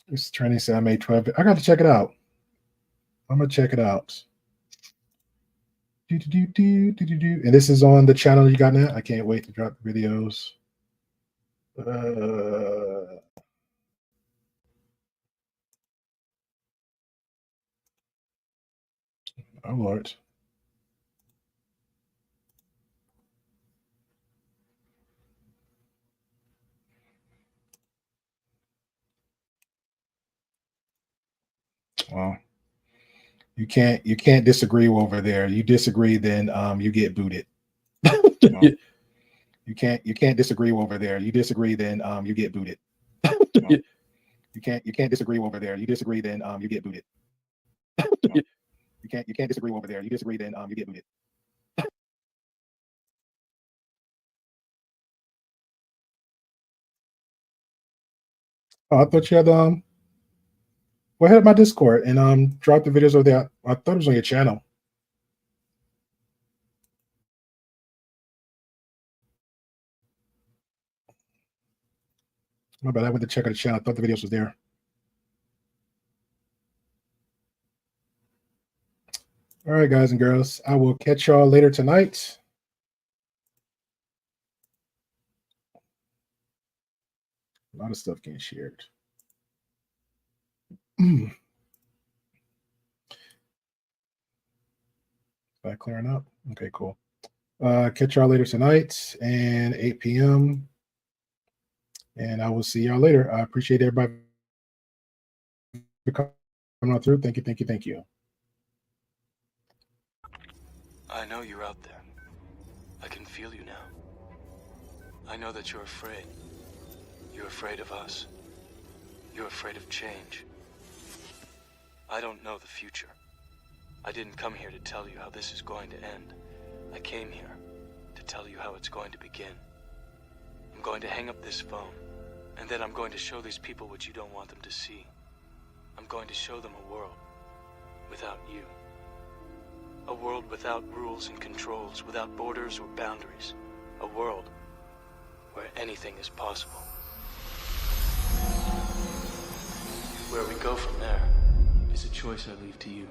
This training said I made 12. I got to check it out. I'm gonna check it out. And this is on the channel you got now. I can't wait to drop the videos. Oh Lord. Well, you can't disagree over there. You disagree, then you get booted. You can't disagree over there. You disagree, then you get booted. You can't disagree over there. You disagree, then you get booted. You can't disagree over there. You disagree, then you get booted. Oh, I thought you had well, head up my Discord and drop the videos over there. I thought it was on your channel. My bad. I went to check out the channel. I thought the videos was there. All right, guys and girls. I will catch y'all later tonight. A lot of stuff getting shared. Back clearing up. Okay, cool. Catch y'all later tonight and 8 p.m. And I will see y'all later. I appreciate everybody coming on through. Thank you, thank you, thank you. I know you're out there. I can feel you now. I know that you're afraid. You're afraid of us. You're afraid of change. I don't know the future. I didn't come here to tell you how this is going to end. I came here to tell you how it's going to begin. I'm going to hang up this phone, and then I'm going to show these people what you don't want them to see. I'm going to show them a world without you. A world without rules and controls, without borders or boundaries. A world where anything is possible. Where we go from there is a choice I leave to you.